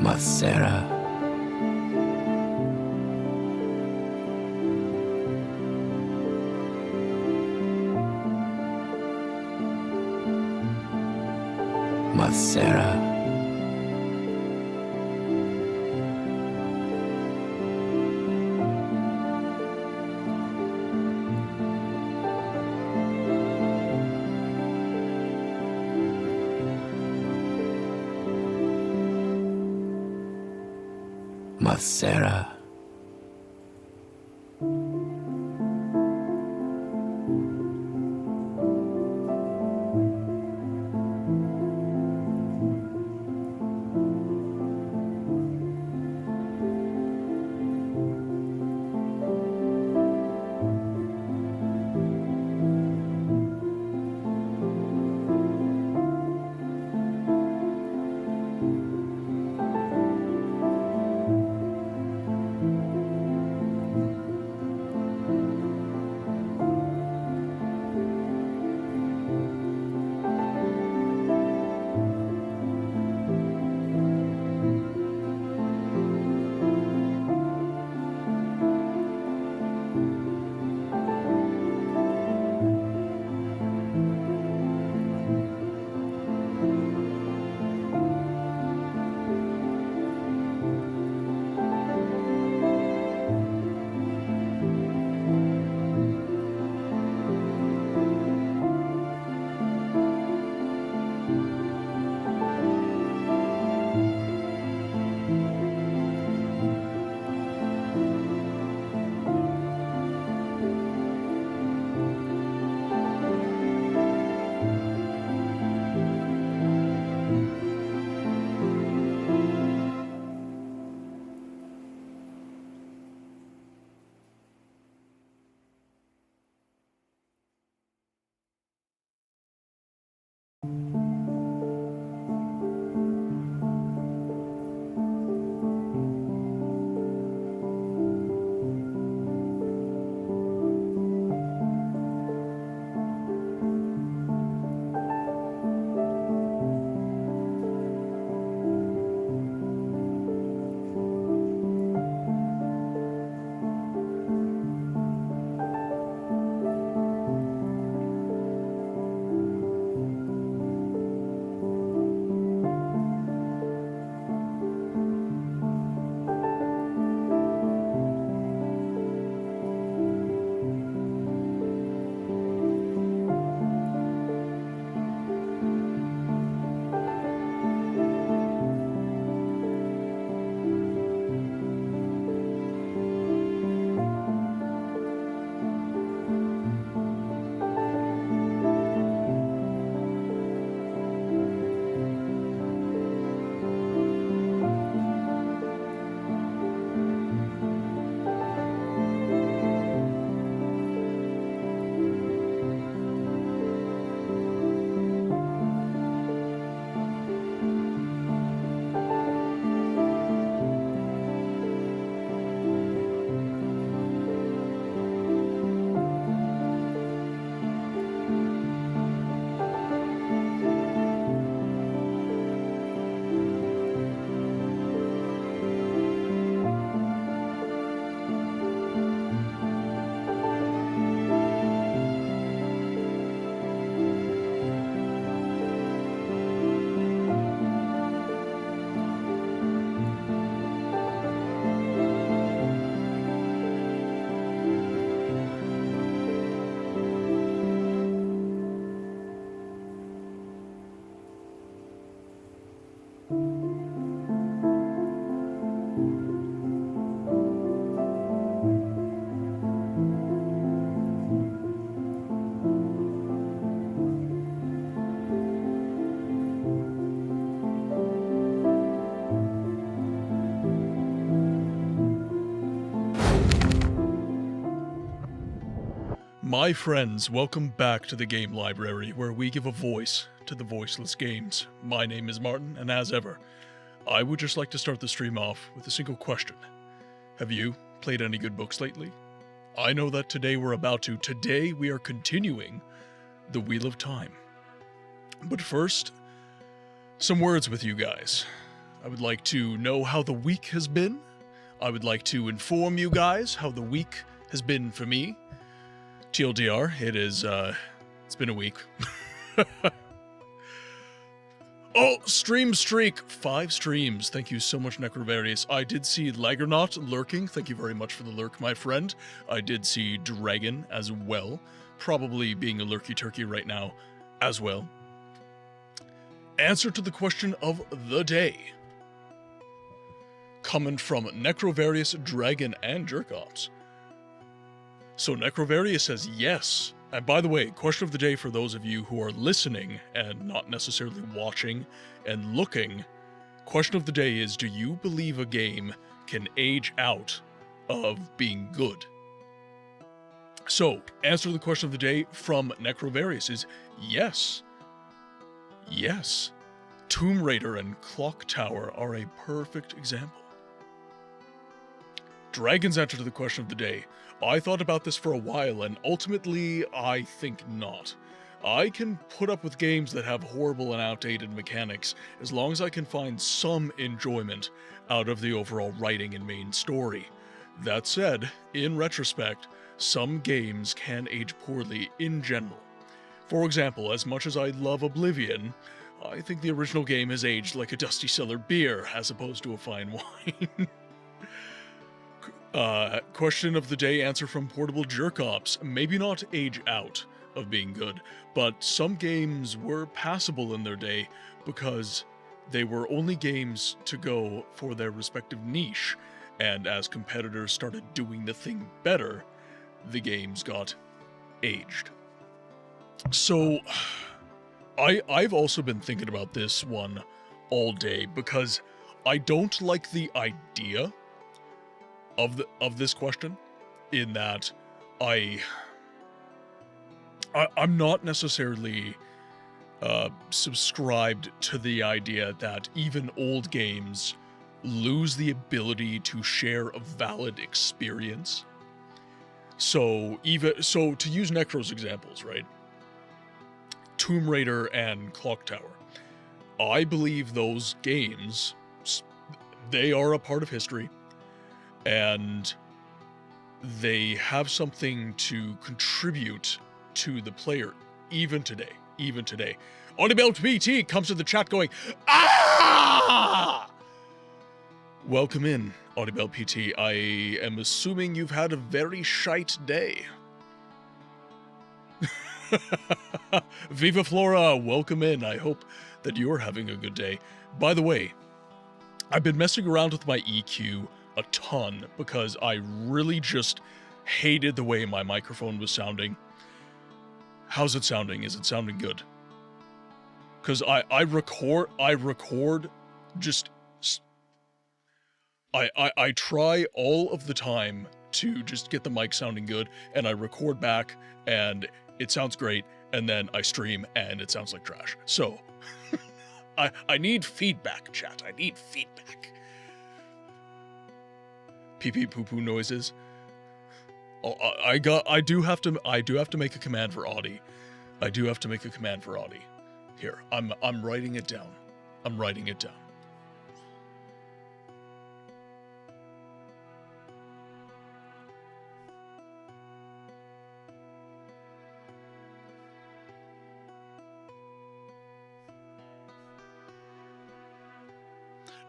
Macera. Macera. Macera. My friends, welcome back to the Game Library, where we give a voice to the voiceless games. My name is Martin, and as ever, I would just like to start the stream off with a single question. Have you played any good books lately? I know that today we are continuing The Wheel of Time. But first, some words with you guys. I would like to know how the week has been. I would like to inform you guys how the week has been for me. TLDR, it's been a week. Oh, stream streak, 5 streams. Thank you so much, Necrovarius. I did see Lagernaut lurking. Thank you very much for the lurk, my friend. I did see Dragon as well. Probably being a lurky turkey right now as well. Answer to the question of the day. Coming from Necrovarius, Dragon, and Jerkops. So Necrovarius says yes. And by the way, question of the day for those of you who are listening and not necessarily watching and looking, question of the day is, do you believe a game can age out of being good? So, answer to the question of the day from Necrovarius is yes. Yes. Tomb Raider and Clock Tower are a perfect example. Dragon's answer to the question of the day. I thought about this for a while, and ultimately, I think not. I can put up with games that have horrible and outdated mechanics, as long as I can find some enjoyment out of the overall writing and main story. That said, in retrospect, some games can age poorly in general. For example, as much as I love Oblivion, I think the original game has aged like a dusty cellar beer, as opposed to a fine wine. Question of the day answer from Portable Jerkops. Maybe not age out of being good, but some games were passable in their day because they were only games to go for their respective niche, and as competitors started doing the thing better, the games got aged. So, I've also been thinking about this one all day because I don't like the idea of this question, in that I'm not necessarily subscribed to the idea that even old games lose the ability to share a valid experience. So to use Necro's examples, right? Tomb Raider and Clock Tower. I believe those games, they are a part of history, and they have something to contribute to the player, even today. Audibelt PT comes to the chat going, ah! Welcome in, Audibelt PT. I am assuming you've had a very shite day. Viva Flora, welcome in. I hope that you're having a good day. By the way, I've been messing around with my EQ a ton because I really just hated the way my microphone was sounding. How's it sounding? Is it sounding good? Because I record just... I try all of the time to just get the mic sounding good, and I record back, and it sounds great, and then I stream, and it sounds like trash. So, I need feedback, chat. I need feedback. Pee-pee poo-poo noises. Oh, I do have to make a command for Audie. I do have to make a command for Audie. Here, I'm writing it down. I'm writing it down.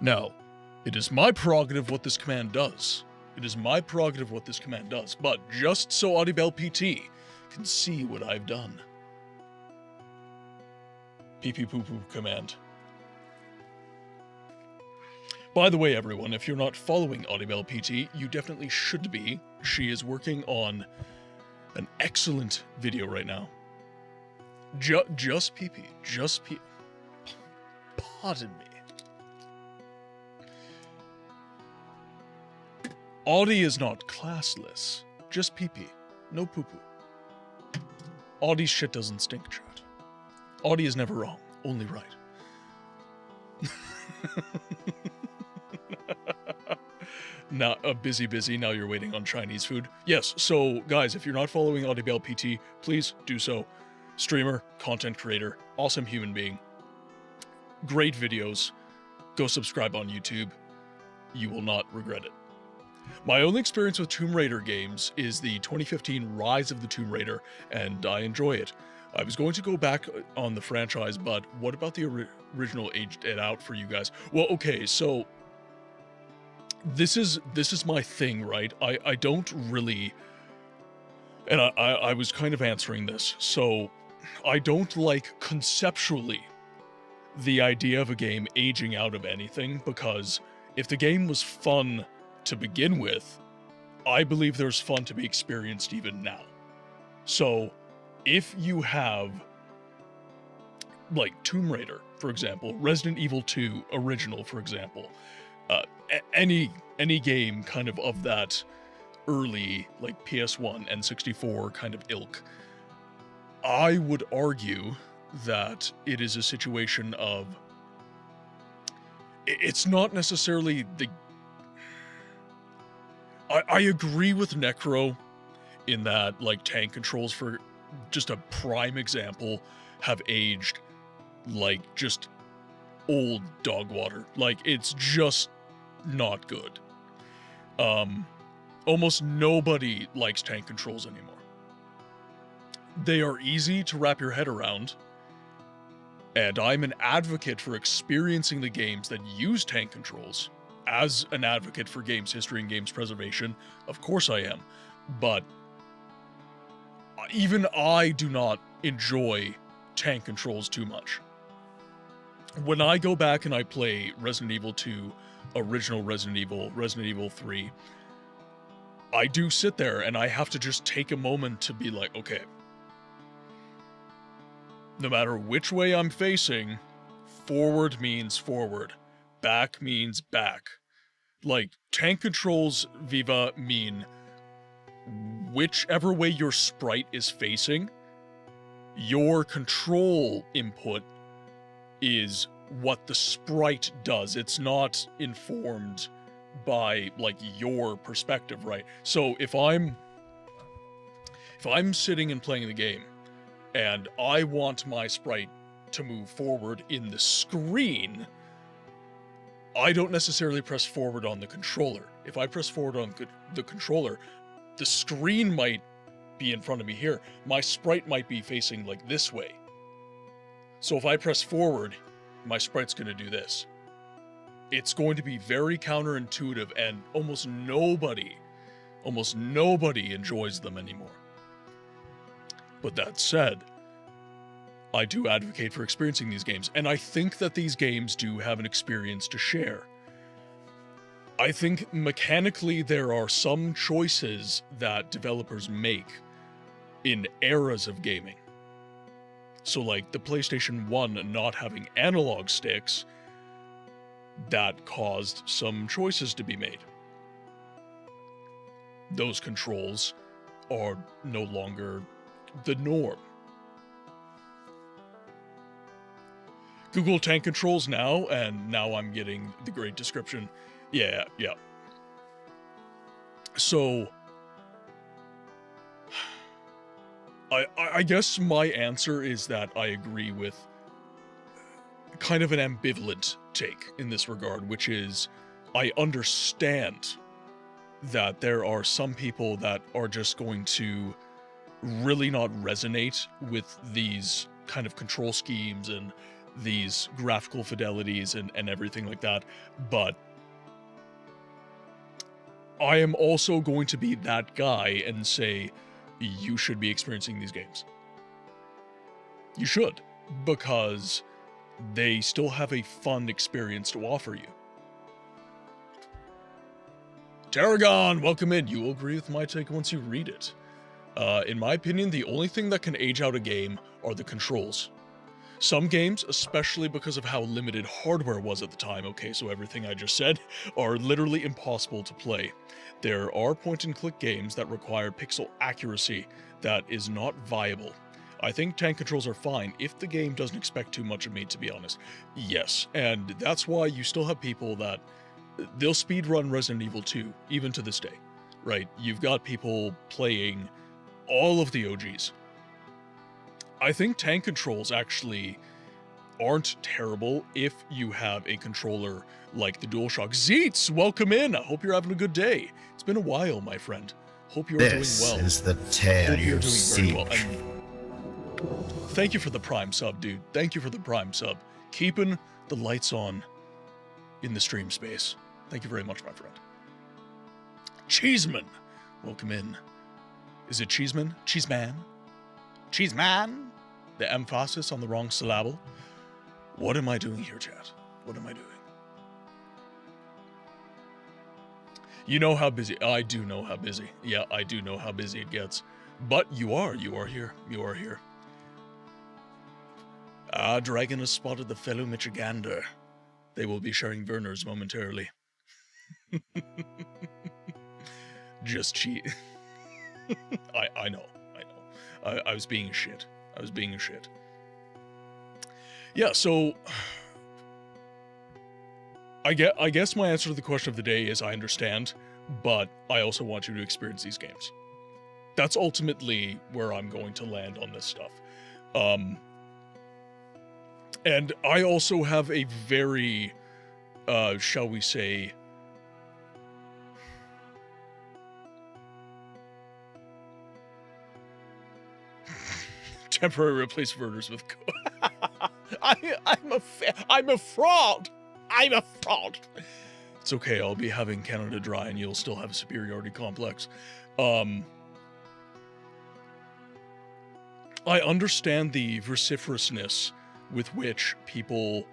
Now, it is my prerogative what this command does. It is my prerogative what this command does, but just so Audibel PT can see what I've done. Pee-pee poo-poo command. By the way, everyone, if you're not following Audibel PT, you definitely should be. She is working on an excellent video right now. Just pee-pee. Just pee... Pardon me. Audie is not classless. Just pee-pee. No poo-poo. Audie's shit doesn't stink, chat. Audie is never wrong. Only right. Now, busy. Now you're waiting on Chinese food. Yes, so, guys, if you're not following Audibel PT, please do so. Streamer, content creator, awesome human being. Great videos. go subscribe on YouTube. You will not regret it. My only experience with Tomb Raider games is the 2015 Rise of the Tomb Raider, and I enjoy it. I was going to go back on the franchise, but what about the original aged it out for you guys? Well, okay, so this is my thing, right? I don't really, and I was kind of answering this, so I don't like conceptually the idea of a game aging out of anything, because if the game was fun to begin with, I believe there's fun to be experienced even now. So if you have, like, Tomb Raider, for example, Resident Evil 2 original, for example, any game kind of that early, like, PS1 and 64 kind of ilk, I would argue that it is a situation of, it's not necessarily the, I agree with Necro in that, like, tank controls, for just a prime example, have aged like just old dog water. Like, it's just not good. Almost nobody likes tank controls anymore. They are easy to wrap your head around, and I'm an advocate for experiencing the games that use tank controls. As an advocate for games history and games preservation, of course I am, but even I do not enjoy tank controls too much. When I go back and I play Resident Evil 2, original Resident Evil 3, I do sit there and I have to just take a moment to be like, okay, no matter which way I'm facing, forward means forward, back means back. Like, tank controls, Viva, mean whichever way your sprite is facing, your control input is what the sprite does. It's not informed by, like, your perspective, right? So if I'm sitting and playing the game and I want my sprite to move forward in the screen, I don't necessarily press forward on the controller. If I press forward on the controller, the screen might be in front of me here. My sprite might be facing, like, this way. So if I press forward, my sprite's going to do this. It's going to be very counterintuitive, and almost nobody enjoys them anymore. But that said, I do advocate for experiencing these games, and I think that these games do have an experience to share. I think mechanically there are some choices that developers make in eras of gaming. So, like, the PlayStation 1 not having analog sticks, that caused some choices to be made. Those controls are no longer the norm. Google tank controls now, and now I'm getting the great description. Yeah. So, I guess my answer is that I agree with kind of an ambivalent take in this regard, which is, I understand that there are some people that are just going to really not resonate with these kind of control schemes and these graphical fidelities and everything like that, but I am also going to be that guy and say, you should be experiencing these games. You should, because they still have a fun experience to offer you. Tarragon, welcome in. You will agree with my take once you read it. In my opinion, the only thing that can age out a game are the controls. Some games, especially because of how limited hardware was at the time, okay, so everything I just said, are literally impossible to play. There are point-and-click games that require pixel accuracy that is not viable. I think tank controls are fine if the game doesn't expect too much of me, to be honest. Yes, and that's why you still have people that, they'll speedrun Resident Evil 2, even to this day, right? You've got people playing all of the OGs. I think tank controls actually aren't terrible if you have a controller like the DualShock. Zeets, welcome in. I hope you're having a good day. It's been a while, my friend. Hope you're doing well. This is the tale you seek. Very well. Thank you for the Prime sub, dude. Thank you for the Prime sub. Keeping the lights on in the stream space. Thank you very much, my friend. Cheeseman, welcome in. Is it Cheeseman? Cheeseman? Cheeseman? The emphasis on the wrong syllable. What am I doing here, chat? What am I doing? You know how busy. I do know how busy. Yeah, I do know how busy it gets. But you are here. You are here. Ah, Dragon has spotted the fellow Michigander. They will be sharing Werners momentarily. Just cheat. I know. I was being a shit. Yeah, so I guess my answer to the question of the day is I understand, but I also want you to experience these games. That's ultimately where I'm going to land on this stuff. And I also have a very, shall we say, temporary replace Werners with I'm a fraud. It's okay, I'll be having Canada Dry and you'll still have a superiority complex. I understand the vociferousness with which people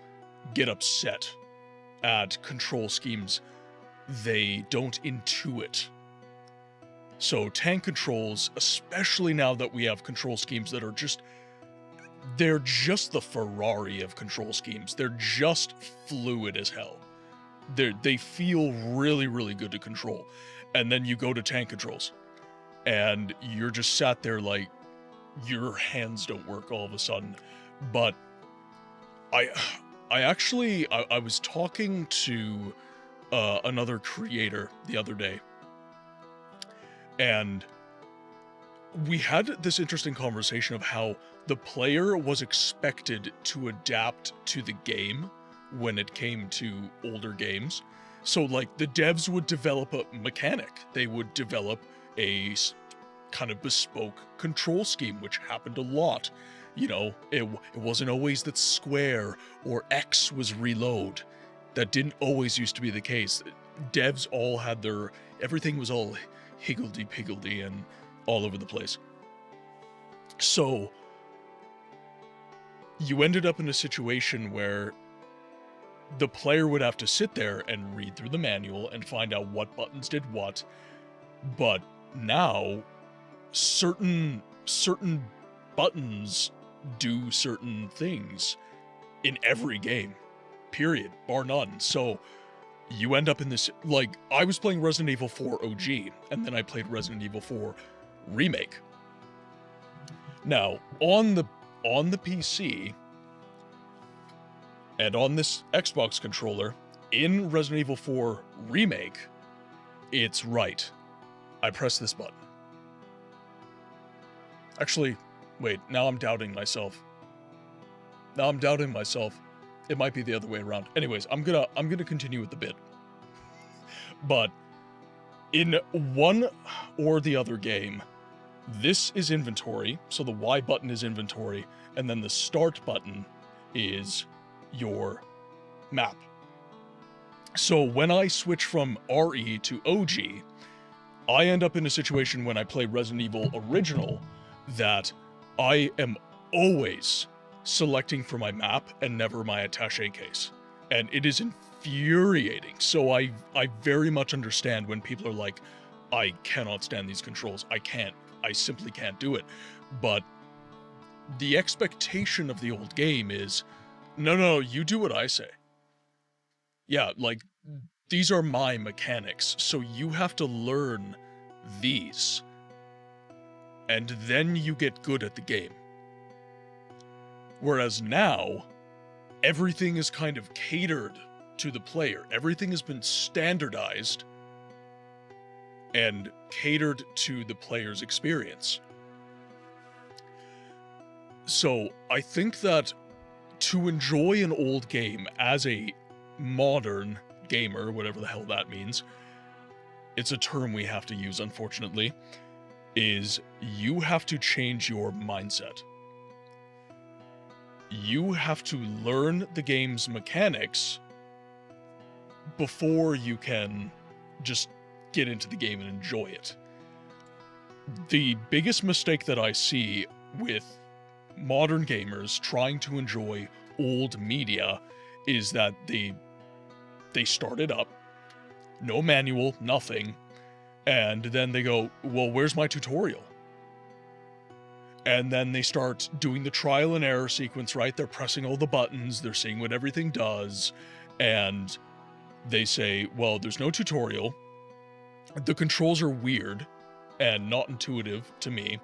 get upset at control schemes they don't intuit. So tank controls, especially now that we have control schemes that are they're just the Ferrari of control schemes. They're just fluid as hell. They feel really, really good to control. And then you go to tank controls and you're just sat there like your hands don't work all of a sudden. But I was talking to another creator the other day, and we had this interesting conversation of how the player was expected to adapt to the game when it came to older games. So like the devs would develop a mechanic, they would develop a kind of bespoke control scheme, which happened a lot. You know, it wasn't always that square or X was reload. That didn't always used to be the case. Devs all had everything was all higgledy-piggledy and all over the place. So you ended up in a situation where the player would have to sit there and read through the manual and find out what buttons did what. But now certain buttons do certain things in every game, period, bar none. So you end up in this, like, I was playing Resident Evil 4 OG, and then I played Resident Evil 4 Remake. Now, on the PC, and on this Xbox controller, in Resident Evil 4 Remake, it's right. I press this button. Actually, wait, now I'm doubting myself. It might be the other way around. Anyways, I'm gonna continue with the bit. But in one or the other game, this is inventory, so the Y button is inventory, and then the start button is your map. So when I switch from RE to OG, I end up in a situation when I play Resident Evil Original that I am always selecting for my map and never my attaché case. And it is infuriating. So I very much understand when people are like, I cannot stand these controls. I simply can't do it. But the expectation of the old game is, no, you do what I say. Yeah, like, these are my mechanics, so you have to learn these. And then you get good at the game. Whereas now, everything is kind of catered to the player. Everything has been standardized and catered to the player's experience. So I think that to enjoy an old game as a modern gamer, whatever the hell that means, it's a term we have to use, unfortunately, is you have to change your mindset. You have to learn the game's mechanics before you can just get into the game and enjoy it. The biggest mistake that I see with modern gamers trying to enjoy old media is that they start it up, no manual, nothing, and then they go, well, where's my tutorial? And then they start doing the trial and error sequence, right? They're pressing all the buttons, they're seeing what everything does, and they say, well, there's no tutorial, the controls are weird and not intuitive to me,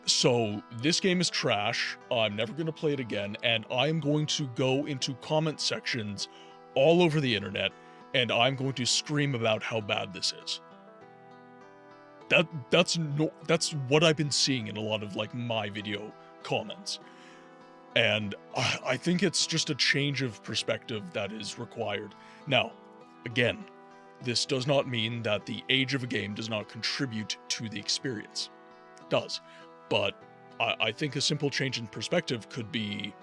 so this game is trash, I'm never going to play it again, and I'm going to go into comment sections all over the internet, and I'm going to scream about how bad this is. That's what I've been seeing in a lot of, like, my video comments. And I think it's just a change of perspective that is required. Now, again, this does not mean that the age of a game does not contribute to the experience. It does. But I think a simple change in perspective could be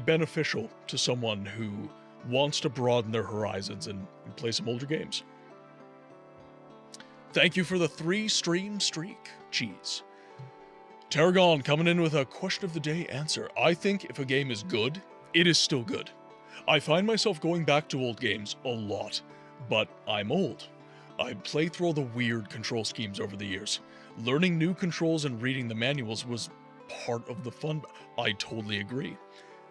beneficial to someone who wants to broaden their horizons and play some older games. Thank you for the 3-stream streak. Jeez. Tarragon coming in with a question of the day answer. I think if a game is good, it is still good. I find myself going back to old games a lot, but I'm old. I played through all the weird control schemes over the years. Learning new controls and reading the manuals was part of the fun. I totally agree.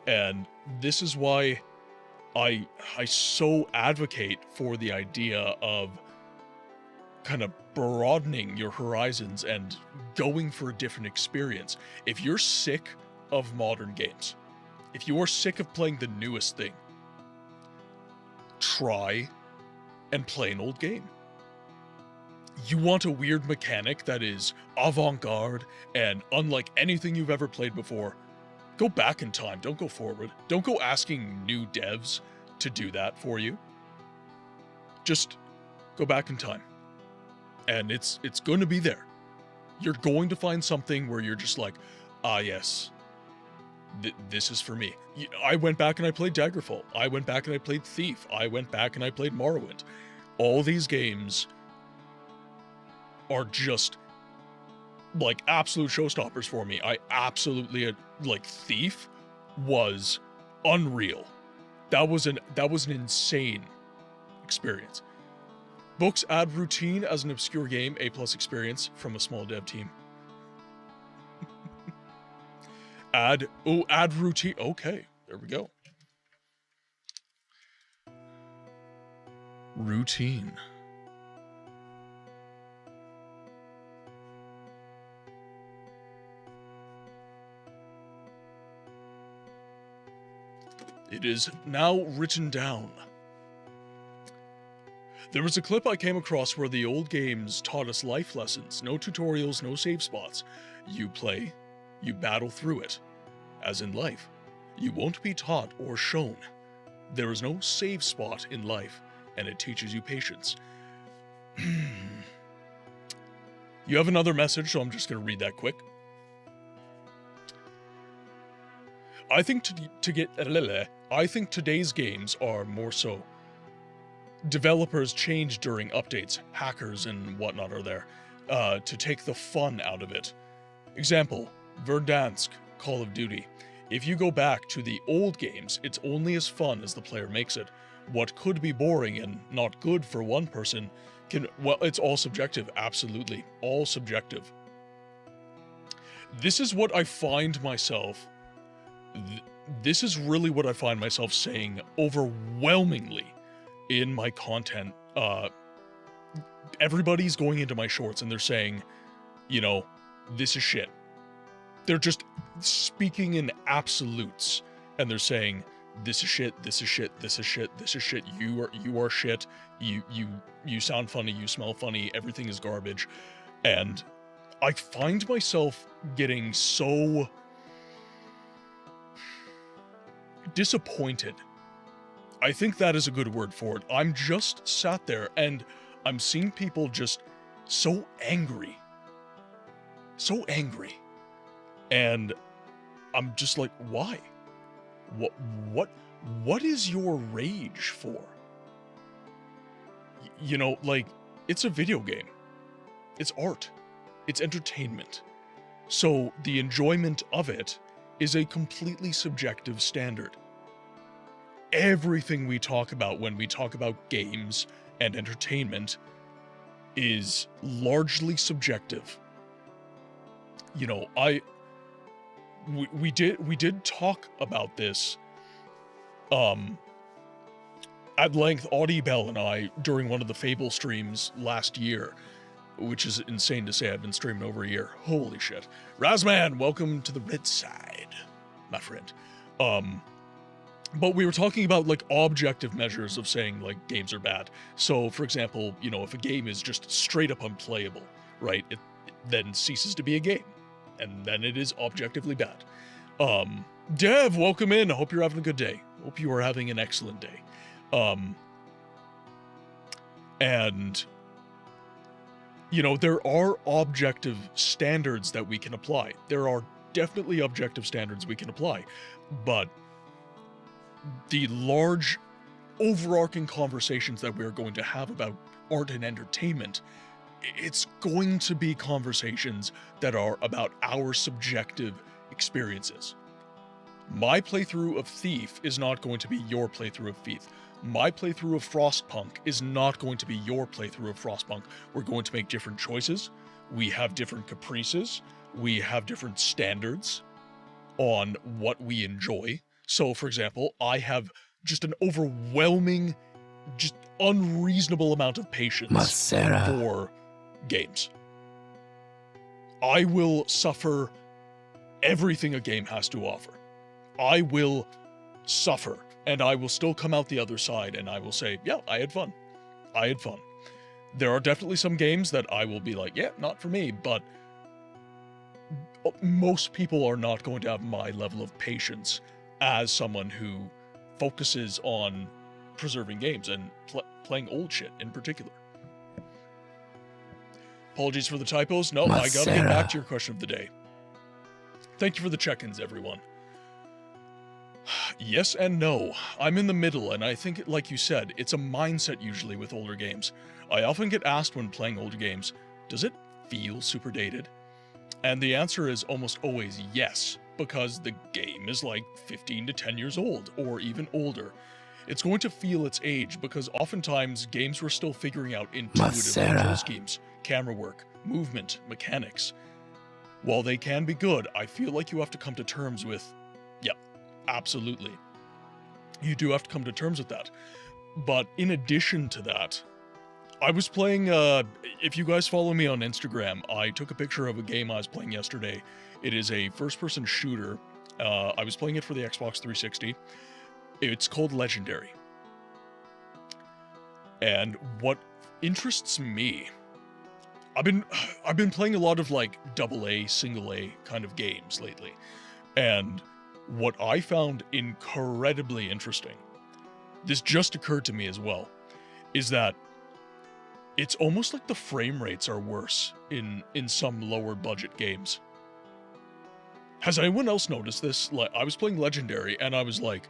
And this is why I so advocate for the idea of kind of broadening your horizons and going for a different experience. If you're sick of modern games, if you are sick of playing the newest thing, try and play an old game. You want a weird mechanic that is avant-garde and unlike anything you've ever played before, go back in time, don't go forward. Don't go asking new devs to do that for you. Just go back in time. And it's going to be there. You're going to find something where you're just like, ah yes, this is for me. I went back and I played Daggerfall. I went back and I played Thief. I went back and I played Morrowind. All these games are just like absolute showstoppers for me. I absolutely, like, Thief was unreal. That was an insane experience. Books add routine as an obscure game, A+ experience from a small dev team. add routine. Okay, there we go. Routine. It is now written down. There was a clip I came across where the old games taught us life lessons. No tutorials, no save spots. You play, you battle through it. As in life, you won't be taught or shown. There is no save spot in life, and it teaches you patience. You have another message, so I'm just going to read that quick. I think today's games are more so. Developers change during updates, hackers and whatnot are there, to take the fun out of it. Example, Verdansk, Call of Duty. If you go back to the old games, it's only as fun as the player makes it. What could be boring and not good for one person well, it's all subjective, absolutely, all subjective. This is what I find myself, this is really what I find myself saying overwhelmingly in my content. Everybody's going into my shorts and they're saying, you know, this is shit. They're just speaking in absolutes and they're saying, this is shit, this is shit, this is shit, this is shit, you are shit, you sound funny, you smell funny, everything is garbage. And I find myself getting so disappointed. I think that is a good word for it. I'm just sat there and I'm seeing people just so angry. So angry. And I'm just like, why? What is your rage for? You know, like, it's a video game. It's art. It's entertainment. So the enjoyment of it is a completely subjective standard. Everything we talk about when we talk about games and entertainment is largely subjective. You know, we did talk about this at length, Audie Bell and I, during one of the Fable streams last year, which is insane to say. I've been streaming over a year. Holy shit. Razman, welcome to the red side, my friend. But we were talking about, like, objective measures of saying, like, games are bad. So, for example, you know, if a game is just straight up unplayable, right, it then ceases to be a game. And then it is objectively bad. Dev, welcome in. I hope you're having a good day. Hope you are having an excellent day. And, you know, there are objective standards that we can apply. There are definitely objective standards we can apply. But the large overarching conversations that we're going to have about art and entertainment, it's going to be conversations that are about our subjective experiences. My playthrough of Thief is not going to be your playthrough of Thief. My playthrough of Frostpunk is not going to be your playthrough of Frostpunk. We're going to make different choices. We have different caprices. We have different standards on what we enjoy. So, for example, I have just an overwhelming, just unreasonable amount of patience for games. I will suffer everything a game has to offer. I will suffer, and I will still come out the other side, and I will say, yeah, I had fun. I had fun. There are definitely some games that I will be like, yeah, not for me, but most people are not going to have my level of patience as someone who focuses on preserving games and playing old shit in particular. Apologies for the typos. No, I gotta get back to your question of the day. Thank you for the check-ins, everyone. Yes and no. I'm in the middle, and I think, like you said, it's a mindset usually with older games. I often get asked when playing older games, does it feel super dated? And the answer is almost always yes, because the game is like 15 to 10 years old, or even older. It's going to feel its age, because oftentimes games were still figuring out intuitive control schemes, camera work, movement, mechanics. While they can be good, I feel like you have to come to terms with, yeah, absolutely. You do have to come to terms with that. But in addition to that, I was playing, if you guys follow me on Instagram, I took a picture of a game I was playing yesterday. It is a first-person shooter. I was playing it for the Xbox 360. It's called Legendary. And what interests me, I've been playing a lot of like AA, single A kind of games lately. And what I found incredibly interesting, this just occurred to me as well, is that it's almost like the frame rates are worse in some lower budget games. Has anyone else noticed this? Like, I was playing Legendary and I was like,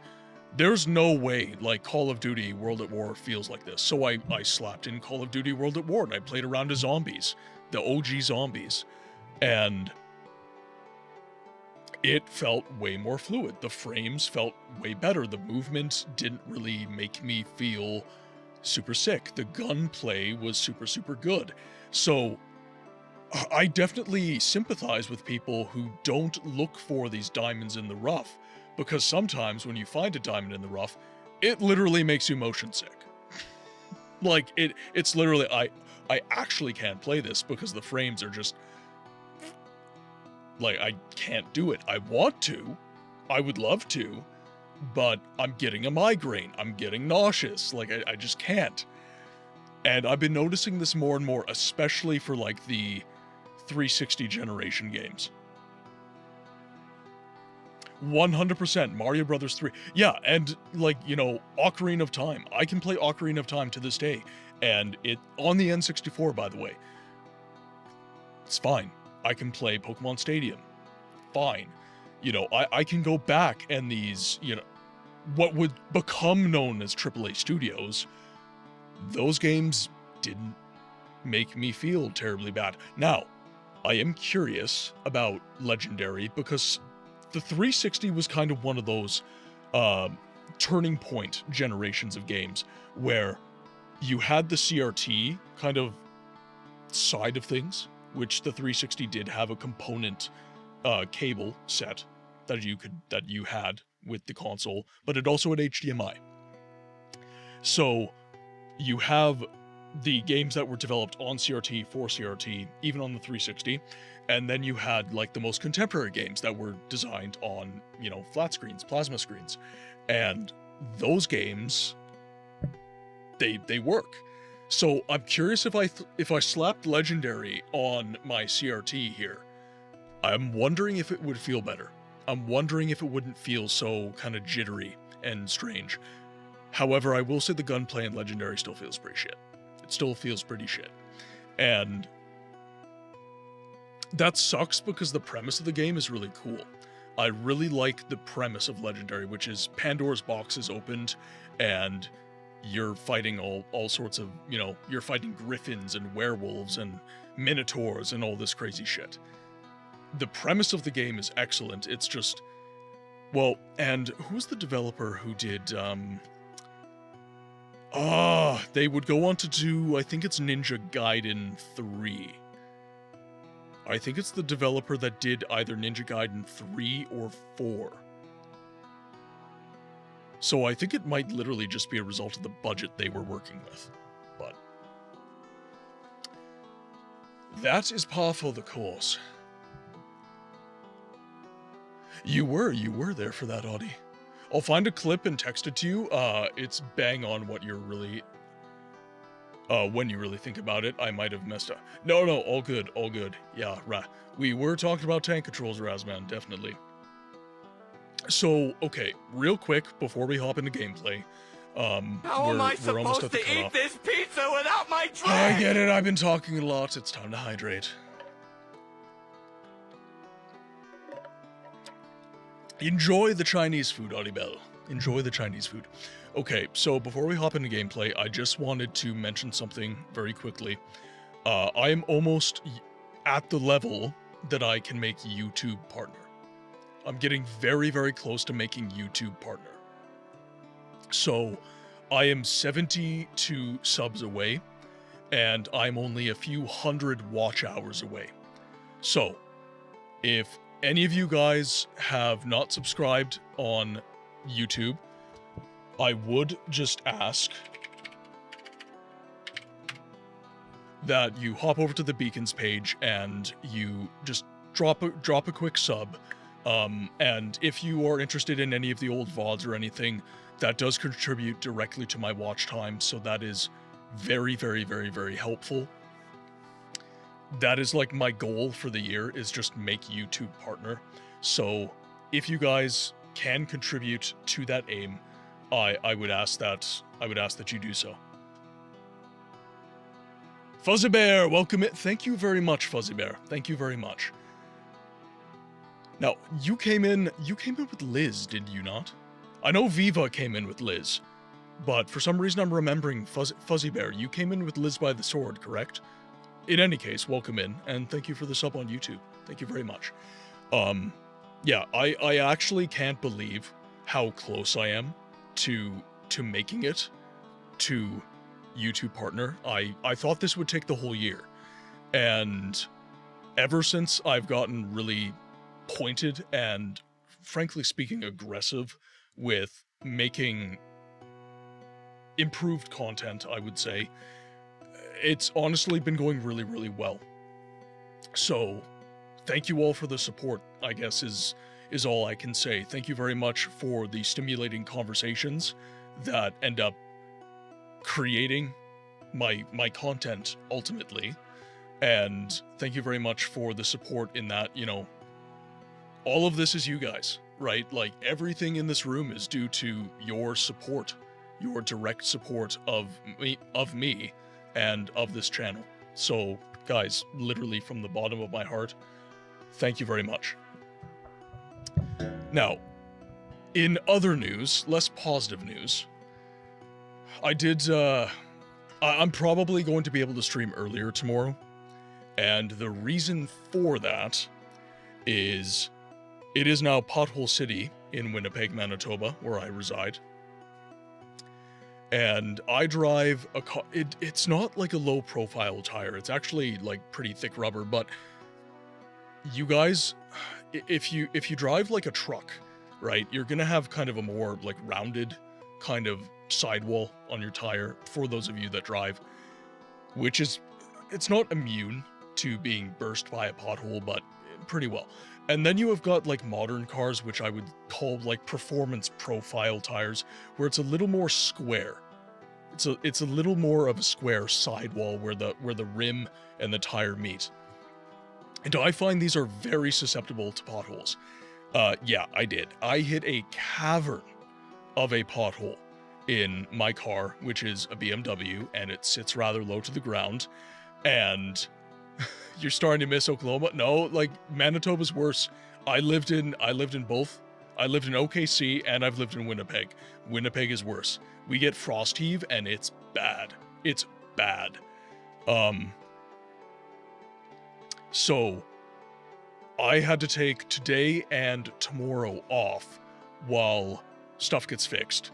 there's no way like Call of Duty World at War feels like this. So I slapped in Call of Duty World at War and I played around as zombies, the OG zombies, and it felt way more fluid. The frames felt way better. The movement didn't really make me feel super sick. The gunplay was super, super good. So I definitely sympathize with people who don't look for these diamonds in the rough, because sometimes when you find a diamond in the rough, it literally makes you motion sick. Like, it's literally, I actually can't play this because the frames are just, like, I can't do it. I want to, I would love to, but I'm getting a migraine. I'm getting nauseous. Like, I just can't. And I've been noticing this more and more, especially for, like, the 360 generation games. 100% Mario Brothers 3. Yeah, and like, you know, Ocarina of Time. I can play Ocarina of Time to this day, and it on the N64, by the way. It's fine. I can play Pokemon Stadium. Fine. You know, I can go back and these, you know, what would become known as AAA studios, those games didn't make me feel terribly bad. Now, I am curious about Legendary because the 360 was kind of one of those turning point generations of games where you had the CRT kind of side of things, which the 360 did have a component cable set that you had with the console, but it also had HDMI. So you have the games that were developed on CRT for CRT, even on the 360, and then you had like the most contemporary games that were designed on, you know, flat screens, plasma screens, and those games, they work. So I'm curious if I slapped Legendary on my CRT here, I'm wondering if it would feel better. I'm wondering if it wouldn't feel so kind of jittery and strange. However, I will say the gunplay in Legendary still feels pretty shit. It still feels pretty shit. And that sucks because the premise of the game is really cool. I really like the premise of Legendary, which is Pandora's box is opened and you're fighting all sorts of, you know, you're fighting griffins and werewolves and minotaurs and all this crazy shit. The premise of the game is excellent. It's just, well, and who's the developer who did, they would go on to do, I think it's Ninja Gaiden 3. I think it's the developer that did either Ninja Gaiden 3 or 4. So I think it might literally just be a result of the budget they were working with. But that is par for the course. You were there for that, Audie. I'll find a clip and text it to you. It's bang on what you're really, when you really think about it. I might have messed up. No, all good. Yeah, right. We were talking about tank controls, Razman, definitely. So, okay, real quick, before we hop into gameplay, how am I supposed to eat this pizza without my drink? I get it, I've been talking a lot, it's time to hydrate. Enjoy the Chinese food, Audibel. Enjoy the Chinese food. Okay, so before we hop into gameplay, I just wanted to mention something very quickly. I am almost at the level that I can make YouTube partner. I'm getting very, very close to making YouTube partner. So, I am 72 subs away, and I'm only a few hundred watch hours away. So, if any of you guys have not subscribed on YouTube, I would just ask that you hop over to the Beacons page and you just drop a quick sub. And if you are interested in any of the old VODs or anything, that does contribute directly to my watch time, so that is very, very, very, very helpful. That is like my goal for the year, is just make YouTube partner. So if you guys can contribute to that aim, I would ask that you do so. Fuzzy Bear, welcome it. Thank you very much, Fuzzy Bear. Thank you very much. Now, you came in with Liz, did you not? I know Viva came in with Liz, but for some reason I'm remembering Fuzzy Bear. You came in with Liz by the sword, correct? In any case, welcome in, and thank you for the sub on YouTube. Thank you very much. Yeah, I actually can't believe how close I am to making it to YouTube partner. I thought this would take the whole year, and ever since I've gotten really pointed and, frankly speaking, aggressive with making improved content, I would say, it's honestly been going really, really well. So, thank you all for the support, I guess is all I can say. Thank you very much for the stimulating conversations that end up creating my content ultimately. And thank you very much for the support in that, you know, all of this is you guys. right? Like, everything in this room is due to your support, your direct support of me and of this channel. So, guys, literally from the bottom of my heart, thank you very much. Now, in other news, less positive news, I'm probably going to be able to stream earlier tomorrow, and the reason for that is it is now Pothole City in Winnipeg, Manitoba, where I reside. And I drive a car. It's not like a low profile tire. It's actually like pretty thick rubber, but you guys, if you drive like a truck, right, you're gonna have kind of a more like rounded kind of sidewall on your tire for those of you that drive, which is, it's not immune to being burst by a pothole, but pretty well. And then you have got like modern cars, which I would call like performance profile tires, where it's a little more square. It's a little more of a square sidewall where the rim and the tire meet. And I find these are very susceptible to potholes. Yeah, I did. I hit a cavern of a pothole in my car, which is a BMW, and it sits rather low to the ground. And you're starting to miss Oklahoma? No, like, Manitoba's worse. I lived in both. I lived in OKC and I've lived in Winnipeg. Winnipeg is worse. We get frost heave and it's bad. It's bad. So I had to take today and tomorrow off while stuff gets fixed.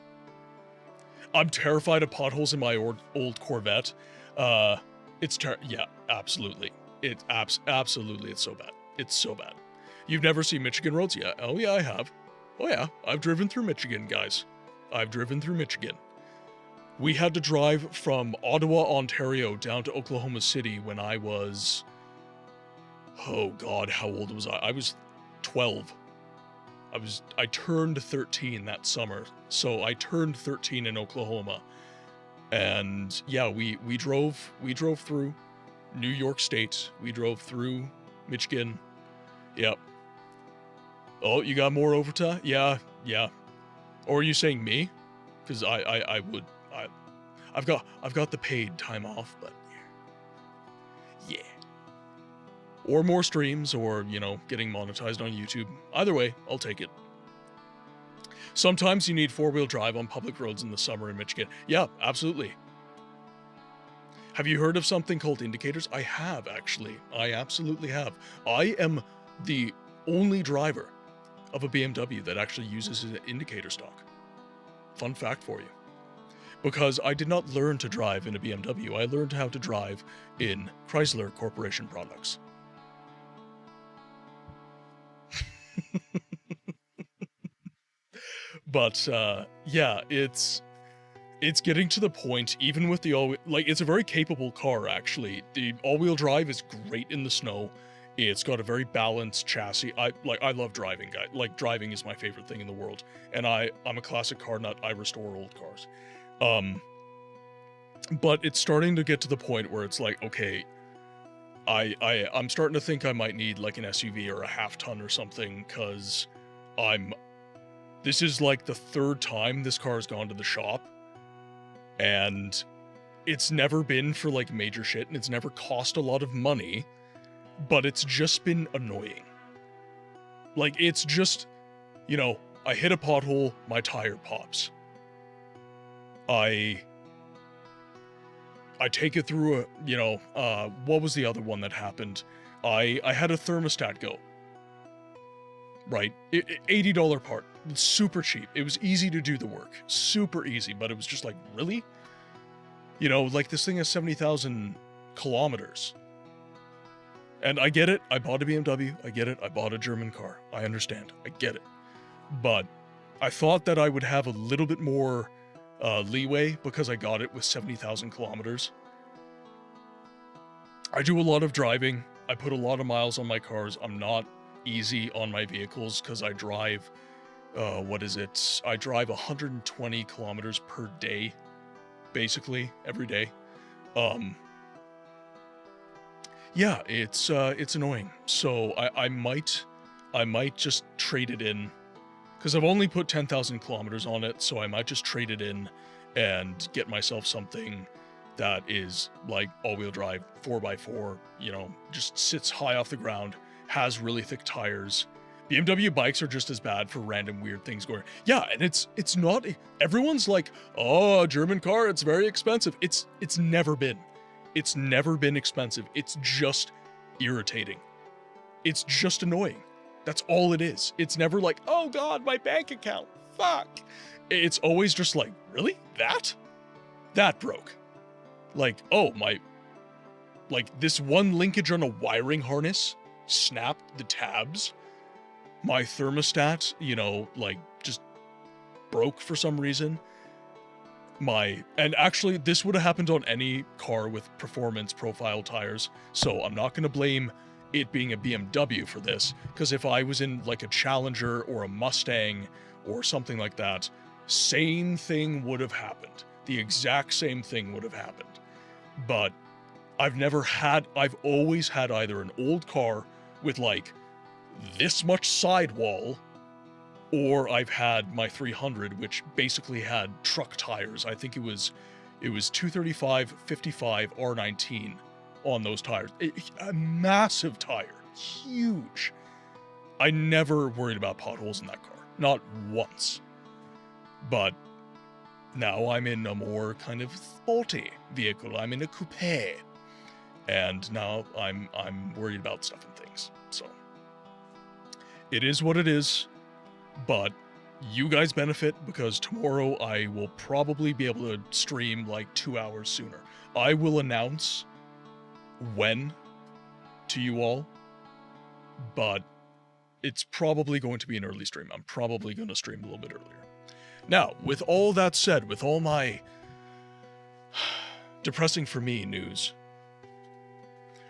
I'm terrified of potholes in my old Corvette. Yeah, absolutely. Absolutely, it's so bad. It's so bad. You've never seen Michigan roads? Yeah. Oh yeah, I have. Oh yeah, I've driven through Michigan, guys. I've driven through Michigan. We had to drive from Ottawa, Ontario down to Oklahoma City when I was, oh God, how old was I? I was 12. I turned 13 that summer. So I turned 13 in Oklahoma. And yeah, we drove through New York State. We drove through Michigan. Yep. Oh, you got more overtime? Yeah. Or are you saying me? Because I've got the paid time off, but yeah. Or more streams, or, you know, getting monetized on YouTube. Either way, I'll take it. Sometimes you need four-wheel drive on public roads in the summer in Michigan. Yeah, absolutely. Have you heard of something called indicators? I have, actually. I absolutely have. I am the only driver of a BMW that actually uses an indicator stock. Fun fact for you. Because I did not learn to drive in a BMW. I learned how to drive in Chrysler Corporation products. But, yeah, it's getting to the point, even with the it's a very capable car, actually. The all-wheel drive is great in the snow. It's got a very balanced chassis. I love driving, guys. Like, driving is my favorite thing in the world. And I'm a classic car nut. I restore old cars. But it's starting to get to the point where it's like, okay, I'm starting to think I might need like an SUV or a half-ton or something, because this is like the third time this car has gone to the shop, and it's never been for like major shit, and it's never cost a lot of money, but it's just been annoying. Like, it's just, you know, I hit a pothole, my tire pops. I take it through a, you know, what was the other one that happened? I had a thermostat go. Right? $80 part. It's super cheap. It was easy to do the work. Super easy, but it was just like, really? You know, like, this thing has 70,000 kilometers. And I get it. I bought a BMW. I get it. I bought a German car. I understand. I get it. But I thought that I would have a little bit more leeway because I got it with 70,000 kilometers. I do a lot of driving. I put a lot of miles on my cars. I'm not easy on my vehicles because I drive, I drive 120 kilometers per day, basically, every day. Yeah, it's annoying. So I might just trade it in because I've only put 10,000 kilometers on it, so I might just trade it in and get myself something that is like all-wheel drive, 4x4, you know, just sits high off the ground, has really thick tires. BMW bikes are just as bad for random weird things going. Yeah, and it's not, everyone's like, oh, a German car, it's very expensive. It's never been. It's never been expensive. It's just irritating. It's just annoying. That's all it is. It's never like, oh God, my bank account, fuck. It's always just like, really? That broke. Like, oh, like this one linkage on a wiring harness snapped the tabs. My thermostat, you know, like just broke for some reason. And actually this would have happened on any car with performance profile tires. So I'm not going to blame it being a BMW for this, because if I was in like a Challenger or a Mustang or something like that, same thing would have happened. The exact same thing would have happened. But I've always had either an old car with like this much sidewall, or I've had my 300, which basically had truck tires. I think it was 235, 55, R19 on those tires. A massive tire, huge. I never worried about potholes in that car, not once. But now I'm in a more kind of sporty vehicle. I'm in a coupe, and now I'm worried about stuff and things. So it is what it is, but you guys benefit because tomorrow I will probably be able to stream like 2 hours sooner. I will announce when to you all, but it's probably going to be an early stream. I'm probably going to stream a little bit earlier. Now, with all that said, with all my depressing for me news,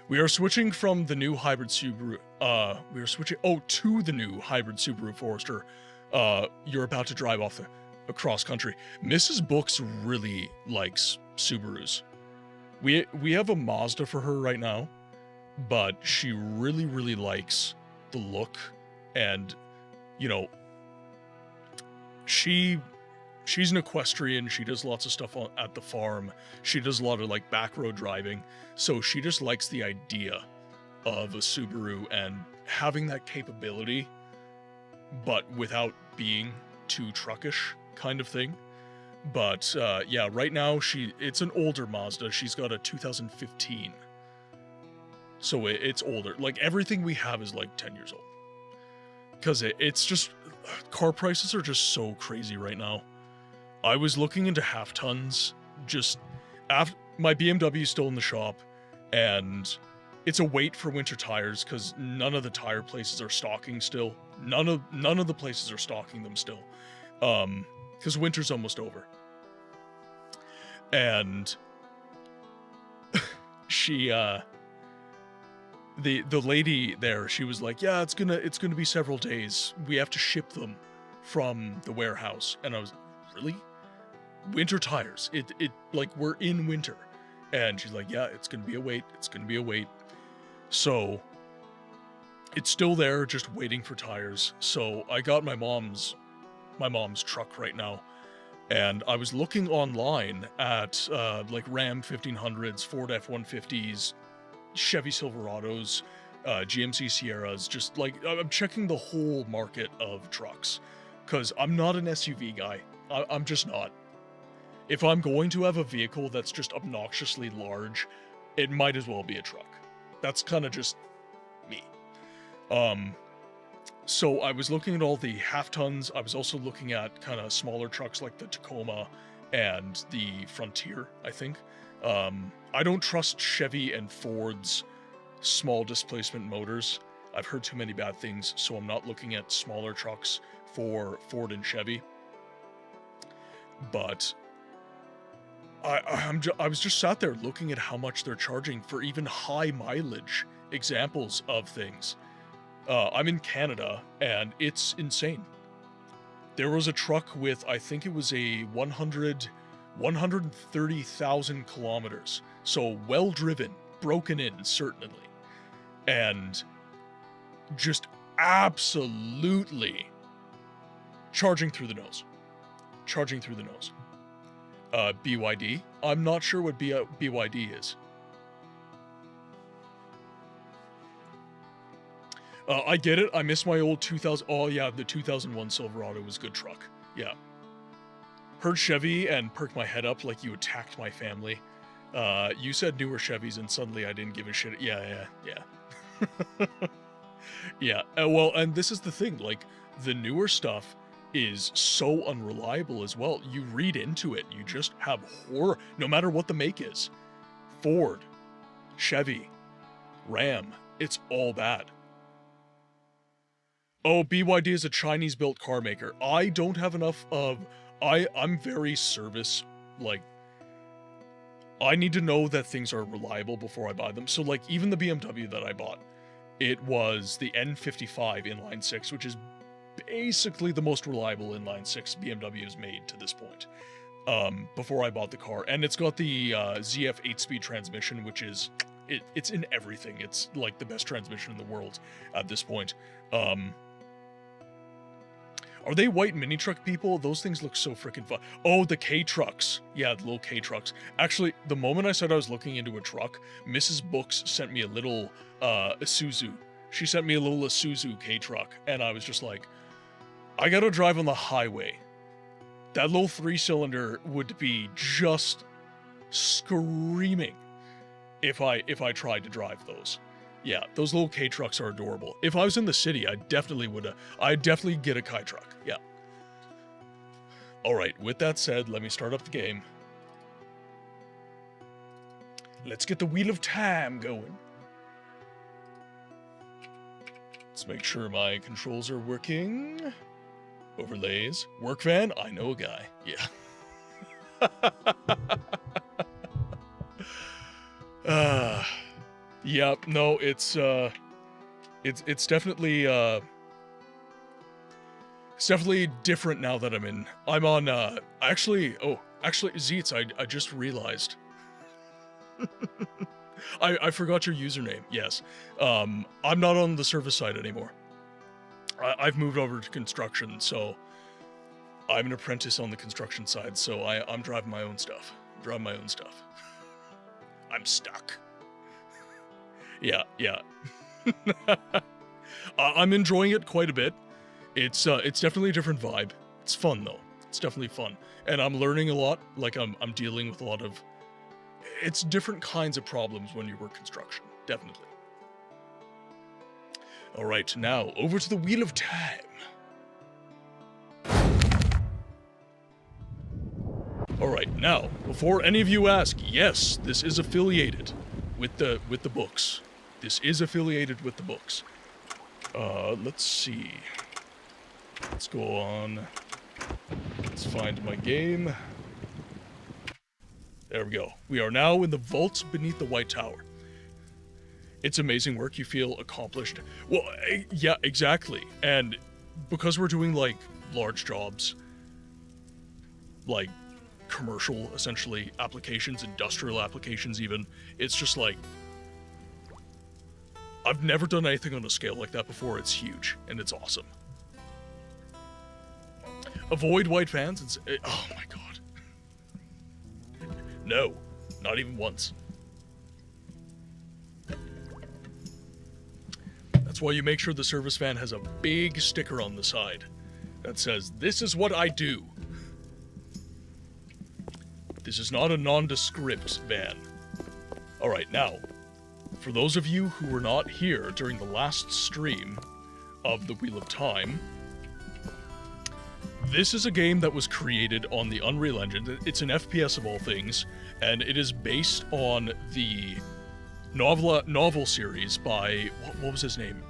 we are switching from the new hybrid Subaru, to the new hybrid Subaru Forester. You're about to drive off across country. Mrs. Books really likes Subarus. We have a Mazda for her right now, but she really, really likes the look, and, you know, she's an equestrian. She does lots of stuff at the farm. She does a lot of like back road driving. So she just likes the idea of a Subaru and having that capability, but without being too truckish kind of thing. But yeah, right now it's an older Mazda. She's got a 2015. So it's older. Like everything we have is like 10 years old. Because it's just, car prices are just so crazy right now. I was looking into half tons just after my BMW is still in the shop, and it's a wait for winter tires because none of the tire places are stocking still. None of the places are stocking them still. Because winter's almost over. And she the lady there, she was like, yeah, it's gonna be several days. We have to ship them from the warehouse. And I was, really? Winter tires. It like, we're in winter. And she's like, yeah, it's gonna be a wait. It's gonna be a wait. So it's still there, just waiting for tires. So I got my mom's truck right now. And I was looking online at like Ram 1500s, Ford F-150s, Chevy Silverados, GMC Sierras, just like, I'm checking the whole market of trucks, because I'm not an SUV guy. I'm just not. If I'm going to have a vehicle that's just obnoxiously large, it might as well be a truck. That's kind of just me. So I was looking at all the half tons. I was also looking at kind of smaller trucks like the Tacoma and the Frontier, I think. I don't trust Chevy and Ford's small displacement motors. I've heard too many bad things, so I'm not looking at smaller trucks for Ford and Chevy. But I was just sat there looking at how much they're charging for even high mileage examples of things. I'm in Canada, and it's insane. There was a truck with, I think it was a 130,000 kilometers. So well driven, broken in, certainly. And just absolutely Charging through the nose. Charging through the nose. BYD. I'm not sure what BYD is. I get it. I miss my old 2000. Oh yeah, the 2001 Silverado was a good truck. Yeah. Heard Chevy and perked my head up like you attacked my family. You said newer Chevys and suddenly I didn't give a shit. Yeah. Yeah. Well, and this is the thing. Like, the newer stuff is so unreliable as well. You read into it. You just have horror. No matter what the make is. Ford, Chevy, Ram. It's all bad. Oh, BYD is a Chinese-built car maker. I don't have enough of... I'm very service, like... I need to know that things are reliable before I buy them. So, like, even the BMW that I bought, it was the N55 inline 6, which is basically the most reliable inline 6 BMW has made to this point, before I bought the car. And it's got the ZF 8-speed transmission, which is... It's in everything. It's, like, the best transmission in the world at this point. Are they white mini truck people? Those things look so freaking fun. Oh, the K trucks. Yeah, the little K trucks. Actually, the moment I said I was looking into a truck, Mrs. Books sent me a little Isuzu. She sent me a little Isuzu K truck, and I was just like, I gotta drive on the highway. That little 3-cylinder would be just screaming if I tried to drive those. Yeah, those little K trucks are adorable. If I was in the city, I'd definitely get a K truck. Yeah. Alright, with that said, let me start up the game. Let's get the Wheel of Time going. Let's make sure my controls are working. Overlays. Work van? I know a guy. Yeah. Yeah, no, it's definitely different now that I'm on, actually, Zeets, I just realized. I forgot your username, yes. I'm not on the service side anymore. I've moved over to construction, so I'm an apprentice on the construction side, so I'm driving my own stuff. I'm stuck. Yeah. I'm enjoying it quite a bit. It's definitely a different vibe. It's fun though. It's definitely fun, and I'm learning a lot. Like I'm dealing with a lot of. It's different kinds of problems when you work construction. Definitely. All right, now over to the Wheel of Time. All right, now before any of you ask, yes, this is affiliated with the books. This is affiliated with the books. Let's see. Let's go on. Let's find my game. There we go. We are now in the vaults beneath the White Tower. It's amazing work. You feel accomplished. Well, yeah, exactly. And because we're doing, like, large jobs, like, commercial, essentially, applications, industrial applications even, it's just like, I've never done anything on a scale like that before. It's huge, and it's awesome. Avoid white fans. Oh my god. No, not even once. That's why you make sure the service van has a big sticker on the side that says, "This is what I do." This is not a nondescript van. Alright, now, for those of you who were not here during the last stream of the Wheel of Time, this is a game that was created on the Unreal Engine. It's an FPS of all things, and it is based on the novel series by, what was his name?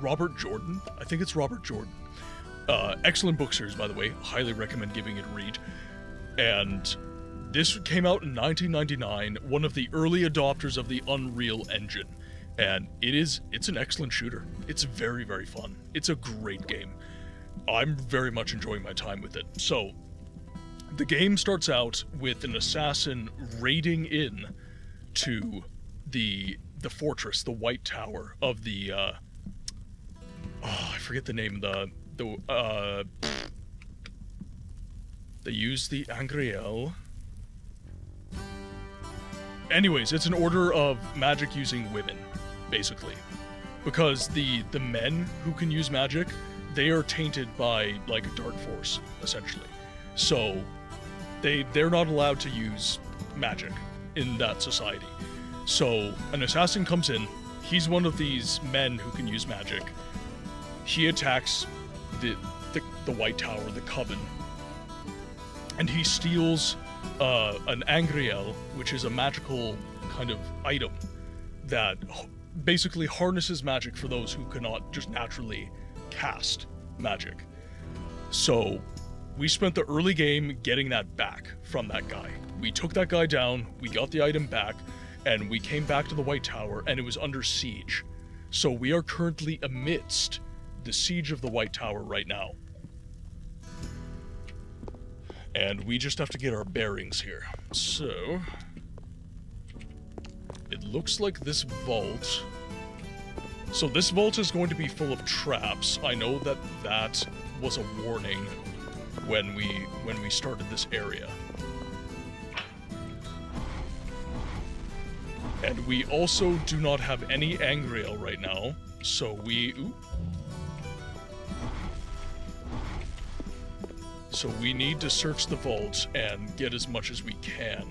Robert Jordan? I think it's Robert Jordan. Excellent book series, by the way. Highly recommend giving it a read. And this came out in 1999, one of the early adopters of the Unreal Engine. And it's an excellent shooter. It's very, very fun. It's a great game. I'm very much enjoying my time with it. So, the game starts out with an assassin raiding in to the fortress, the White Tower of the, I forget the name, They use the Angriel. Anyways, it's an order of magic using women, basically. Because the men who can use magic, they are tainted by, like, a dark force, essentially. So, they're not allowed to use magic in that society. So, an assassin comes in, he's one of these men who can use magic. He attacks the White Tower, the Coven, and he steals an Angriel, which is a magical kind of item that basically harnesses magic for those who cannot just naturally cast magic. So we spent the early game getting that back from that guy. We took that guy down, we got the item back, and we came back to the White Tower, and it was under siege. So we are currently amidst the siege of the White Tower right now. And we just have to get our bearings here. So, it looks like this vault... So this vault is going to be full of traps. I know that that was a warning when we started this area. And we also do not have any Angriel right now, so we... Ooh. So we need to search the vault and get as much as we can.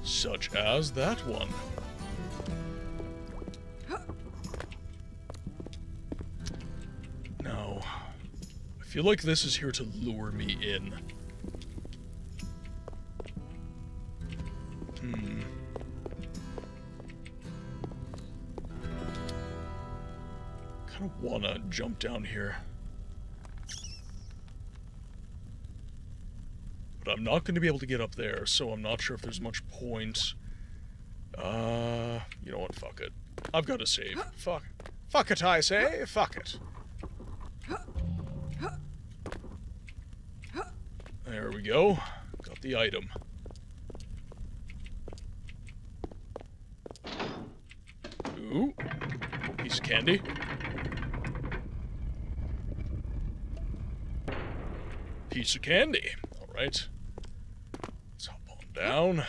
Such as that one. Now, I feel like this is here to lure me in. Kind of wanna jump down here. But I'm not going to be able to get up there, so I'm not sure if there's much point. You know what? Fuck it. I've got to save. Fuck it, I say. Fuck it. There we go. Got the item. Ooh. Piece of candy. Piece of candy. All right. Let's hop on down.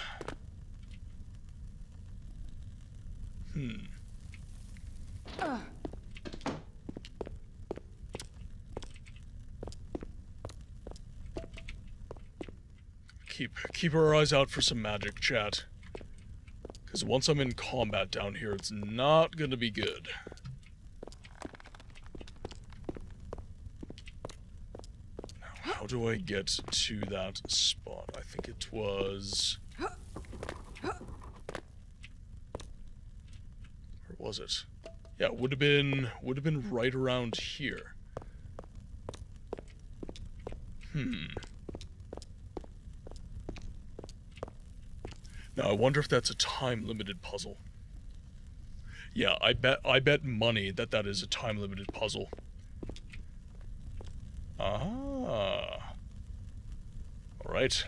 Keep our eyes out for some magic, chat. Because once I'm in combat down here, it's not gonna be good. Now, how do I get to that spot? I think it was... Where was it? Yeah, it would have been right around here. Now, I wonder if that's a time-limited puzzle. Yeah, I bet money that that is a time-limited puzzle. Ah. Alright.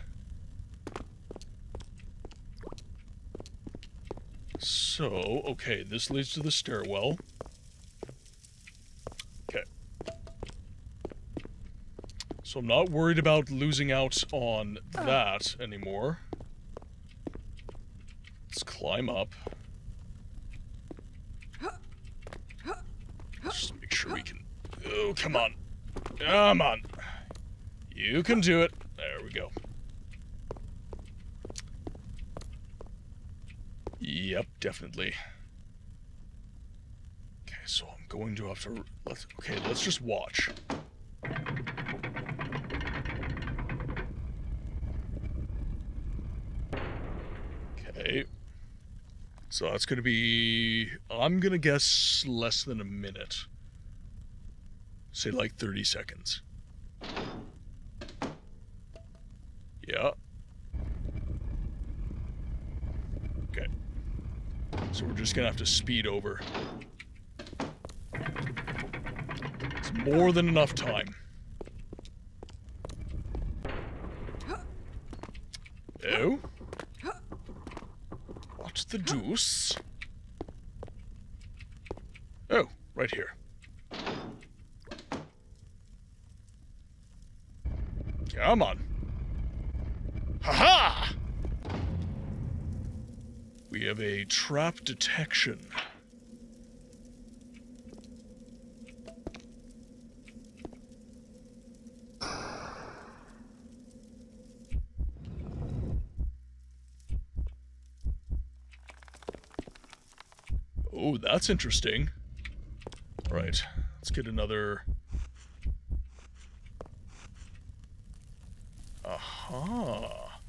So, okay, this leads to the stairwell. Okay. So I'm not worried about losing out on that anymore. Let's climb up. Just make sure we can... Oh, come on. Come on. You can do it. There we go. Yep, definitely. Okay, so I'm going to have to... let's just watch. Okay. So that's going to be... I'm going to guess less than a minute. Say like 30 seconds. Yeah. Okay. So we're just going to have to speed over. It's more than enough time. Oh? What the deuce? Oh, right here. Come on. Ha-ha! We have a trap detection. Oh, that's interesting. Right, let's get another... Aha.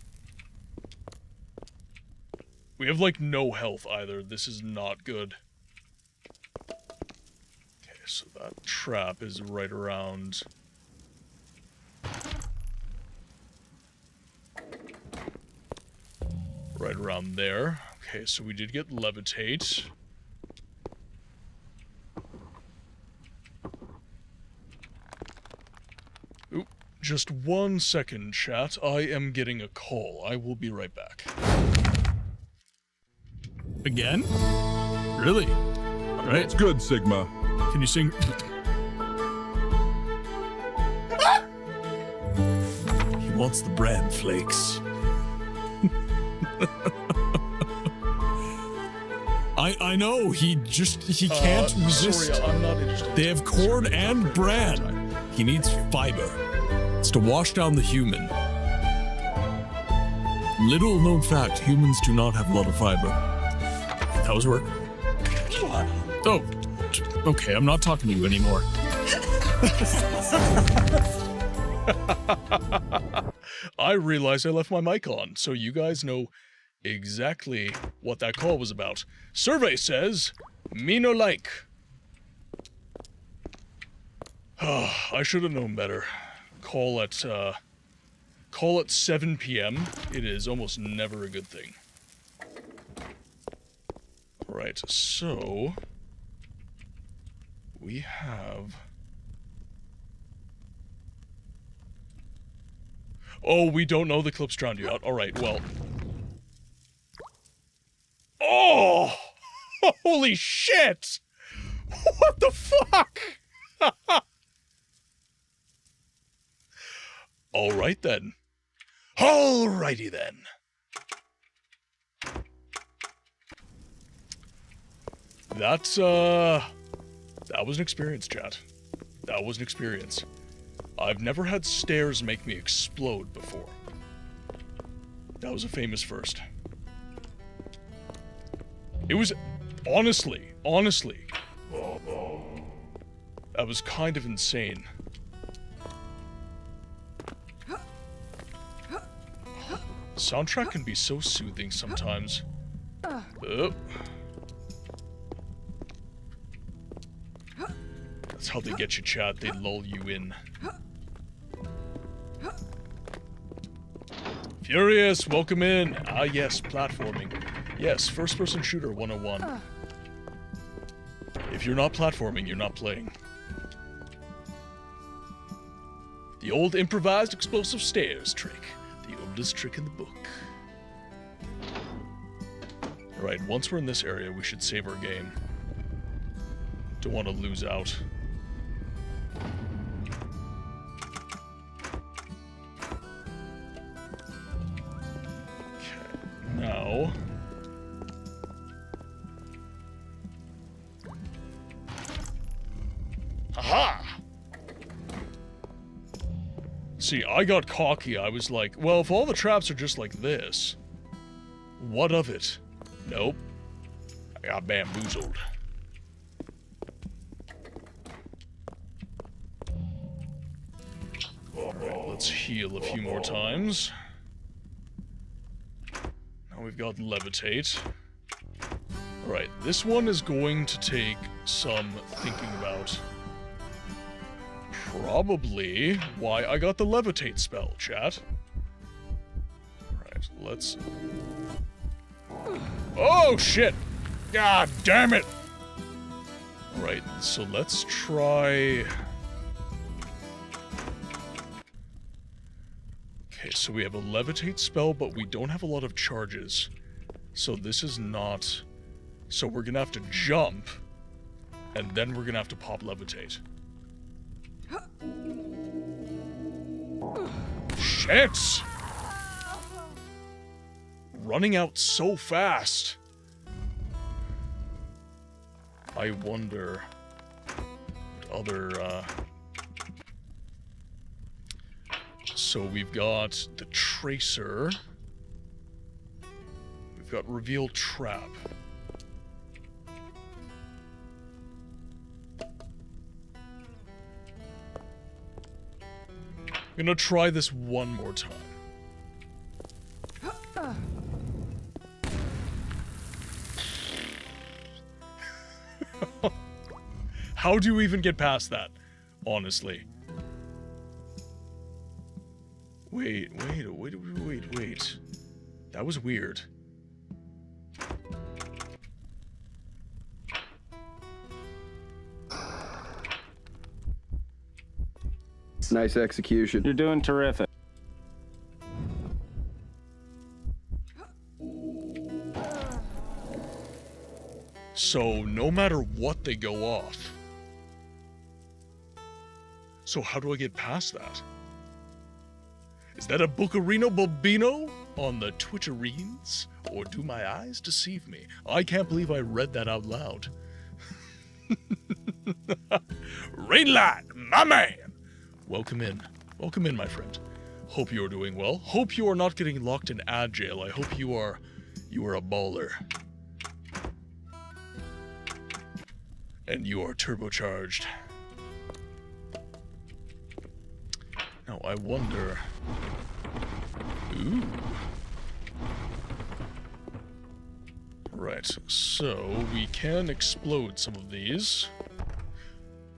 We have, like, no health either. This is not good. Okay, so that trap is right around... right around there. Okay, so we did get levitate. Oop, just 1 second, chat. I am getting a call. I will be right back. Again? Really? Right? It's good, Sigma. Can you sing? He wants the bran flakes. I know, he can't resist. Sorry, I'm not interested. They have corn and bran. He needs fiber. It's to wash down the human. Little known fact, humans do not have a lot of fiber. That was work. Oh, okay, I'm not talking to you anymore. I realized I left my mic on, so you guys know exactly what that call was about. Survey says, me no like. I should have known better. Call at 7 p.m. It is almost never a good thing. Right, so we have... Oh, we don't know the clips drowned you out. Alright, well... Oh! Holy shit! What the fuck? Alright then. Alrighty then. That was an experience, chat. That was an experience. I've never had stairs make me explode before. That was a famous first. It was, honestly, that was kind of insane. Soundtrack can be so soothing sometimes. Oh. That's how they get you, chat. They lull you in. Furious, welcome in. Ah, yes, platforming. Yes, first-person shooter 101. If you're not platforming, you're not playing. The old improvised explosive stairs trick. The oldest trick in the book. Alright, once we're in this area, we should save our game. Don't want to lose out. Okay, now... Aha! See, I got cocky. I was like, well, if all the traps are just like this, what of it? Nope. I got bamboozled. Alright, let's heal a few more times. Now we've got levitate. Alright, this one is going to take some thinking about. Probably why I got the levitate spell, chat. Alright, let's... Oh, shit! God damn it! Alright, so let's try... Okay, so we have a levitate spell, but we don't have a lot of charges. So this is not... So we're gonna have to jump, and then we're gonna have to pop levitate. intense! Running out so fast. I wonder what other, So we've got the Tracer. We've got Reveal Trap. I'm gonna try this one more time. How do you even get past that? Honestly. Wait. That was weird. Nice execution. You're doing terrific. So, no matter what, they go off. So how do I get past that? Is that a Bucarino Bobino on the Twitchereens? Or do my eyes deceive me? I can't believe I read that out loud. Rainlight, my man! Welcome in. Welcome in, my friend. Hope you're doing well. Hope you are not getting locked in ad jail. I hope you are a baller. And you are turbocharged. Now, I wonder... Ooh. Right, so we can explode some of these.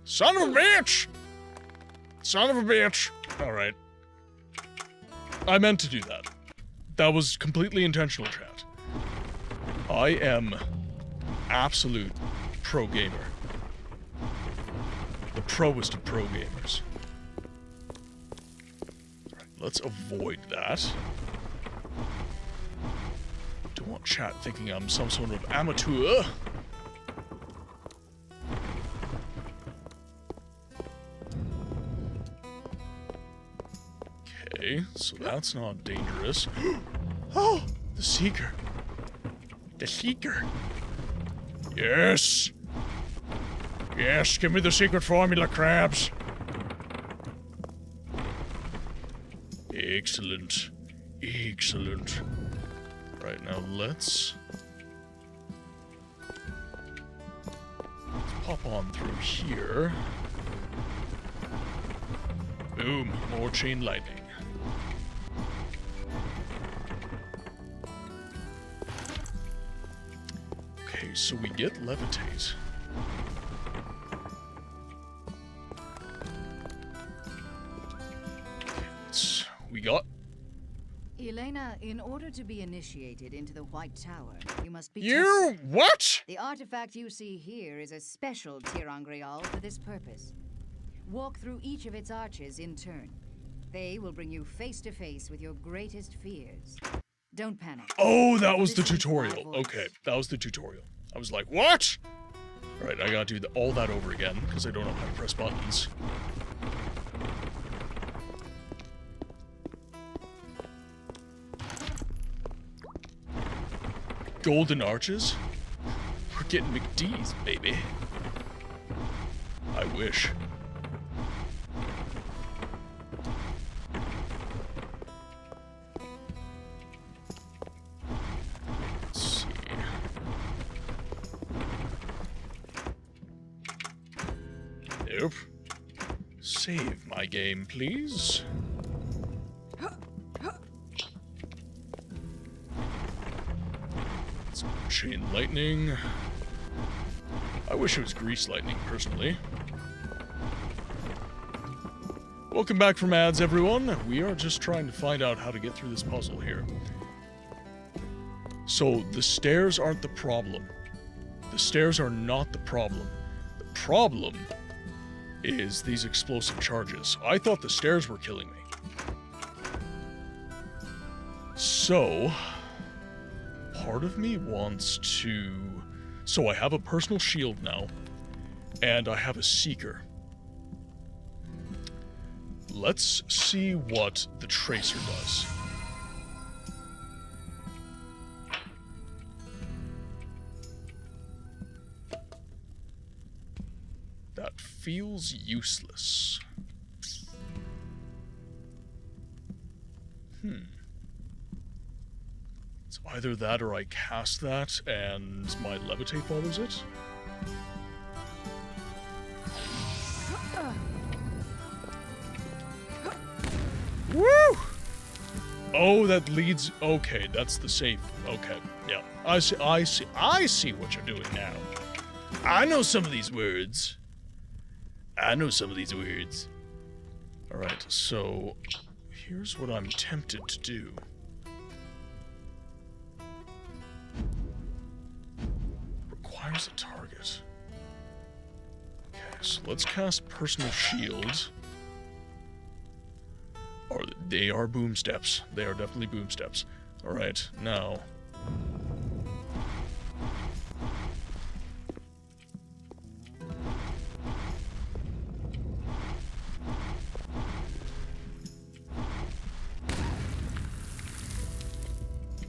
Son of a bitch! Son of a bitch! Alright. I meant to do that. That was completely intentional, chat. I am absolute pro gamer. The proest of pro gamers. Alright, let's avoid that. Don't want chat thinking I'm some sort of amateur. Okay, so that's not dangerous. Oh, the Seeker. The Seeker. Yes. Yes, give me the secret formula, crabs. Excellent. Excellent. Right, now let's pop on through here. Boom, more chain lightning. Okay, so we get levitate. Okay, we got... Elena, in order to be initiated into the White Tower, you must be You what? The artifact you see here is a special Tirangreal for this purpose. Walk through each of its arches in turn. They will bring you face to face with your greatest fears. Don't panic. Oh, that was the tutorial. Okay, that was the tutorial. I was like, what? Alright, I gotta do all that over again, because I don't know how to press buttons. Golden arches? We're getting McDee's, baby. I wish. Let's see. Nope. Save my game, please. Chain lightning. I wish it was grease lightning, personally. Welcome back from ads, everyone. We are just trying to find out how to get through this puzzle here. So, the stairs aren't the problem. The stairs are not the problem. The problem is these explosive charges. I thought the stairs were killing me. So... part of me wants to... So I have a personal shield now, and I have a Seeker. let's see what the tracer does. That feels useless. It's either that or I cast that and my levitate follows it. Woo! Oh, that leads... Okay, that's the safe. Okay, yeah. I see what you're doing now. I know some of these words. Alright, so... Here's what I'm tempted to do. Requires a target. Okay, so let's cast Personal Shield. They are boom steps. They are definitely boom steps. Alright, now...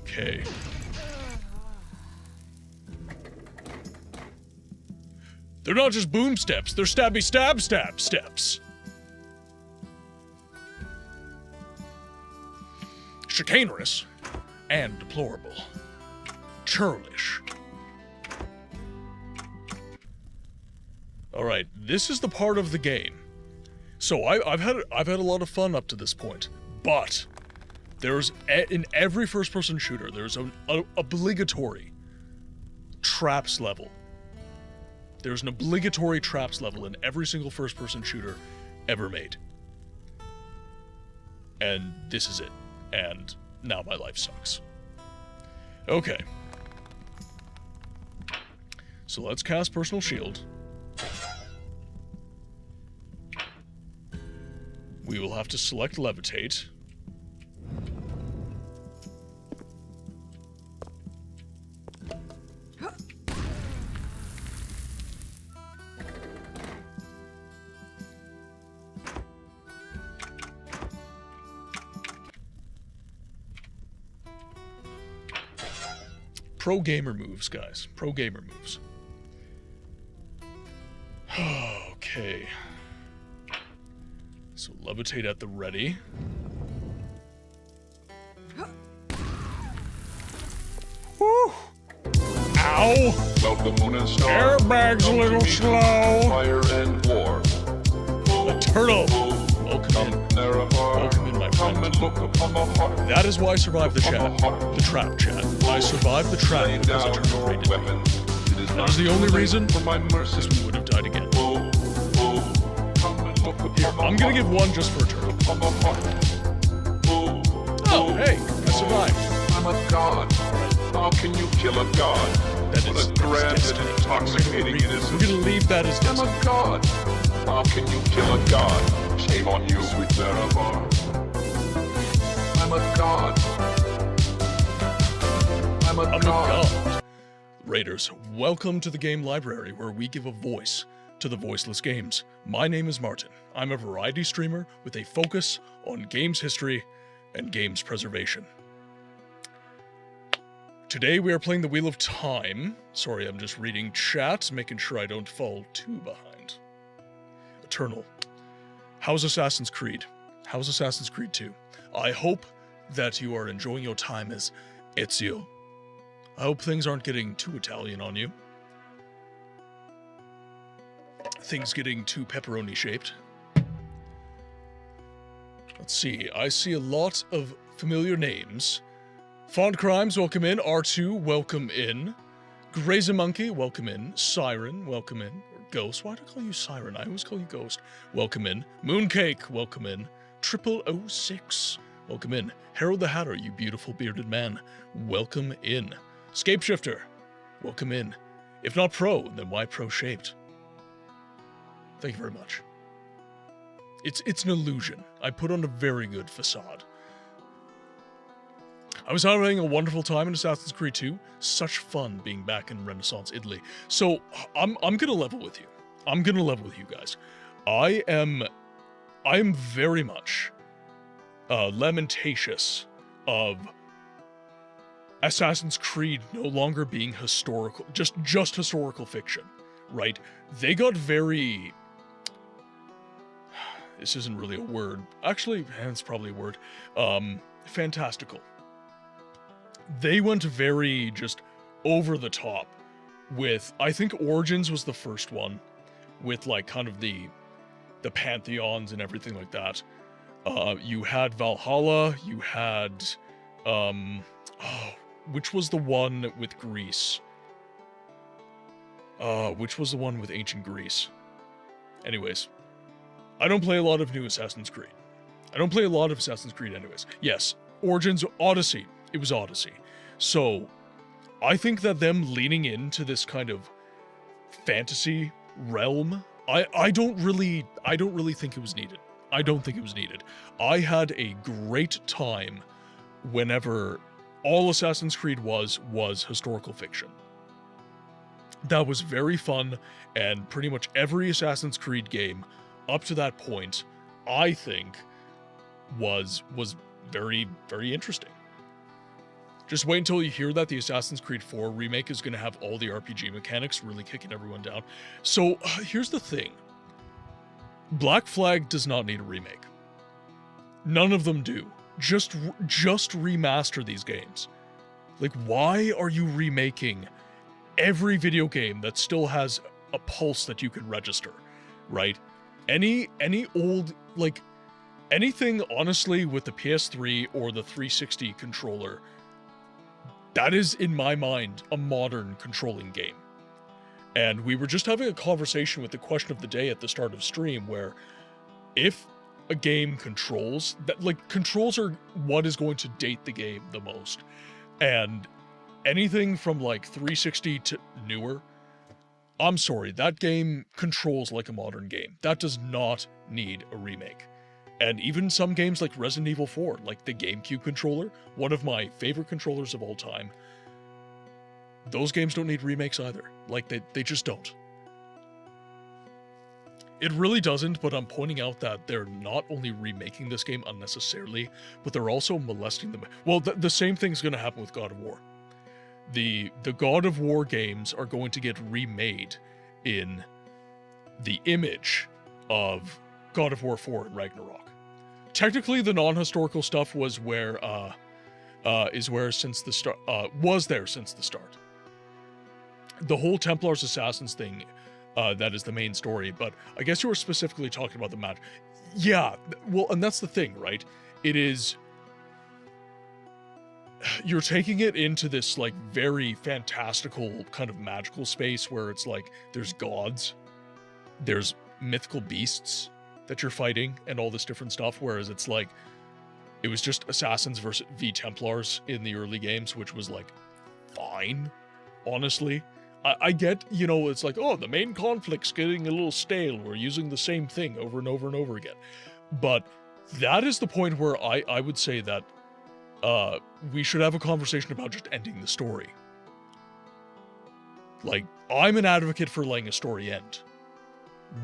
Okay. They're not just boom steps, they're stabby stab steps. Chicanerous and deplorable. Churlish. Alright, this is the part of the game. So I've had a lot of fun up to this point, but there's in every first-person shooter there's an obligatory traps level. There's an obligatory traps level in every single first-person shooter ever made. And this is it. And now my life sucks. Okay. So let's cast Personal Shield. We will have to select Levitate. Pro gamer moves, guys. Pro gamer moves. Okay. So levitate at the ready. Woo! Ow! Welcome, Moon and Star. Airbag's a little slow. Fire and war. A turtle. Welcome in. Welcome in, my friend. That is why I survived the chat. The trap chat. I survived the trap because I turned rated me. That is the only reason, because we would have died again. Here, I'm gonna give one just for a turtle. Oh, hey, I survived. I'm a god. How can you kill a god? That is grand destiny. and intoxicating innocence. We're gonna leave that as I'm destiny. a god. How can you kill a god? Shame on you, sweet Barabar. I'm a god. I'm a god. Raiders, welcome to the game library where we give a voice to the voiceless games. My name is Martin. I'm a variety streamer with a focus on games history and games preservation. Today we are playing the Wheel of Time. Sorry, I'm just reading chat, making sure I don't fall too behind. Eternal. How's Assassin's Creed? How's Assassin's Creed 2? I hope that you are enjoying your time as Ezio. I hope things aren't getting too Italian on you. Things getting too pepperoni-shaped. Let's see, I see a lot of familiar names. Font Crimes, welcome in. R2, welcome in. Graze-a-Monkey, welcome in. Siren, welcome in. Ghost, why do I call you Siren? I always call you Ghost. Welcome in. Mooncake, welcome in. 006, welcome in. Harold the Hatter, you beautiful bearded man, welcome in. Scapeshifter, welcome in. If not pro, then why pro-shaped? Thank you very much. It's an illusion. I put on a very good facade. I was having a wonderful time in Assassin's Creed 2. Such fun being back in Renaissance Italy. So I'm gonna level with you. I'm gonna level with you guys. I am I'm very much lamentatious of Assassin's Creed no longer being historical, just historical fiction, right? They got very... This isn't really a word. Actually, it's probably a word. Fantastical. They went very just over the top with, I think Origins was the first one, with like kind of the pantheons and everything like that. You had Valhalla, you had, which was the one with Greece? Which was the one with ancient Greece? Anyways, I don't play a lot of new Assassin's Creed. I don't play a lot of Assassin's Creed anyways. Yes, Origins, Odyssey. It was Odyssey. So, I think that them leaning into this kind of fantasy realm, I don't really think it was needed. I don't think it was needed. I had a great time whenever all Assassin's Creed was historical fiction. That was very fun, and pretty much every Assassin's Creed game up to that point, I think, was very, very interesting. Just wait until you hear that the Assassin's Creed 4 remake is going to have all the RPG mechanics, really kicking everyone down. So, here's the thing. Black Flag does not need a remake. None of them do. Just remaster these games. Like, why are you remaking every video game that still has a pulse that you can register, right? Any old, like, anything, honestly, with the PS3 or the 360 controller, that is, in my mind, a modern controlling game. And we were just having a conversation with the question of the day at the start of stream, where if a game controls, that, like, controls are what is going to date the game the most. And anything from, like, 360 to newer, I'm sorry, that game controls like a modern game. That does not need a remake. And even some games like Resident Evil 4, like the GameCube controller, one of my favorite controllers of all time, those games don't need remakes either. Like, they just don't. It really doesn't, but I'm pointing out that they're not only remaking this game unnecessarily, but they're also molesting them. Well, the same thing's going to happen with God of War. The God of War games are going to get remade in the image of God of War 4 and Ragnarok. Technically, the non-historical stuff was where since the start. The whole Templars Assassins thing, that is the main story. But I guess you were specifically talking about the match. Yeah, well, and that's the thing, right? It is. You're taking it into this, like, very fantastical kind of magical space where it's like there's gods, there's mythical beasts that you're fighting, and all this different stuff, whereas it's like it was just Assassins versus Templars in the early games, which was like fine, honestly. I get, you know, it's like, oh, the main conflict's getting a little stale, we're using the same thing over and over and over again. But that is the point where I would say that we should have a conversation about just ending the story. Like, I'm an advocate for letting a story end.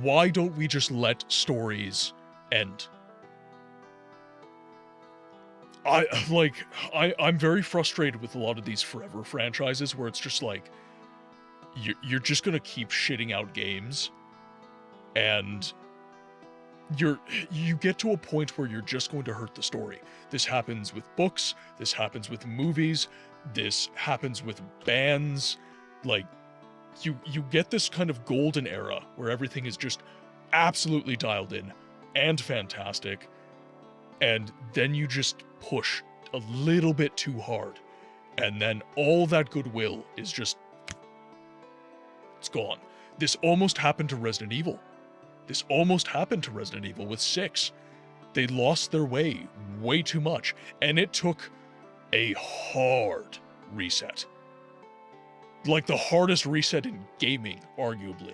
Why don't we just let stories end? I'm very frustrated with a lot of these forever franchises where it's just like, you're just gonna keep shitting out games, and you get to a point where you're just going to hurt the story. This happens with books, this happens with movies, this happens with bands. Like, you get this kind of golden era where everything is just absolutely dialed in and fantastic, and then you just push a little bit too hard, and then all that goodwill is just, it's gone. This almost happened to Resident Evil. This almost happened to Resident Evil with 6. They lost their way too much, and it took a hard reset. Like the hardest reset in gaming, arguably,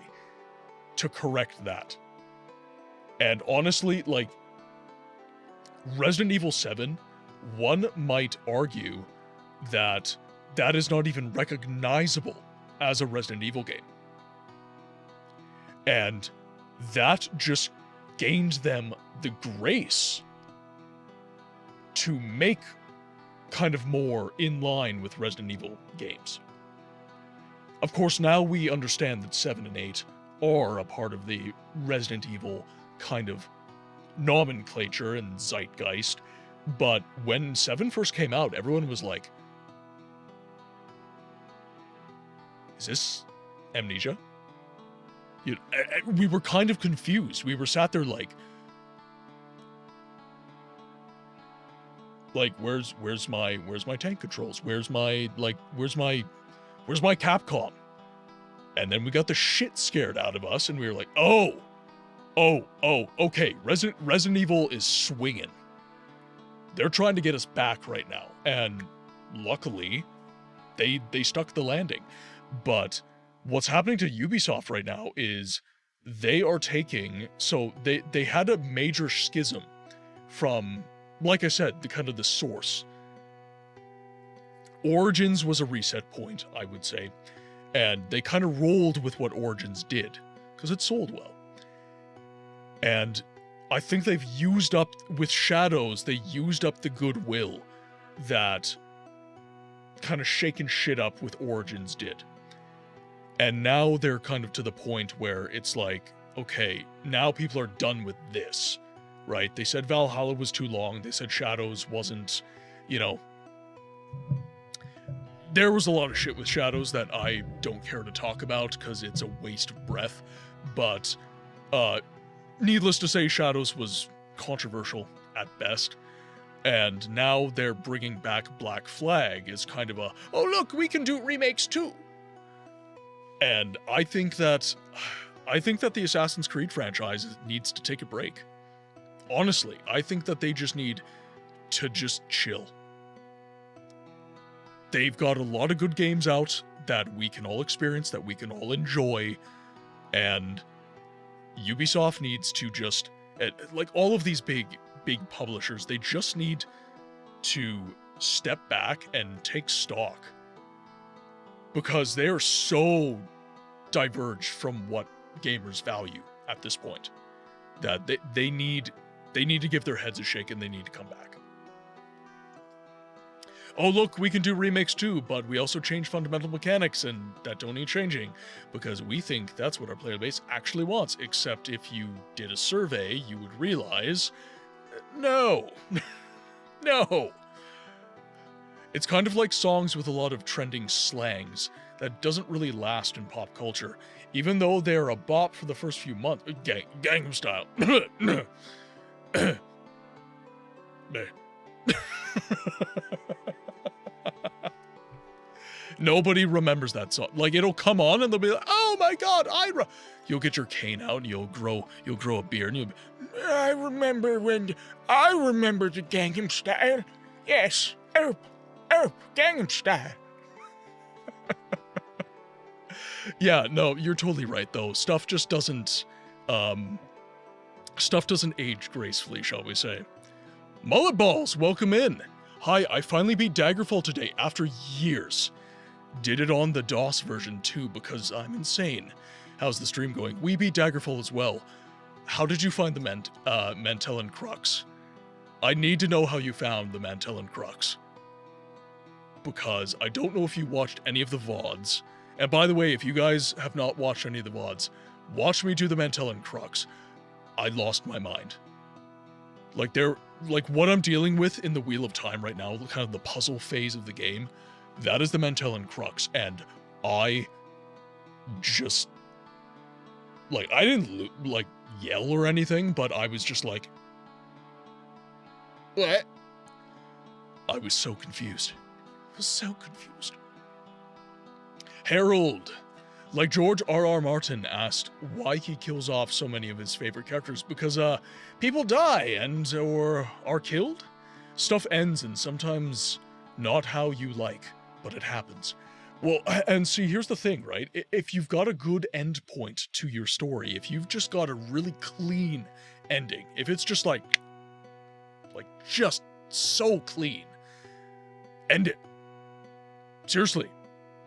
to correct that. And honestly, like, Resident Evil 7, one might argue that that is not even recognizable as a Resident Evil game. And that just gained them the grace to make kind of more in line with Resident Evil games. Of course, now we understand that 7 and 8 are a part of the Resident Evil kind of nomenclature and zeitgeist, but when 7 first came out, everyone was like, is this Amnesia? We were kind of confused. We were sat there like where's my tank controls? Where's my Capcom? And then we got the shit scared out of us, and we were like, oh, okay, Resident Evil is swinging. They're trying to get us back right now, and luckily, they stuck the landing. But what's happening to Ubisoft right now is they are taking, so they had a major schism from, like I said, the source. Origins was a reset point, I would say, and they kind of rolled with what Origins did, because it sold well. And I think they've used up, with Shadows, they used up the goodwill that kind of shaking shit up with Origins did. And now they're kind of to the point where it's like, okay, now people are done with this, right? They said Valhalla was too long. They said Shadows wasn't, there was a lot of shit with Shadows that I don't care to talk about because it's a waste of breath. But needless to say, Shadows was controversial at best. And now they're bringing back Black Flag as kind of a, oh look, we can do remakes too. And I think that the Assassin's Creed franchise needs to take a break. Honestly, I think that they just need to just chill. They've got a lot of good games out that we can all experience, that we can all enjoy, and Ubisoft needs to just, like all of these big publishers, they just need to step back and take stock. Because they are so diverged from what gamers value at this point that they need to give their heads a shake and they need to come back. Oh look, we can do remakes too, but we also change fundamental mechanics and that don't need changing because we think that's what our player base actually wants, except if you did a survey, you would realize, no. No. It's kind of like songs with a lot of trending slangs that doesn't really last in pop culture, even though they're a bop for the first few months. Gangnam Style. Nobody remembers that song. Like, it'll come on and they'll be like, oh my god, you'll get your cane out and you'll grow a beard and you'll be, I remember the Gangnam Style. Yes, Gangnam Style. Yeah, no, you're totally right though. Stuff just doesn't age gracefully, shall we say. Mullet Balls, welcome in. Hi, I finally beat Daggerfall today after years. Did it on the DOS version too because I'm insane. How's the stream going? We beat Daggerfall as well. How did you find the Mantellan Crux? I need to know how you found the Mantellan Crux. Because I don't know if you watched any of the VODs. And by the way, if you guys have not watched any of the VODs, watch me do the Mantellan Crux. I lost my mind. Like what I'm dealing with in the Wheel of Time right now, kind of the puzzle phase of the game, that is the Mantellan Crux, and I just, like, I didn't, like, yell or anything, but I was just like, what? I was so confused. I was so confused. Harold, like George R.R. Martin asked why he kills off so many of his favorite characters, because people die and or are killed. Stuff ends and sometimes not how you like, but it happens. Well, and see, here's the thing, right? If you've got a good end point to your story, if you've just got a really clean ending, if it's just like just so clean, end it. Seriously,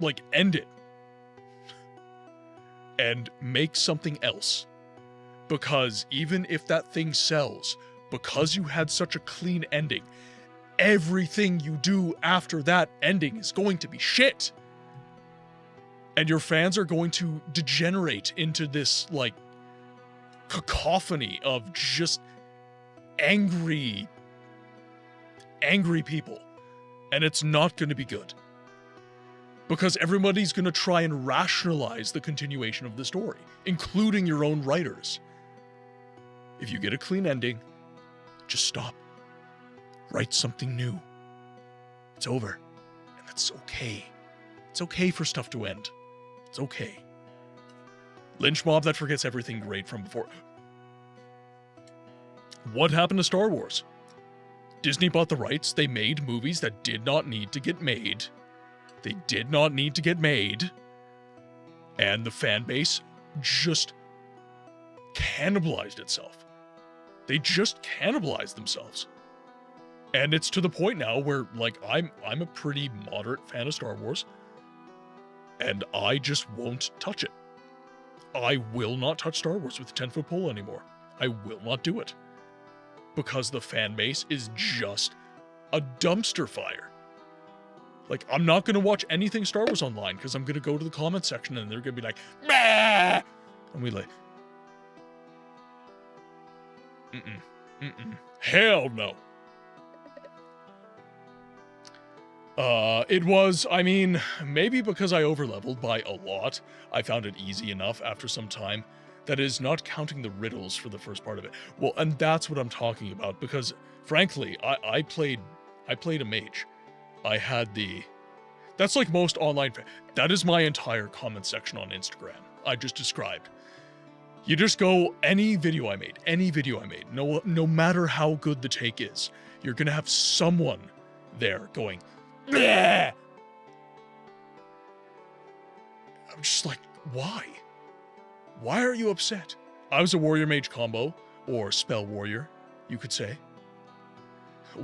like, end it. And make something else. Because even if that thing sells, because you had such a clean ending, everything you do after that ending is going to be shit. And your fans are going to degenerate into this, like, cacophony of just angry people. And it's not going to be good. Because everybody's going to try and rationalize the continuation of the story, including your own writers. If you get a clean ending, just stop. Write something new. It's over. And that's okay. It's okay for stuff to end. It's okay. Lynch mob that forgets everything great from before. What happened to Star Wars? Disney bought the rights. They made movies that did not need to get made. They did not need to get made. And the fan base just cannibalized itself. They just cannibalized themselves. And it's to the point now where, like, I'm a pretty moderate fan of Star Wars. And I just won't touch it. I will not touch Star Wars with a 10-foot pole anymore. I will not do it. Because the fan base is just a dumpster fire. Like, I'm not going to watch anything Star Wars online because I'm going to go to the comment section and they're going to be like, bah! And we like, hell no. It was, I mean, maybe because I overleveled by a lot, I found it easy enough after some time. That is not counting the riddles for the first part of it. Well, and that's what I'm talking about, because frankly, I played a mage. I had that's like most online, that is my entire comment section on Instagram. I just described. You just go, any video I made, no matter how good the take is, you're gonna have someone there going, bleh! I'm just like, why? Why are you upset? I was a warrior mage combo, or spell warrior, you could say.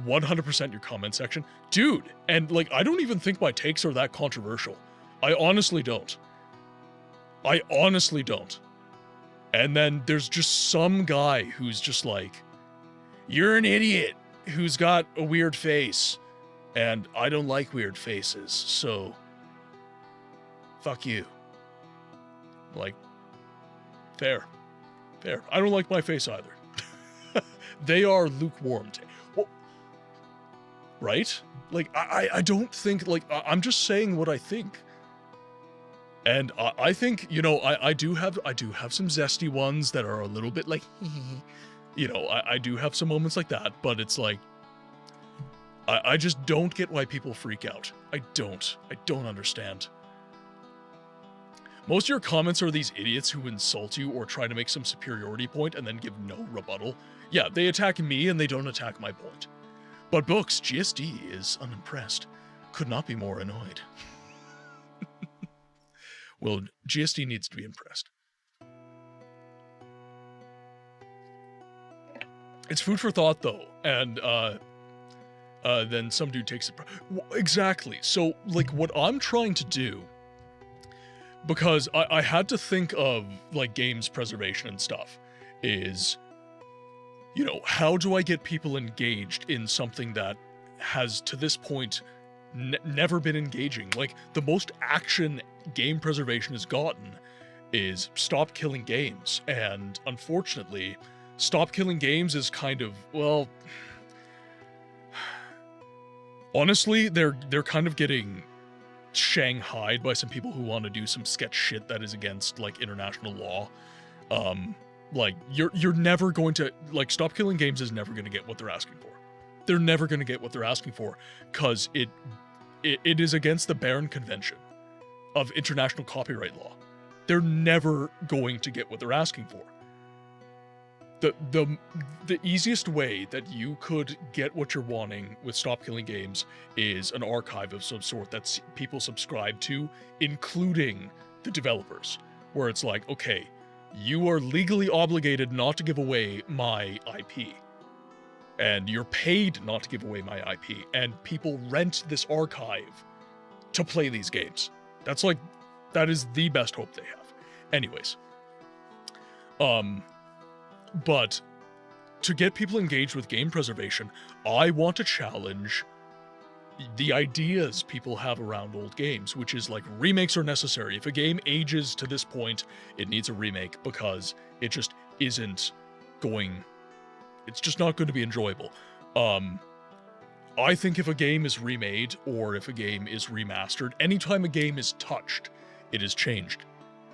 100% your comment section. Dude, and like, I don't even think my takes are that controversial. I honestly don't. And then there's just some guy who's just like, you're an idiot who's got a weird face. And I don't like weird faces, so fuck you. Like, fair. I don't like my face either. They are lukewarm. Well, right? Like, I don't think, like, I'm just saying what I think. And I think, you know, I do have some zesty ones that are a little bit like, you know, I do have some moments like that, but it's like, I just don't get why people freak out. I don't understand. Most of your comments are these idiots who insult you or try to make some superiority point and then give no rebuttal. Yeah, they attack me and they don't attack my point. But Books, GSD is unimpressed. Could not be more annoyed. Well, GSD needs to be impressed. It's food for thought, though, and then some dude takes it. Exactly. So, like, what I'm trying to do, because I had to think of, like, games preservation and stuff, is, you know, how do I get people engaged in something that has, to this point, never been engaging? Like, the most action game preservation has gotten is Stop Killing Games, and unfortunately, Stop Killing Games is kind of, well, honestly, they're kind of getting shanghaied by some people who want to do some sketch shit that is against, like, international law. Like, you're never going to, like, Stop Killing Games is never going to get what they're asking for. They're never going to get what they're asking for, because it is against the Berne Convention of international copyright law. They're never going to get what they're asking for. The easiest way that you could get what you're wanting with Stop Killing Games is an archive of some sort that people subscribe to, including the developers, where it's like, okay, you are legally obligated not to give away my IP, and you're paid not to give away my IP, and people rent this archive to play these games. That's like, that is the best hope they have. Anyways, But to get people engaged with game preservation, I want to challenge the ideas people have around old games, which is like remakes are necessary. If a game ages to this point, it needs a remake because it just isn't going, it's just not going to be enjoyable. I think if a game is remade or if a game is remastered, anytime a game is touched, it is changed.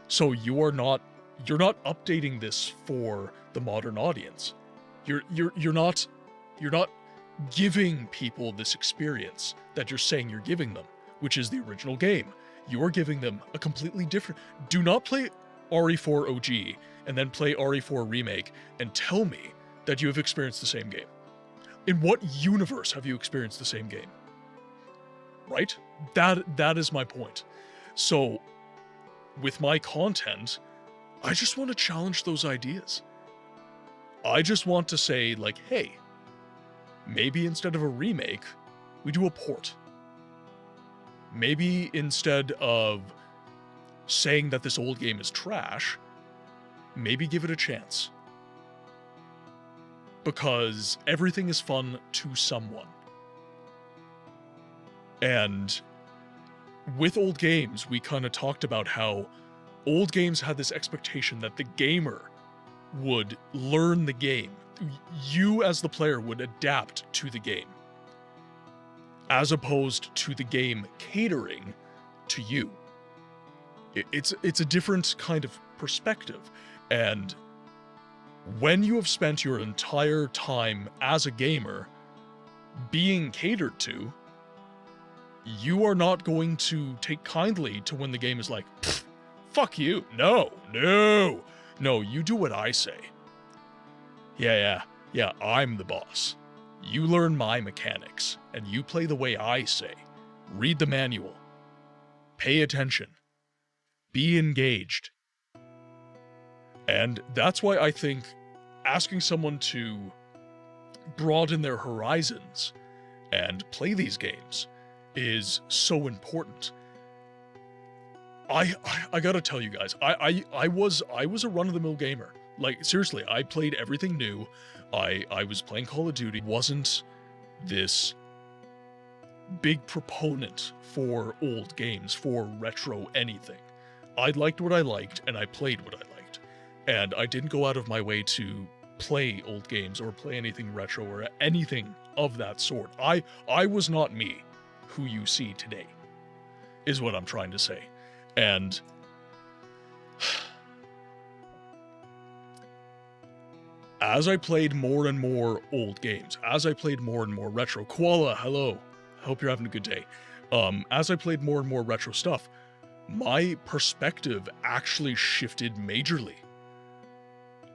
So you're not updating this for the modern audience. You're not giving people this experience that you're saying you're giving them, which is the original game. You're giving them a completely different. Do not play RE4 OG and then play RE4 Remake and tell me that you have experienced the same game. In what universe have you experienced the same game? Right? That is my point. So, with my content, I just want to challenge those ideas. I just want to say, like, hey, maybe instead of a remake, we do a port. Maybe instead of saying that this old game is trash, maybe give it a chance. Because everything is fun to someone. And with old games, we kind of talked about how old games had this expectation that the gamer would learn the game. You as the player would adapt to the game, as opposed to the game catering to you. It's a different kind of perspective, and when you have spent your entire time as a gamer being catered to, you are not going to take kindly to when the game is like, fuck you, no, you do what I say. Yeah, I'm the boss. You learn my mechanics, and you play the way I say. Read the manual. Pay attention. Be engaged. And that's why I think asking someone to broaden their horizons and play these games is so important. I gotta tell you guys, I was a run-of-the-mill gamer. Like, seriously, I played everything new. I was playing Call of Duty. Wasn't this big proponent for old games, for retro anything. I liked what I liked, and I played what I liked. And I didn't go out of my way to play old games or play anything retro or anything of that sort. I was not me who you see today, is what I'm trying to say. And as I played more and more old games, as I played more and more retro, Koala, hello, hope you're having a good day. As I played more and more retro stuff, my perspective actually shifted majorly.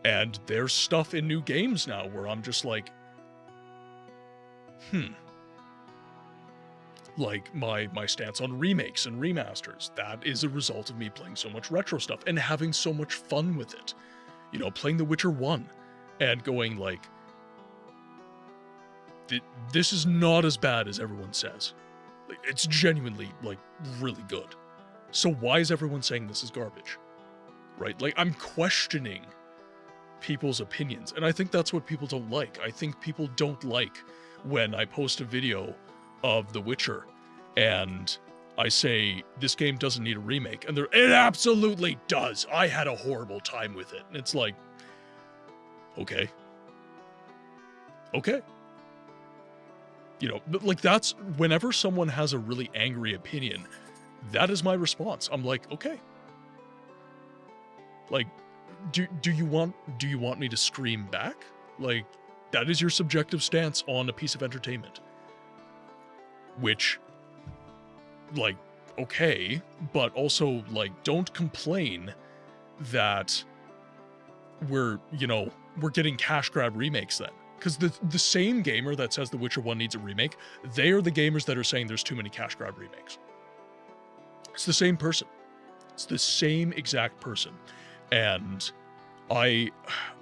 And there's stuff in new games now where I'm just like, Like my stance on remakes and remasters, that is a result of me playing so much retro stuff and having so much fun with it. You know, playing The Witcher 1 and going like, this is not as bad as everyone says. It's genuinely, like, really good. So why is everyone saying this is garbage? Right? Like, I'm questioning people's opinions, and I think that's what people don't like. I think people don't like when I post a video of The Witcher and I say, this game doesn't need a remake, and it absolutely does. I had a horrible time with it. And it's like, okay. You know, but like, that's, whenever someone has a really angry opinion, that is my response. I'm like, okay. Like, do you want me to scream back? Like, that is your subjective stance on a piece of entertainment. Which, like, okay, but also, like, don't complain that we're getting cash grab remakes then. Because the same gamer that says The Witcher 1 needs a remake, they are the gamers that are saying there's too many cash grab remakes. It's the same person. It's the same exact person. And I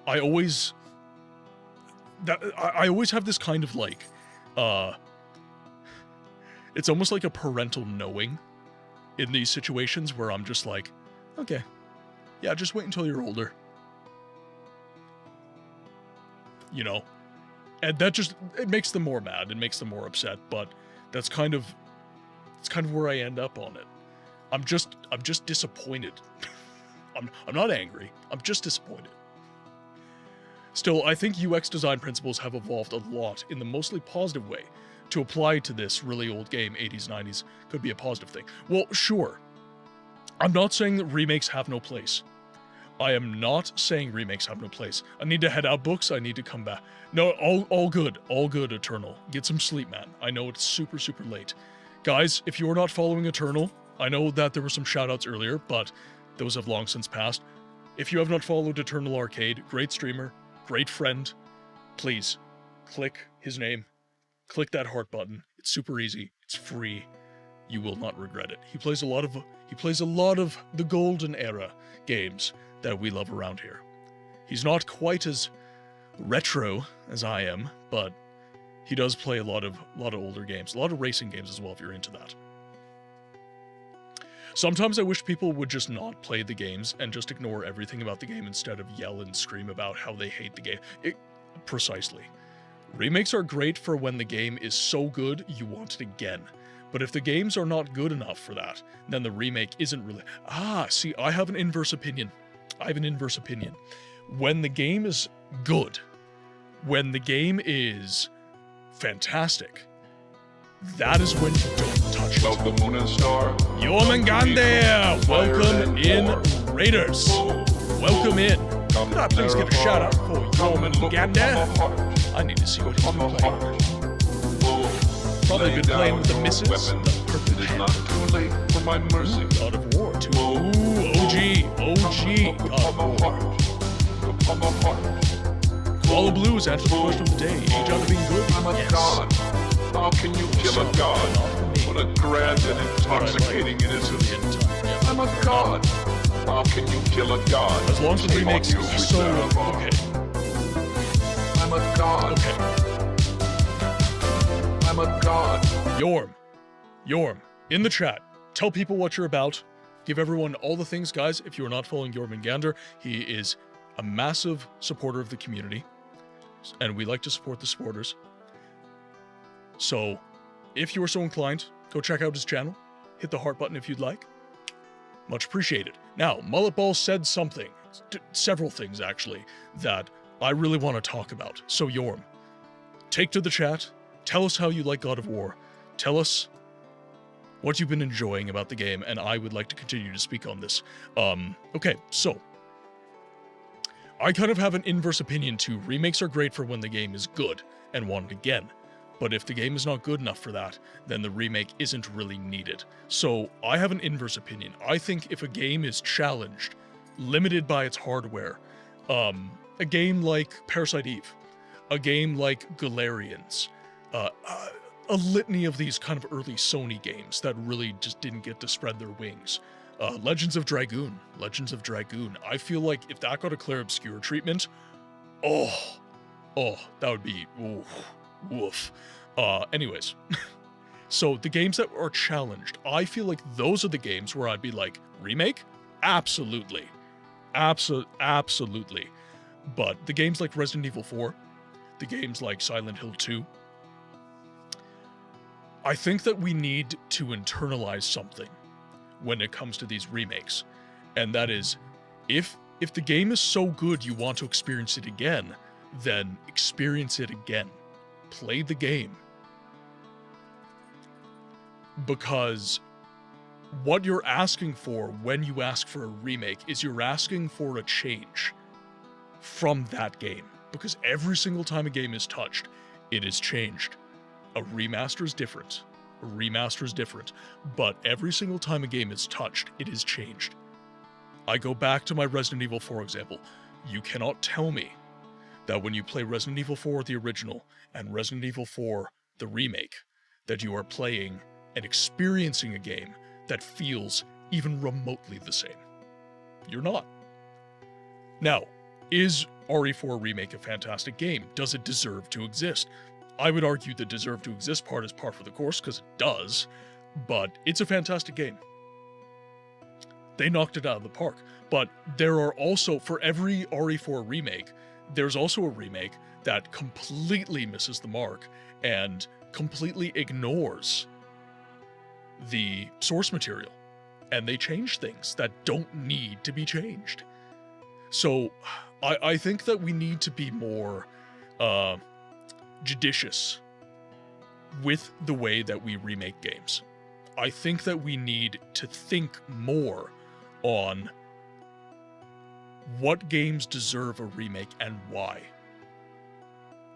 always have this kind of like, it's almost like a parental knowing in these situations where I'm just like, okay, yeah, just wait until you're older. you know? And that just, it makes them more mad, it makes them more upset, but that's kind of where I end up on it. I'm just disappointed. I'm not angry, I'm just disappointed. Still, I think UX design principles have evolved a lot in the mostly positive way. To apply to this really old game, 80s, 90s, could be a positive thing. Well, sure. I'm not saying that remakes have no place. I am not saying remakes have no place. I need to head out, books. I need to come back. No, all good. All good, Eternal. Get some sleep, man. I know it's super, super late. Guys, if you're not following Eternal, I know that there were some shoutouts earlier, but those have long since passed. If you have not followed Eternal Arcade, great streamer, great friend, please click his name. Click that heart button. It's super easy. It's free. You will not regret it. He plays a lot of the golden era games that we love around here. He's not quite as retro as I am, but he does play a lot of older games, a lot of racing games as well if you're into that. Sometimes I wish people would just not play the games and just ignore everything about the game instead of yell and scream about how they hate the game. Precisely. Remakes are great for when the game is so good you want it again. But if the games are not good enough for that, then the remake isn't really... See, I have an inverse opinion. When the game is good, when the game is fantastic, that is when you don't touch it. Welcome, Moon and Star. Jormungandr! Welcome in, Raiders! Welcome in. Could I please get a shout out for Jormungandr? I need to see what he's been playing. Probably been playing with the misses, the perfect not too late for my mercy. God of War 2. OG God of War. Koala Blues answer the question of the day. Age out of being good? I'm a god. How can you kill a god? What a grand and intoxicating innocence. I'm a god. How can you kill a god? As long as the remakes so okay. I'm a god. Okay. I'm a god. Yorm, in the chat, tell people what you're about. Give everyone all the things, guys. If you are not following Jormungandr, he is a massive supporter of the community, and we like to support the supporters. So, if you are so inclined, go check out his channel. Hit the heart button if you'd like. Much appreciated. Now, Mulletball said something, several things actually, that I really want to talk about. So Yorm, take to the chat, tell us how you like God of War, tell us what you've been enjoying about the game, and I would like to continue to speak on this. Okay, so, I kind of have an inverse opinion too. Remakes are great for when the game is good and want it again. But if the game is not good enough for that, then the remake isn't really needed. So I have an inverse opinion. I think if a game is challenged, limited by its hardware, a game like Parasite Eve, a game like Galarians, a litany of these kind of early Sony games that really just didn't get to spread their wings. Legends of Dragoon. I feel like if that got a Claire Obscure treatment, that would be, woof. Anyways, so the games that are challenged, I feel like those are the games where I'd be like, remake? Absolutely. Absolutely. But the games like Resident Evil 4, the games like Silent Hill 2, I think that we need to internalize something when it comes to these remakes. And that is, if the game is so good you want to experience it again, then experience it again. Play the game. Because what you're asking for when you ask for a remake is you're asking for a change from that game. Because every single time a game is touched, it is changed. A remaster is different. But every single time a game is touched, it is changed. I go back to my Resident Evil 4 example. You cannot tell me that when you play Resident Evil 4 the original and Resident Evil 4 the remake, that you are playing and experiencing a game that feels even remotely the same. You're not. Now, is RE4 Remake a fantastic game? Does it deserve to exist? I would argue the deserve to exist part is par for the course, because it does, but it's a fantastic game. They knocked it out of the park. But there are also, for every RE4 remake, there's also a remake that completely misses the mark and completely ignores the source material. And they change things that don't need to be changed. So I think that we need to be more judicious with the way that we remake games. I think that we need to think more on what games deserve a remake and why.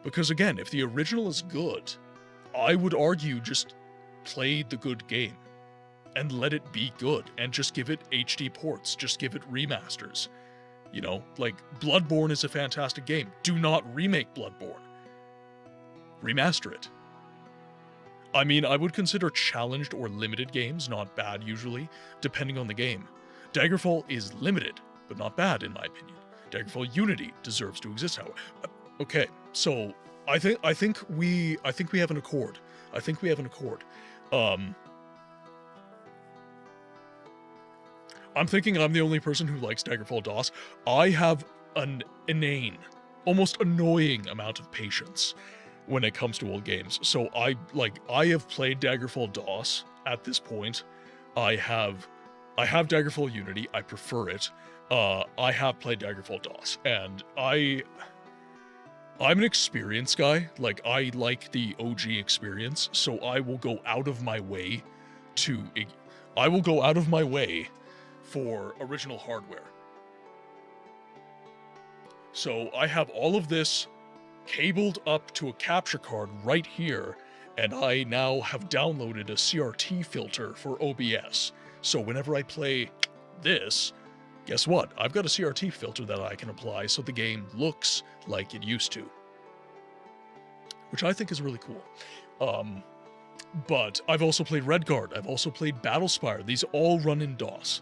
Because again, if the original is good, I would argue just play the good game and let it be good and just give it HD ports, just give it remasters. You know, like Bloodborne is a fantastic game. Do not remake Bloodborne. Remaster it. I mean, I would consider challenged or limited games not bad usually, depending on the game. Daggerfall is limited, but not bad in my opinion. Daggerfall Unity deserves to exist, however. Okay, so I think we have an accord. I think we have an accord. I'm thinking I'm the only person who likes Daggerfall DOS. I have an inane, almost annoying amount of patience when it comes to old games. So I have played Daggerfall DOS at this point. I have Daggerfall Unity. I prefer it. I have played Daggerfall DOS, and I'm an experienced guy. Like, I like the OG experience, so I will go out of my way for original hardware. So I have all of this cabled up to a capture card right here, and I now have downloaded a CRT filter for OBS. So whenever I play this, guess what? I've got a CRT filter that I can apply so the game looks like it used to. Which I think is really cool. But I've also played Redguard. I've also played Battlespire. These all run in DOS.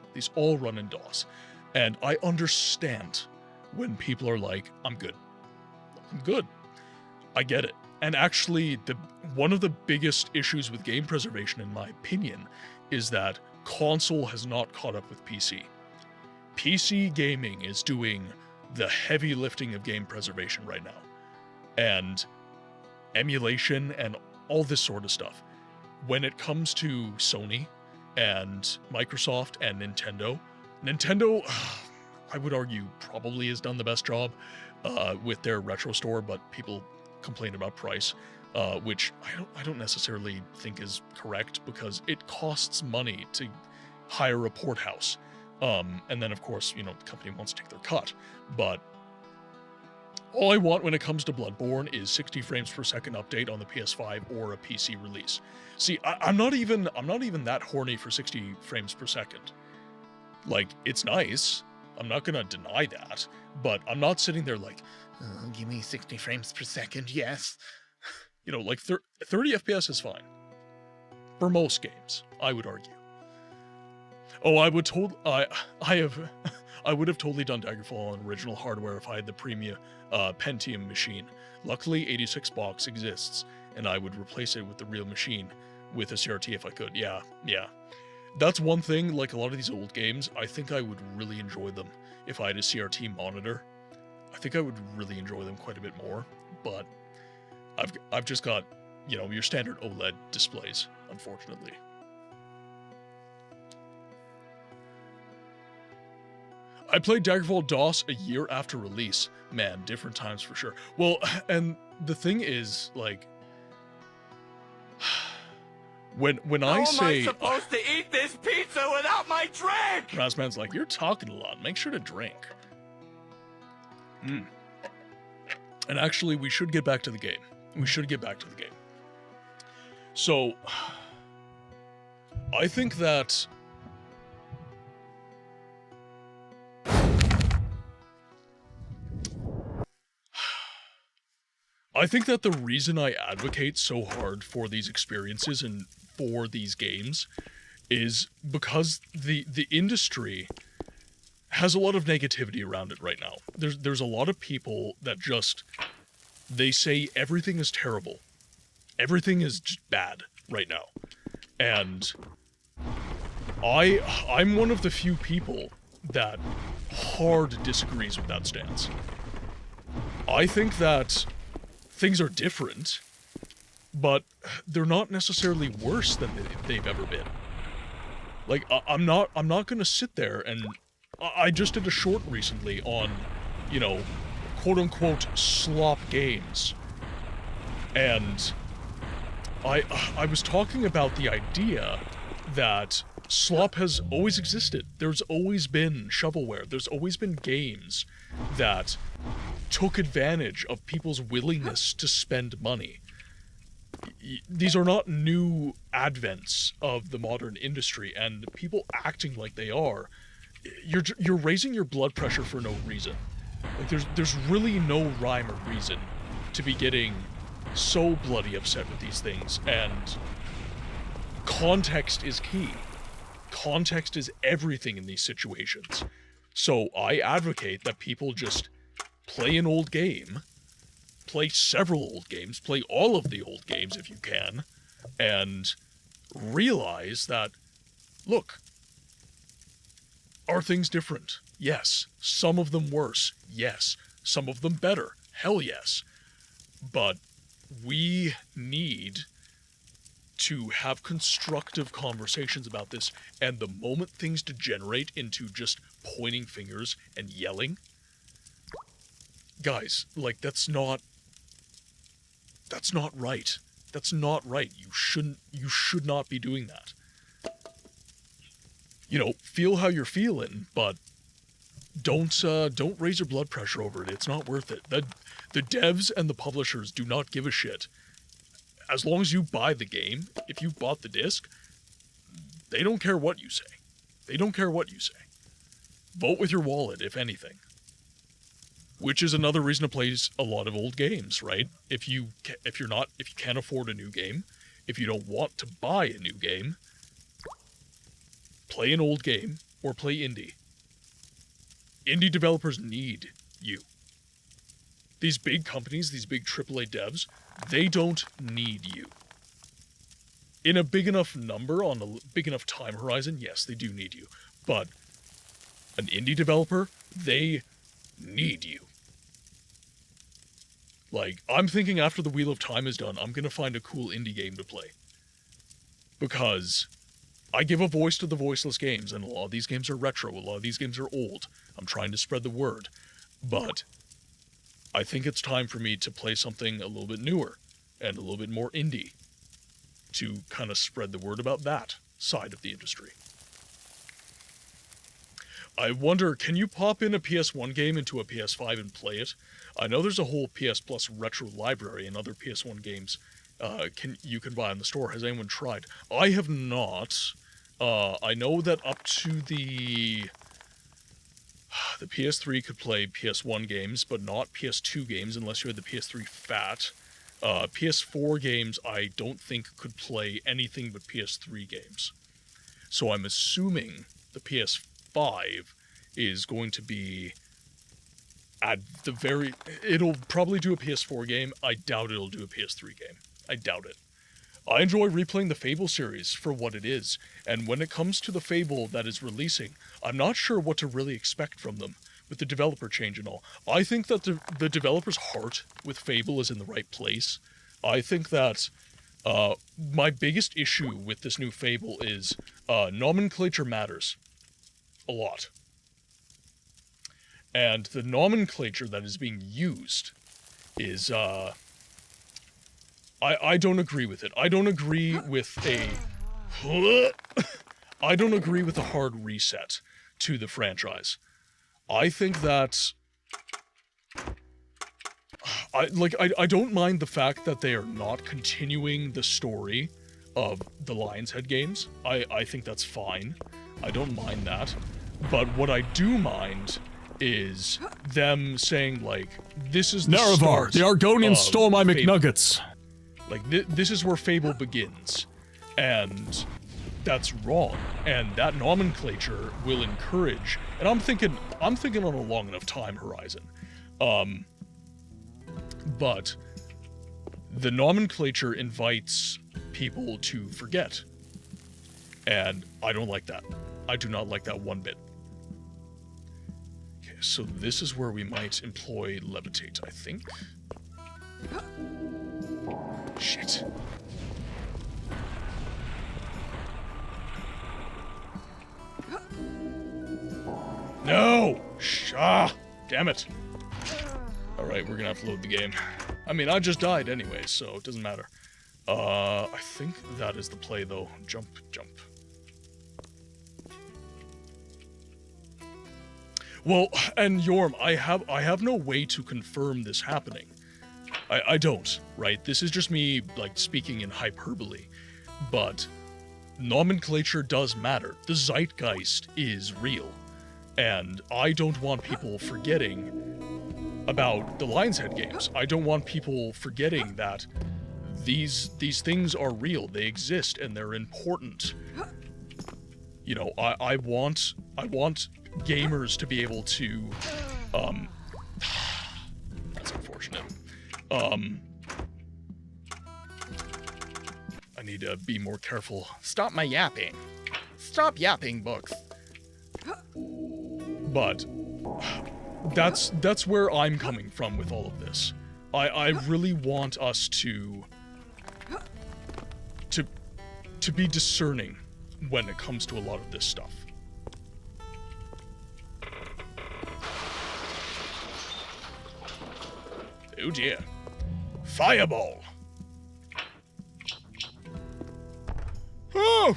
And I understand when people are like, I'm good. I get it. And actually, one of the biggest issues with game preservation, in my opinion, is that console has not caught up with PC. PC gaming is doing the heavy lifting of game preservation right now. And emulation and all this sort of stuff. When it comes to Sony and Microsoft and Nintendo, I would argue, probably has done the best job with their retro store, but people complain about price, which I don't necessarily think is correct, because it costs money to hire a port house. And then, of course, the company wants to take their cut. But all I want when it comes to Bloodborne is 60 frames per second update on the PS5 or a PC release. See, I'm not even that horny for 60 frames per second. Like, it's nice. I'm not gonna deny that, but I'm not sitting there like, oh, give me 60 frames per second, yes. Like 30 FPS is fine. For most games, I would argue. Oh, I would have totally done Daggerfall on original hardware if I had the premium Pentium machine. Luckily, 86 box exists, and I would replace it with the real machine with a CRT if I could. Yeah. That's one thing, like a lot of these old games, I think I would really enjoy them if I had a CRT monitor. I think I would really enjoy them quite a bit more, but I've just got, your standard OLED displays, unfortunately. I played Daggerfall DOS a year after release. Man, different times for sure. Well, and the thing is, like, when I say... How am I supposed to eat this pizza without my drink? Razman's like, you're talking a lot. Make sure to drink. And actually, we should get back to the game. So, I think that... the reason I advocate so hard for these experiences and for these games is because the industry has a lot of negativity around it right now. There's a lot of people that they say everything is terrible. Everything is just bad right now. And I'm one of the few people that hard disagrees with that stance. I think that things are different, but they're not necessarily worse than they've ever been. Like, I'm not gonna sit there and... I just did a short recently on, you know, quote-unquote slop games. And I was talking about the idea that slop has always existed. There's always been shovelware. There's always been games that took advantage of people's willingness to spend money. These are not new advents of the modern industry, and people acting like they are, you're raising your blood pressure for no reason. Like, there's really no rhyme or reason to be getting so bloody upset with these things, and context is key. Context is everything in these situations. So I advocate that people just play an old game, play several old games, play all of the old games if you can, and realize that, look, are things different? Yes. Some of them worse? Yes. Some of them better? Hell yes. But we need to have constructive conversations about this, and the moment things degenerate into just pointing fingers and yelling, guys, like, that's not right. That's not right. You should not be doing that. You know, feel how you're feeling, but don't raise your blood pressure over it. It's not worth it. The devs and the publishers do not give a shit. As long as you buy the game, if you bought the disc, they don't care what you say. They don't care what you say. Vote with your wallet, if anything. Which is another reason to play a lot of old games, right? If you can't afford a new game, if you don't want to buy a new game, play an old game or play indie. Indie developers need you. These big companies, these big AAA devs, they don't need you. In a big enough number, on a big enough time horizon, yes, they do need you. But an indie developer, they need you. Like, I'm thinking after the Wheel of Time is done, I'm gonna find a cool indie game to play. Because I give a voice to the voiceless games, and a lot of these games are retro, a lot of these games are old. I'm trying to spread the word. But I think it's time for me to play something a little bit newer, and a little bit more indie, to kind of spread the word about that side of the industry. I wonder, can you pop in a PS1 game into a PS5 and play it? I know there's a whole PS Plus retro library and other PS1 games you can buy in the store. Has anyone tried? I have not. I know that up to the PS3 could play PS1 games, but not PS2 games unless you had the PS3 Fat. PS4 games I don't think could play anything but PS3 games. So I'm assuming the PS5 is going to be at the very... It'll probably do a PS4 game. I doubt it'll do a PS3 game. I doubt it. I enjoy replaying the Fable series for what it is, and when it comes to the Fable that is releasing, I'm not sure what to really expect from them, with the developer change and all. I think that the developer's heart with Fable is in the right place. I think that my biggest issue with this new Fable is nomenclature matters a lot. And the nomenclature that is being used is, I don't agree with it. I don't agree with I don't agree with a hard reset to the franchise. I think that... I don't mind the fact that they are not continuing the story of the Lion's Head games. I think that's fine. I don't mind that. But what I do mind is them saying, like, this is the Nerevar, the Argonians stole my Fable. McNuggets. Like, this is where Fable begins. And that's wrong. And that nomenclature will encourage... And I'm thinking on a long enough time horizon. But the nomenclature invites people to forget. And I don't like that. I do not like that one bit. Okay, so this is where we might employ Levitate, I think. Shit. No! Damn it. Alright, we're gonna have to load the game. I mean, I just died anyway, so it doesn't matter. I think that is the play, though. Jump, jump. Well, and Yorm, I have no way to confirm this happening. I don't, right? This is just me, like, speaking in hyperbole. But nomenclature does matter. The zeitgeist is real. And I don't want people forgetting about the Lion's Head games. I don't want people forgetting that these things are real. They exist and they're important. You know, I want gamers to be able to that's unfortunate. I need to be more careful. Stop my yapping. Stop yapping, books. But that's where I'm coming from with all of this. I really want us to be discerning when it comes to a lot of this stuff. Oh dear. Fireball! Oh!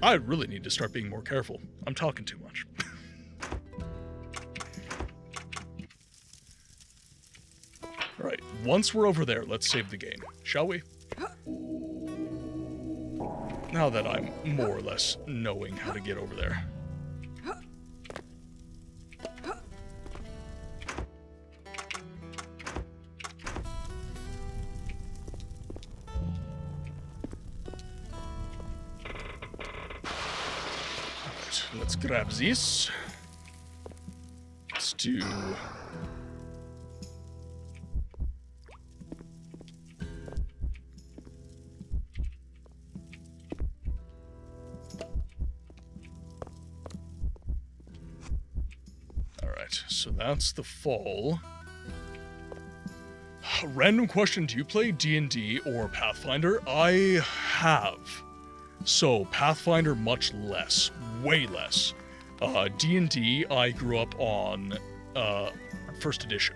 I really need to start being more careful. I'm talking too much. Alright, once we're over there, let's save the game, shall we? Now that I'm more or less knowing how to get over there. Alright, let's grab this. Let's do... So that's the fall. Random question, do you play D&D or Pathfinder? I have. So Pathfinder much less, way less. D&D I grew up on first edition.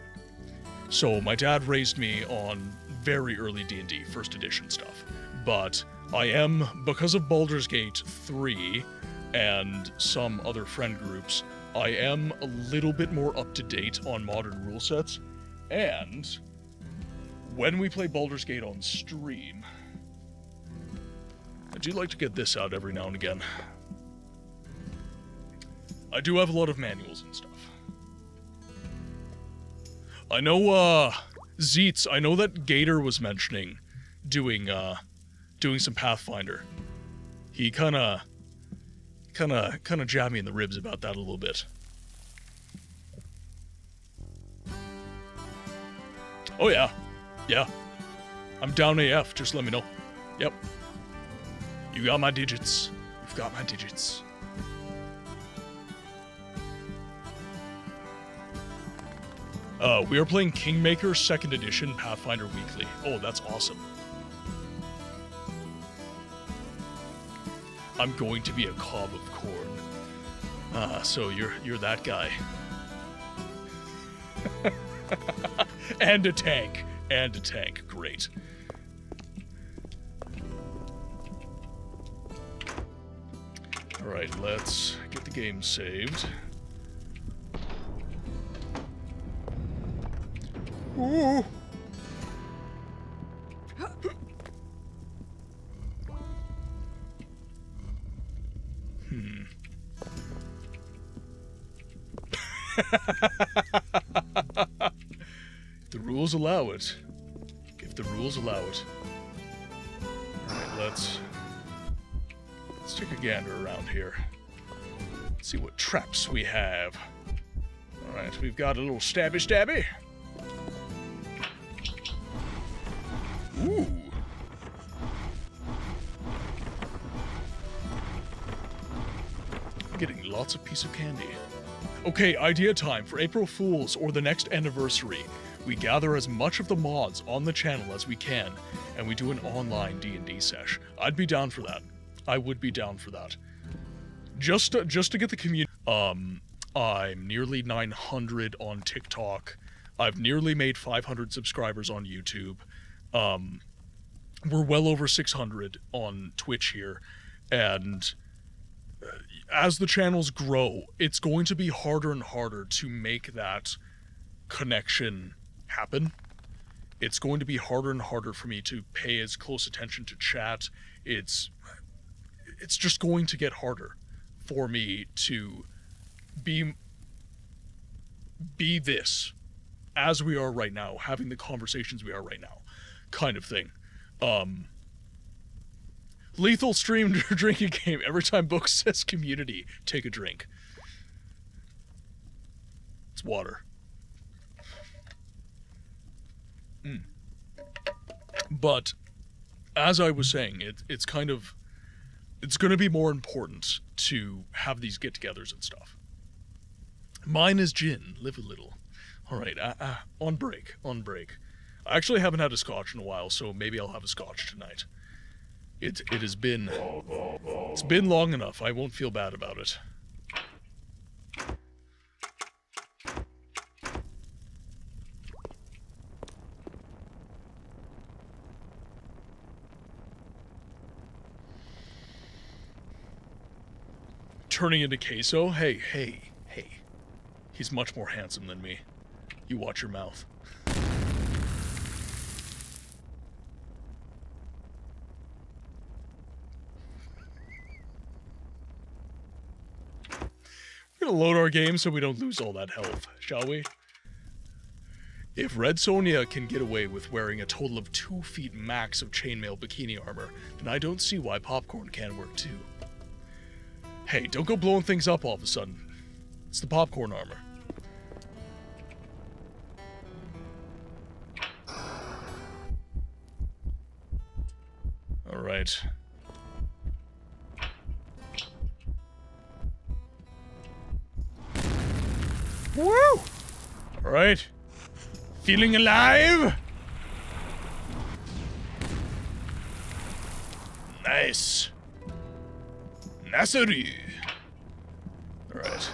So my dad raised me on very early D&D, first edition stuff. But I am, because of Baldur's Gate 3 and some other friend groups, I am a little bit more up-to-date on modern rule sets, and when we play Baldur's Gate on stream, I do like to get this out every now and again. I do have a lot of manuals and stuff. I know, Zeets, I know that Gator was mentioning doing some Pathfinder. He kinda jabbed me in the ribs about that a little bit. Oh yeah. Yeah. I'm down AF, just let me know. Yep. You got my digits. You've got my digits. We are playing Kingmaker 2nd Edition Pathfinder Weekly. Oh, that's awesome. I'm going to be a cob of corn. So you're that guy. And a tank. And a tank. Great. Alright, let's get the game saved. Ooh. If the rules allow it. If the rules allow it. Alright, let's take a gander around here. Let's see what traps we have. Alright, we've got a little stabby. Ooh. I'm getting lots of piece of candy. Okay, idea time for April Fools or the next anniversary. we gather as much of the mods on the channel as we can, and we do an online D&D sesh. I'd be down for that. I would be down for that. Just to get the community. I'm nearly 900 on TikTok. I've nearly made 500 subscribers on YouTube. We're well over 600 on Twitch here, and as the channels grow, it's going to be harder and harder to make that connection happen. It's going to be harder and harder for me to pay as close attention to chat. It's just going to get harder for me to be this as we are right now, having the conversations we are right now, kind of thing. Lethal stream drinking game. Every time book says community, take a drink. It's water. But as I was saying, it's going to be more important to have these get-togethers and stuff. Mine is gin. Live a little. All right, on break. I actually haven't had a scotch in a while, so maybe I'll have a scotch tonight. It has been... It's been long enough. I won't feel bad about it. Turning into queso? Hey. He's much more handsome than me. You watch your mouth. We're gonna load our game so we don't lose all that health, shall we? If Red Sonja can get away with wearing a total of 2 feet max of chainmail bikini armor, then I don't see why popcorn can work too. Hey, don't go blowing things up all of a sudden. It's the popcorn armor. Alright. Woo! Alright. Feeling alive? Nice. Nasseri. Alright.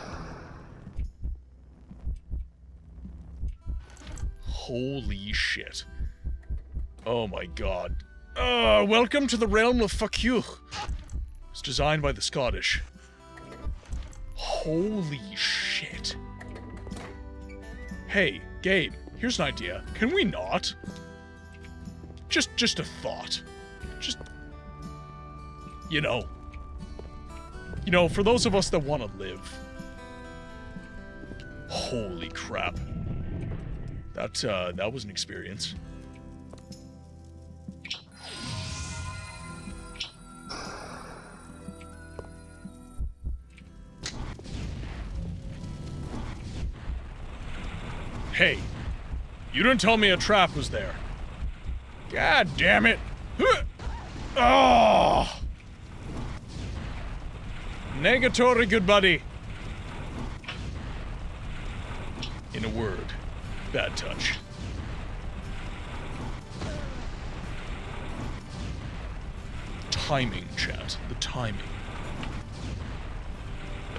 Holy shit. Oh my god. Welcome to the realm of fuck you. It's designed by the Scottish. Holy shit. Hey, Gabe, here's an idea. Can we not? Just a thought. Just... You know, for those of us that want to live. Holy crap. That was an experience. Hey, you didn't tell me a trap was there. God damn it. Oh! Negatory, good buddy. In a word, bad touch. Timing, chat. The timing.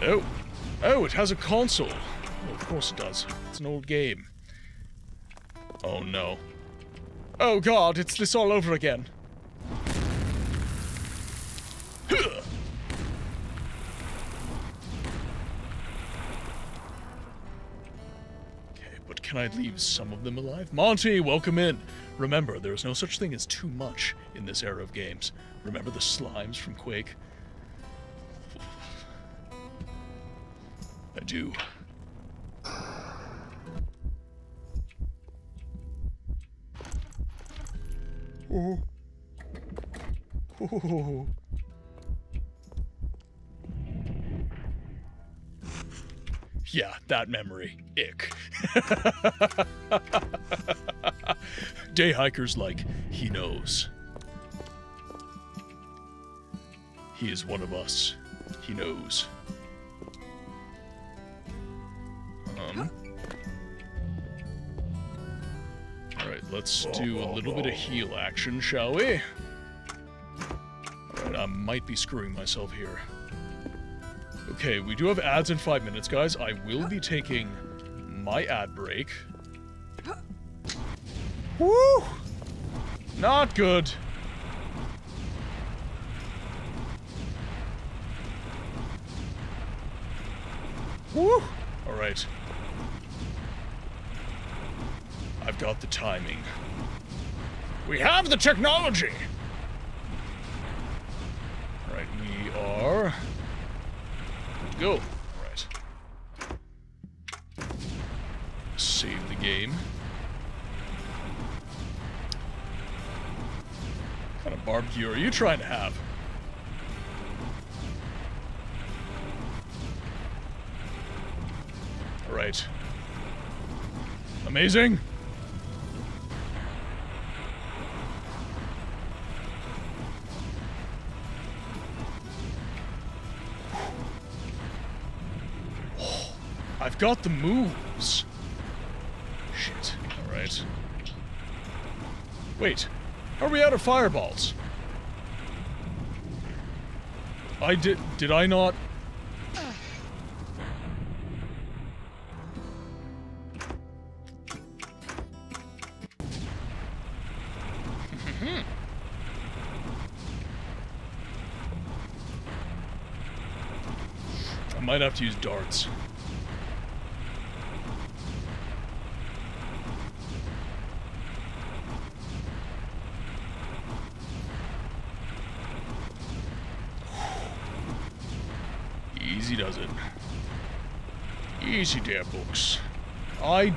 Oh, it has a console. Oh, of course it does. It's an old game. Oh no. Oh god, it's this all over again. Okay, but can I leave some of them alive? Monty, welcome in. Remember, there is no such thing as too much in this era of games. Remember the slimes from Quake? I do. Oh. Oh. Yeah, that memory. Ick. Day hiker's like, he knows. He is one of us. He knows. let's do a little bit of heal action, shall we? Alright, I might be screwing myself here. Okay, we do have ads in 5 minutes, guys. I will be taking my ad break. Woo! Not good. Woo! Alright. I've got the timing. We have the technology! Alright, we are... good to go. Alright. Save the game. What kind of barbecue are you trying to have? Alright. Amazing! I've got the moves. Shit. Alright. Wait. Are we out of fireballs? Did I not... I might have to use darts. Easy does it. Easy there, books. I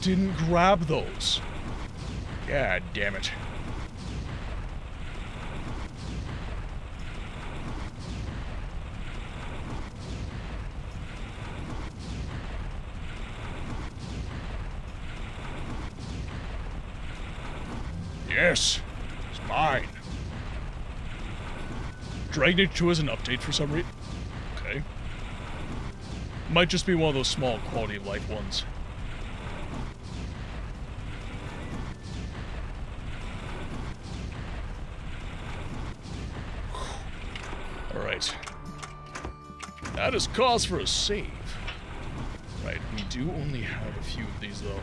didn't grab those. God damn it. Yes, it's mine. Dragged it to as an update for some reason. Okay. Might just be one of those small quality of life ones. Alright. That is cause for a save. Right, we do only have a few of these though.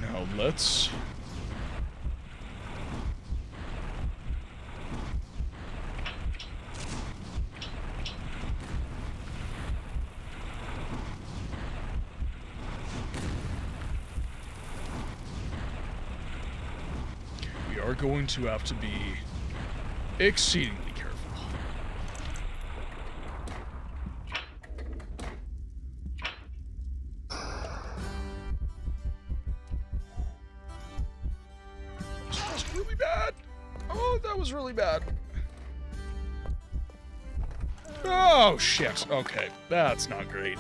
Now let's... we are going to have to be exceedingly careful. That's really bad. Oh, that was really bad. Oh, shit. Okay, that's not great.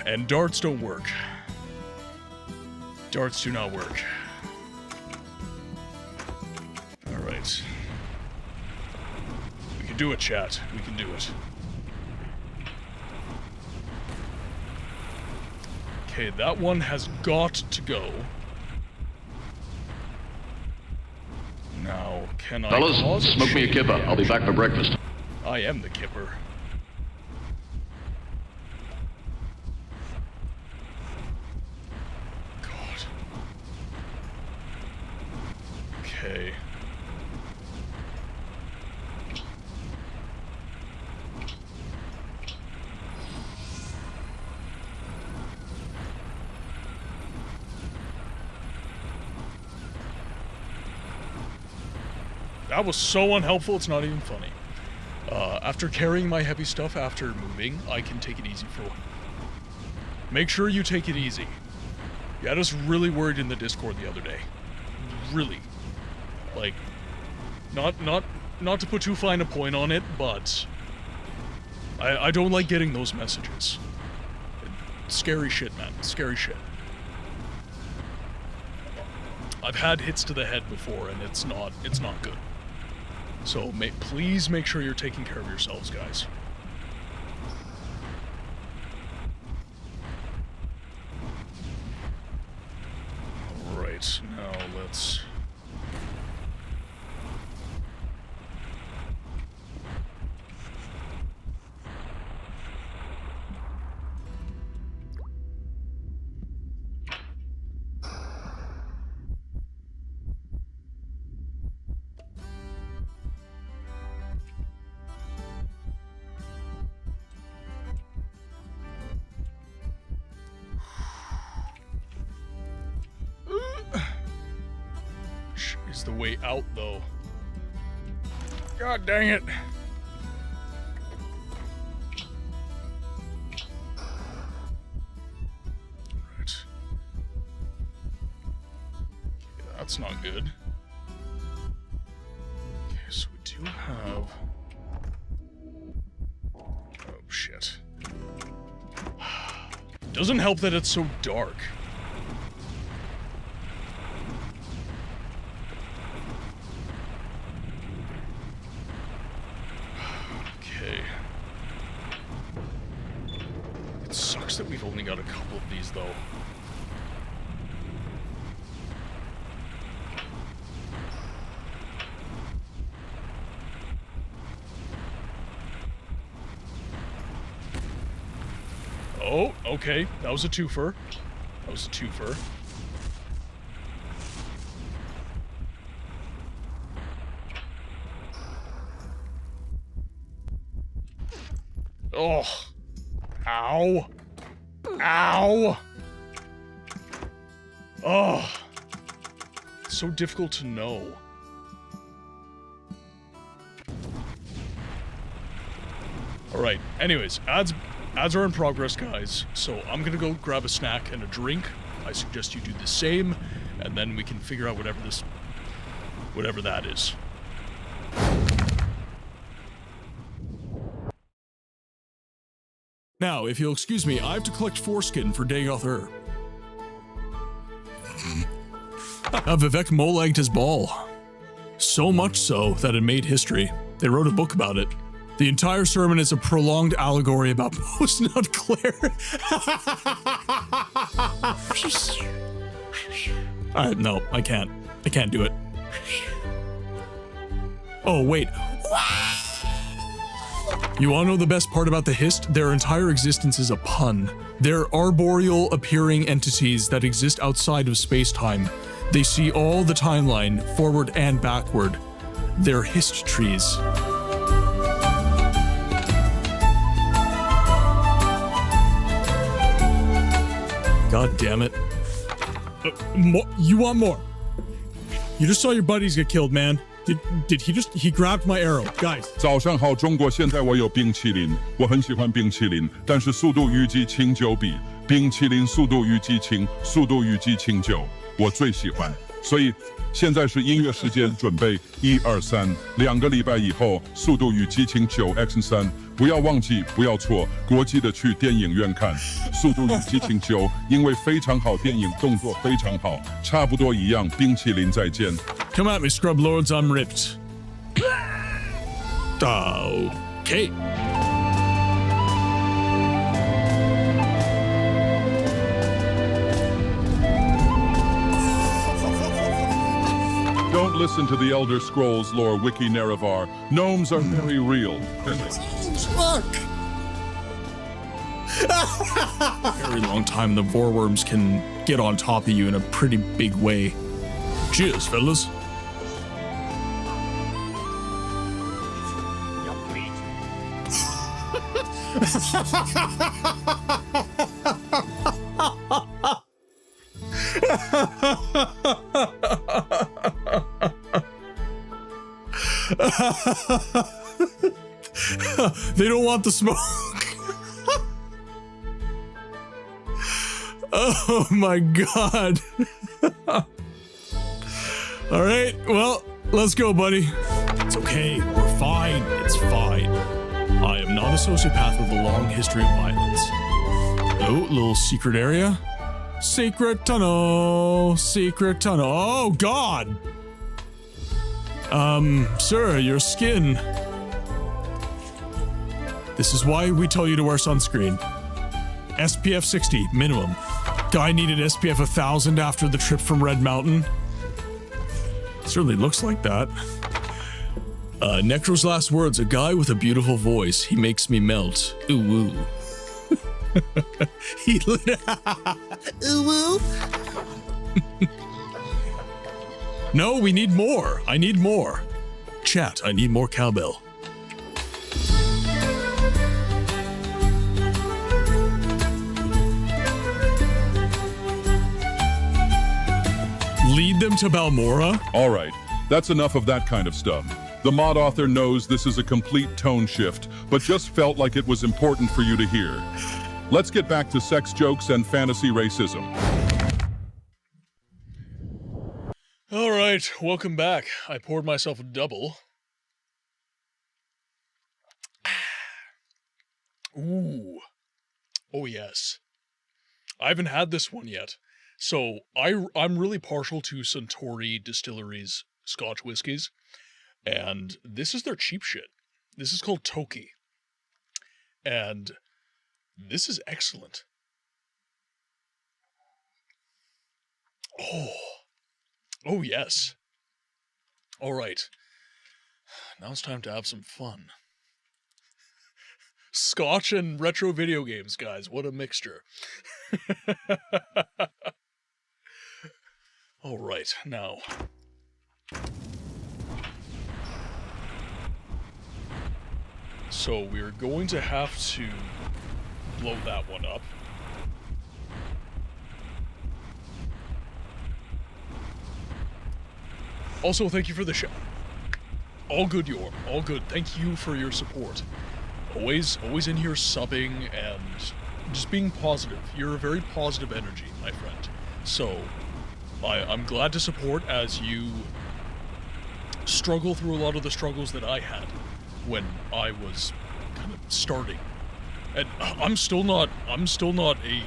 And darts don't work. Darts do not work. Alright. We can do it, chat. We can do it. Okay, that one has got to go. Now, can I... Fellas, smoke me a kipper. I'll be back for breakfast. I am the kipper. God. Okay. That was so unhelpful, it's not even funny. After carrying my heavy stuff after moving, I can take it easy for one. Make sure you take it easy. You had us really worried in the Discord the other day. Really. Like, not to put too fine a point on it, but I don't like getting those messages. Scary shit, man. Scary shit. I've had hits to the head before, and it's not good. So please make sure you're taking care of yourselves, guys. Alright, now let's... is the way out, though. God dang it. Right. Okay, that's not good. Okay, so we do have... Oh, shit. Doesn't help that it's so dark. It sucks that we've only got a couple of these, though. Oh, okay. That was a twofer. That was a twofer. Oh. Ow. Ow. Oh. It's so difficult to know. Alright, anyways, ads are in progress, guys. So I'm gonna go grab a snack and a drink. I suggest you do the same, and then we can figure out whatever that is. Now, if you'll excuse me, I have to collect foreskin for Dagoth Ur. Vivek mole-egged his ball. So much so that it made history. They wrote a book about it. The entire sermon is a prolonged allegory about post-nut Claire. No, I can't. I can't do it. Oh, wait. You wanna know the best part about the Hist? Their entire existence is a pun. They're arboreal appearing entities that exist outside of space-time. They see all the timeline, forward and backward. They're Hist trees. God damn it. You want more? You just saw your buddies get killed, man. Did he grabbed my arrow. Guys. 早上好，中国。现在我有冰淇淋，我很喜欢冰淇淋，但是速度与激情9比。冰淇淋速度与激情9，我最喜欢。所以现在是音乐时间，准备1、2、3。2个礼拜以后，速度与激情9X3。不要忘记，不要错国际的去电影院看《速度与激情9》，因为非常好，电影动作非常好，差不多一样。冰淇淋再见。Come at me, scrub lords, I'm ripped. Okay. Don't listen to the Elder Scrolls lore wiki Nerevar. Gnomes are very real. Fuck! Very long time the Vorworms can get on top of you in a pretty big way. Cheers, fellas. They don't want the smoke. Oh my god. All right, well, let's go, buddy. It's okay, we're fine, it's fine. I am not a sociopath with a long history of violence. Oh, little secret area. Secret tunnel, secret tunnel. Oh god. Sir, your skin. This is why we tell you to wear sunscreen. SPF 60, minimum. Guy needed SPF 1000 after the trip from Red Mountain. Certainly looks like that. Necro's last words, a guy with a beautiful voice. He makes me melt. Ooh woo. He lit. Ooh woo. No, we need more. I need more. Chat, I need more cowbell. Lead them to Balmora? All right, that's enough of that kind of stuff. The mod author knows this is a complete tone shift, but just felt like it was important for you to hear. Let's get back to sex jokes and fantasy racism. All right, welcome back. I poured myself a double. Ooh. Oh, yes. I haven't had this one yet. So, I'm really partial to Suntory Distillery's Scotch whiskies. And this is their cheap shit. This is called Toki. And this is excellent. Oh, yes. All right. Now it's time to have some fun. Scotch and retro video games, guys. What a mixture. All right, now. So we're going to have to blow that one up. Also, thank you for the show. All good, Yorm. All good. Thank you for your support. Always in here subbing and just being positive. You're a very positive energy, my friend. So, I'm glad to support as you struggle through a lot of the struggles that I had when I was kind of starting. And I'm still not a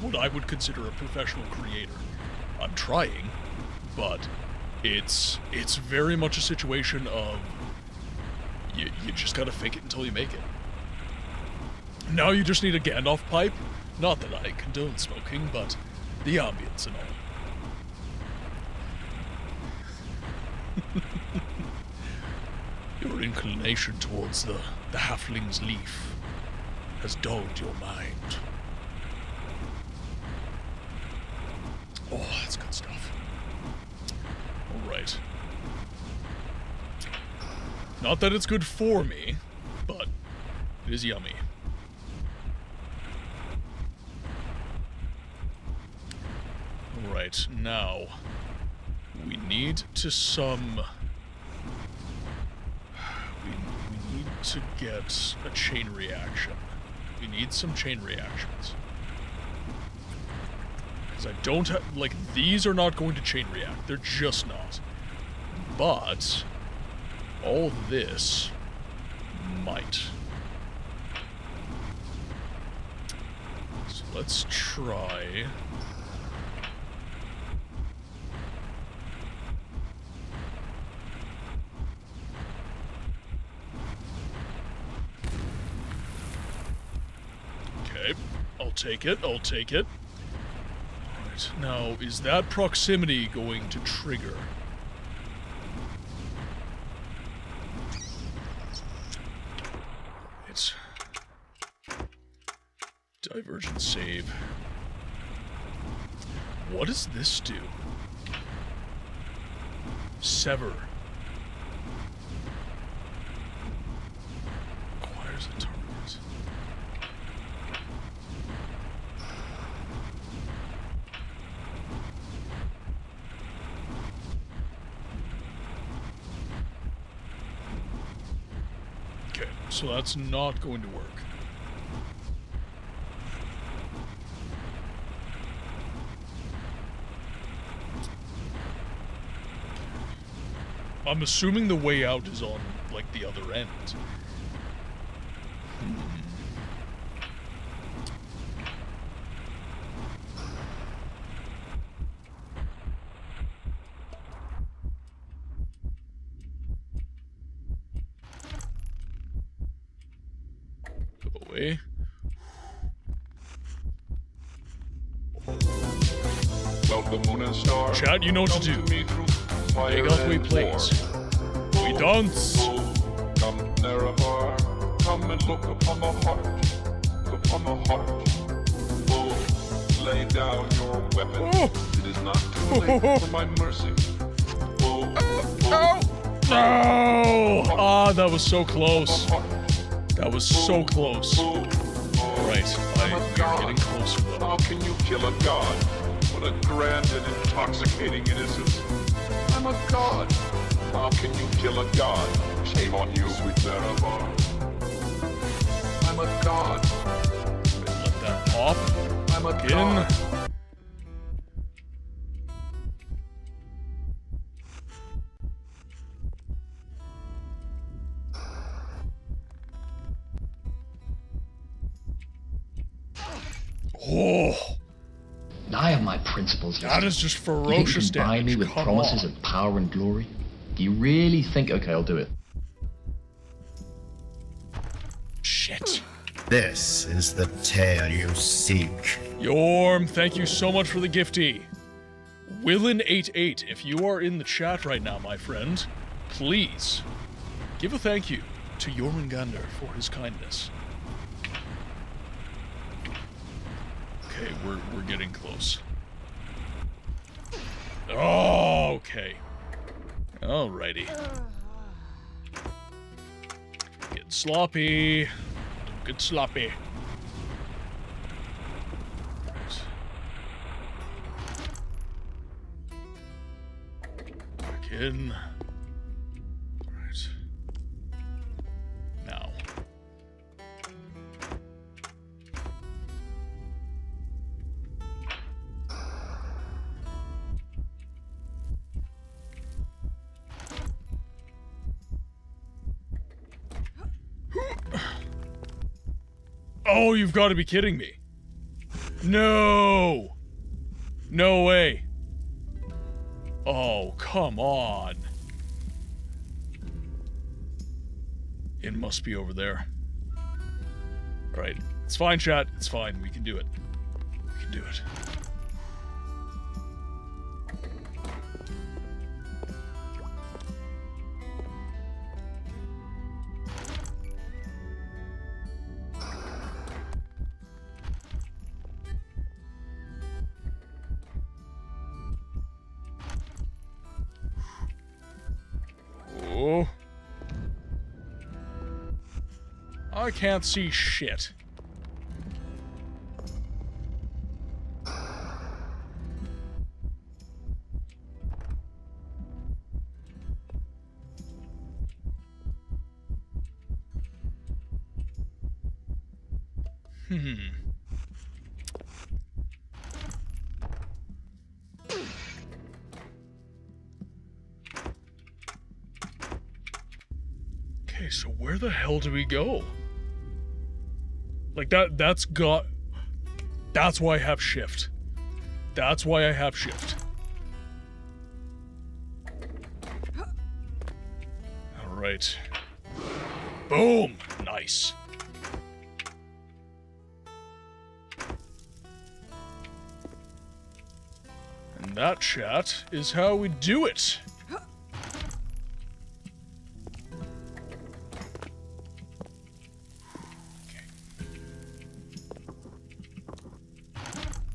what I would consider a professional creator. I'm trying, but it's very much a situation of you just gotta fake it until you make it. Now you just need a Gandalf pipe. Not that I condone smoking, but the ambience and all. Your inclination towards the halfling's leaf has dulled your mind. Oh, that's good stuff. Alright. Not that it's good for me, but it is yummy. Alright, now we need to we need to get a chain reaction. We need some chain reactions. Because I don't have, like, these are not going to chain react. They're just not. But all this might. So let's try. Okay, I'll take it. Alright, now, is that proximity going to trigger? It's divergent save. What does this do? Sever. Requires a target. Okay, so that's not going to work. I'm assuming the way out is on, like, the other end. Go away. about the moon and stars. Chat, you know what to do. Take off we plays. We dance. Come nearer, come and look upon the heart. Upon the heart. Oh, lay down your weapon. Oh. It is not too late for my mercy. Oh. Ah, that was so close. That was so close. Right, we are getting closer though. How can you kill a god? What a grand and intoxicating innocence. I'm a god. How can you kill a god? Shame on you, sweet Zarabar. I'm a god. Let that pop. I'm a God. Oh, I have my principles. that is just You think ferocious you can buy damage. me with Come promises on. of power and glory? Do you really think? Okay, I'll do it. Shit. This is the tale you seek. Yorm, thank you so much for the gifty. Willin88, if you are in the chat right now, my friend, please give a thank you to Jormungandr for his kindness. Okay, we're getting close. Oh, okay. Alrighty. Get sloppy. Don't get sloppy. Back in. Right. Now. Oh, you've got to be kidding me. No. No way. Oh, come on. It must be over there. Right. It's fine, chat. It's fine. We can do it. We can do it. Oh. I can't see shit. Okay, so where the hell do we go? Like that's why I have shift. That's why I have shift. All right. Boom. Nice. And that, chat, is how we do it.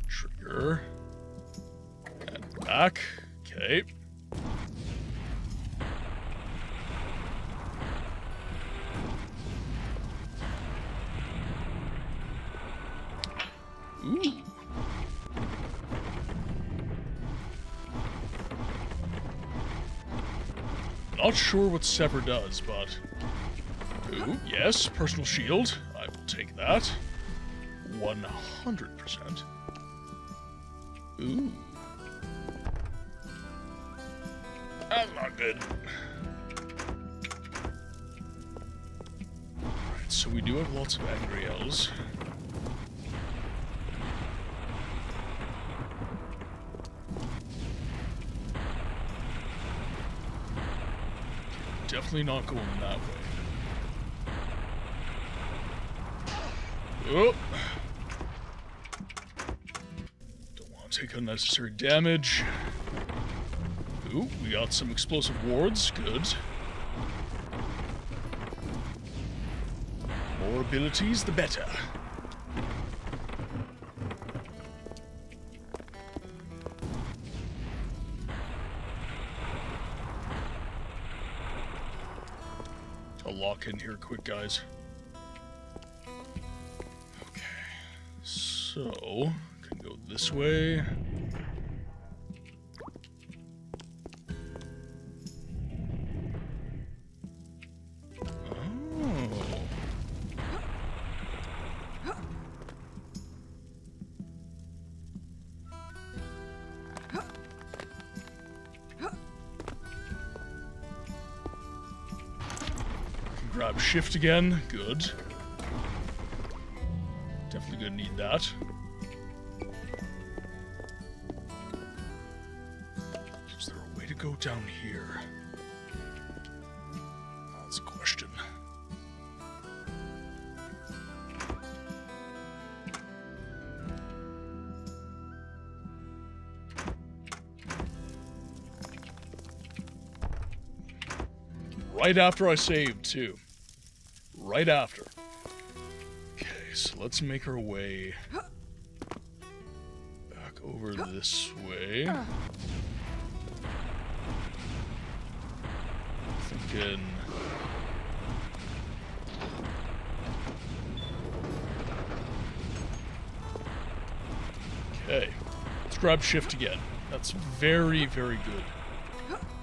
Trigger. And back. Okay. Ooh. Not sure what Sever does, but... Ooh, yes, personal shield. I will take that. 100%. Ooh. That's not good. Alright, so we do have lots of angry elves. Definitely not going that way. Oh. Don't want to take unnecessary damage. Ooh, we got some explosive wards. Good. More abilities, the better. I'll lock in here quick, guys. Okay. So, can go this way. Grab shift again. Good. Definitely gonna need that. Is there a way to go down here? That's a question. Right after I saved, too. Right after. Okay, so let's make our way back over this way. Thinking... Okay, let's grab shift again. That's very, very good.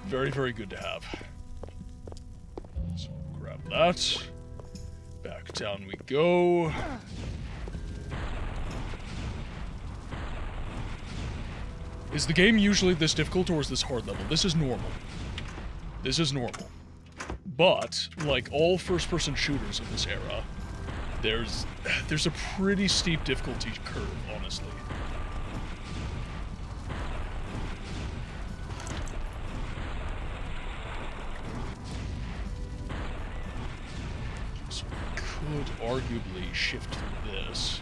Very, very good to have. So grab that. Back down we go. Is the game usually this difficult or is this hard level? This is normal. This is normal. But, like all first-person shooters of this era, there's a pretty steep difficulty curve, honestly. So we could arguably shift through this.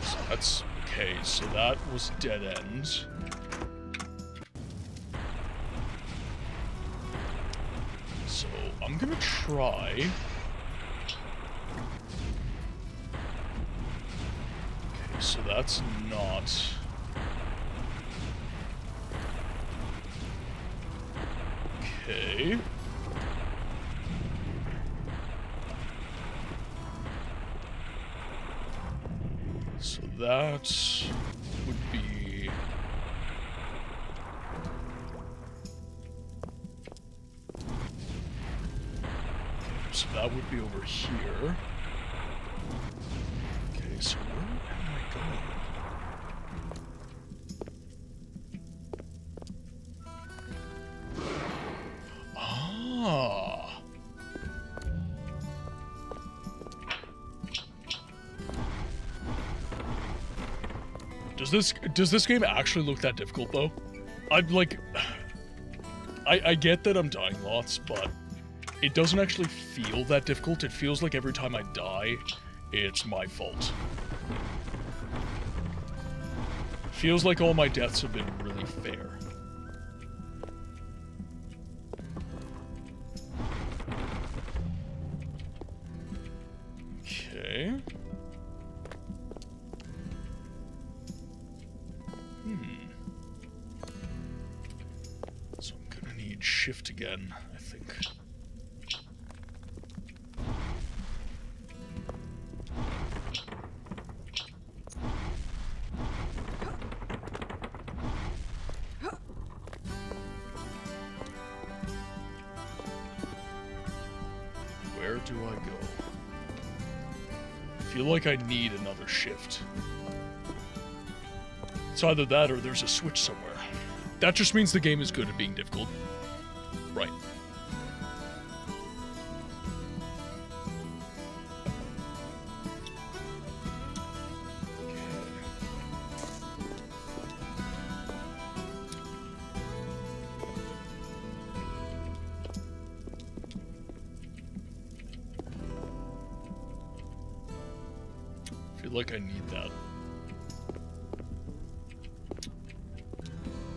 So that's okay, so that was dead end. So I'm gonna try. Okay, so that's not. Okay. So that would be. Okay, so that would be over here. Okay, so where am I going? Ah. Does this game actually look that difficult though? I'm like, I get that I'm dying lots, but it doesn't actually feel that difficult. It feels like every time I die, it's my fault. Feels like all my deaths have been really fair. Okay. So I'm gonna need shift again, I think. Where do I go? I feel like I need another shift. It's either that or there's a switch somewhere. That just means the game is good at being difficult. Right. feel like I need that.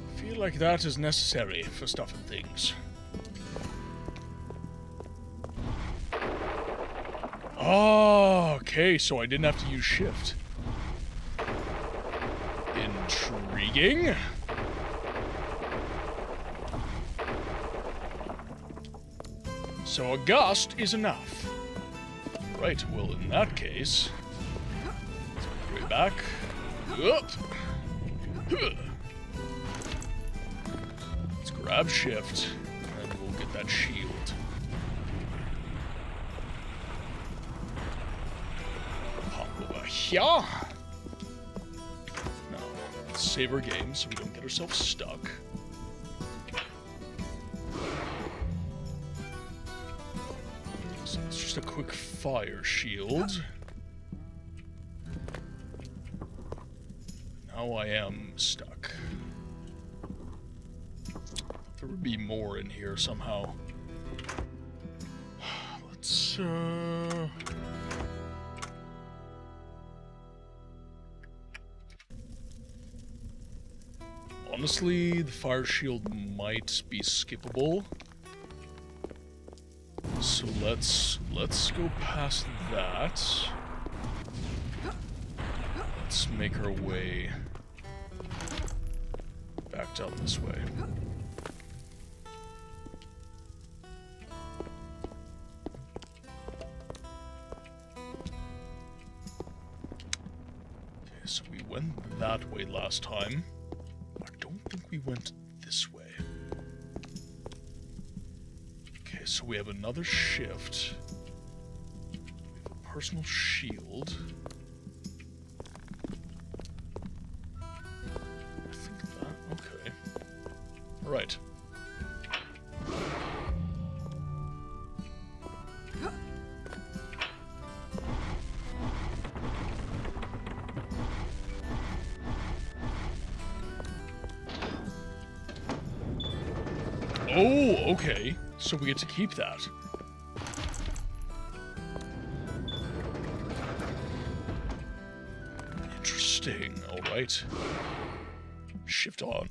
I feel like that is necessary for stuffing things. Oh, okay, so I didn't have to use shift. Intriguing. So a gust is enough. Right, well in that case, let's make our way back. Up. Let's grab shift, and we'll get that shield. Pop over here. Now, let's save our game so we don't get ourselves stuck. So it's just a quick fire shield. Now I am stuck. There would be more in here somehow. Let's, honestly, the fire shield might be skippable. So let's go past that. Let's make our way back down this way. Okay, so we went that way last time. I don't think we went this way. Okay, so we have another shift. We have a personal shield. I think that, okay. Alright. Oh, okay. So we get to keep that. Interesting. Alright. Shift on.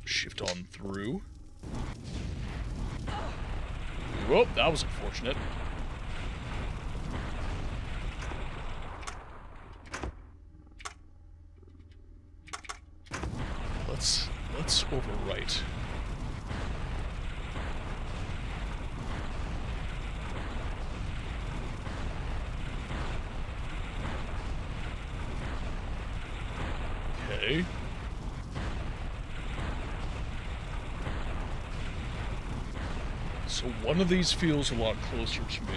Shift on through. Whoop, that was unfortunate. Let's overwrite. Okay. So one of these feels a lot closer to me.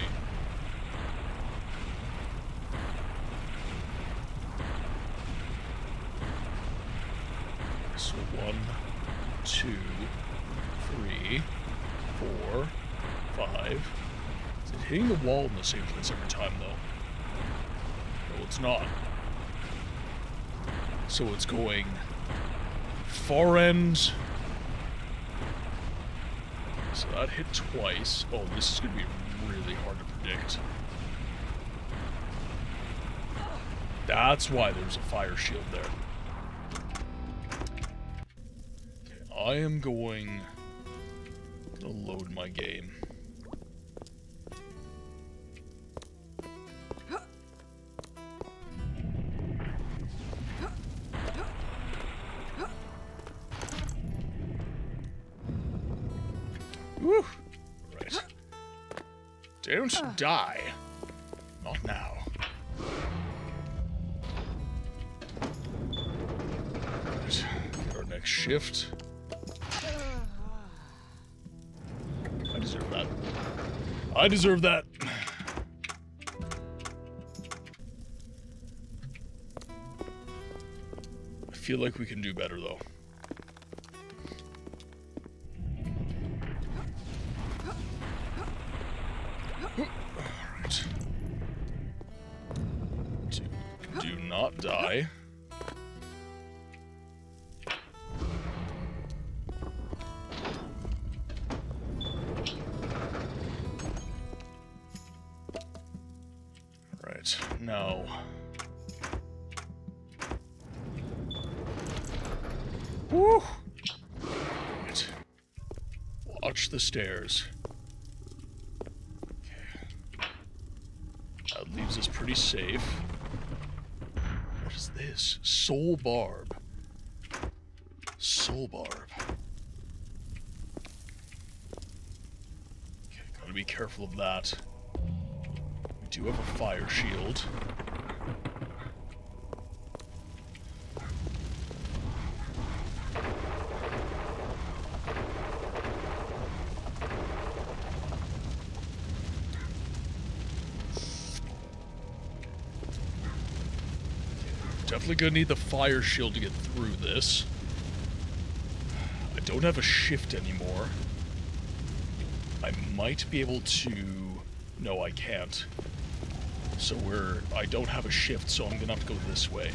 So 1, 2, 3, 4, 5. Is it hitting the wall in the same place every time, though? No, it's not. So it's going far end. So that hit twice. Oh, this is going to be really hard to predict. That's why there's a fire shield there. Okay, I am going to load my game. Woo! Right. Don't die. Not now. Right. Get our next shift. I deserve that. I deserve that. I feel like we can do better, though. Alright. Do not die. Right. Alright, now... Woo! Right. Watch the stairs. Okay. That leaves us pretty safe. What is this? Soul Barb. Soul Barb. Okay, gotta be careful of that. We do have a fire shield. Definitely gonna need the fire shield to get through this. I don't have a shift anymore. I might be able to... No, I can't. So I don't have a shift, so I'm gonna have to go this way.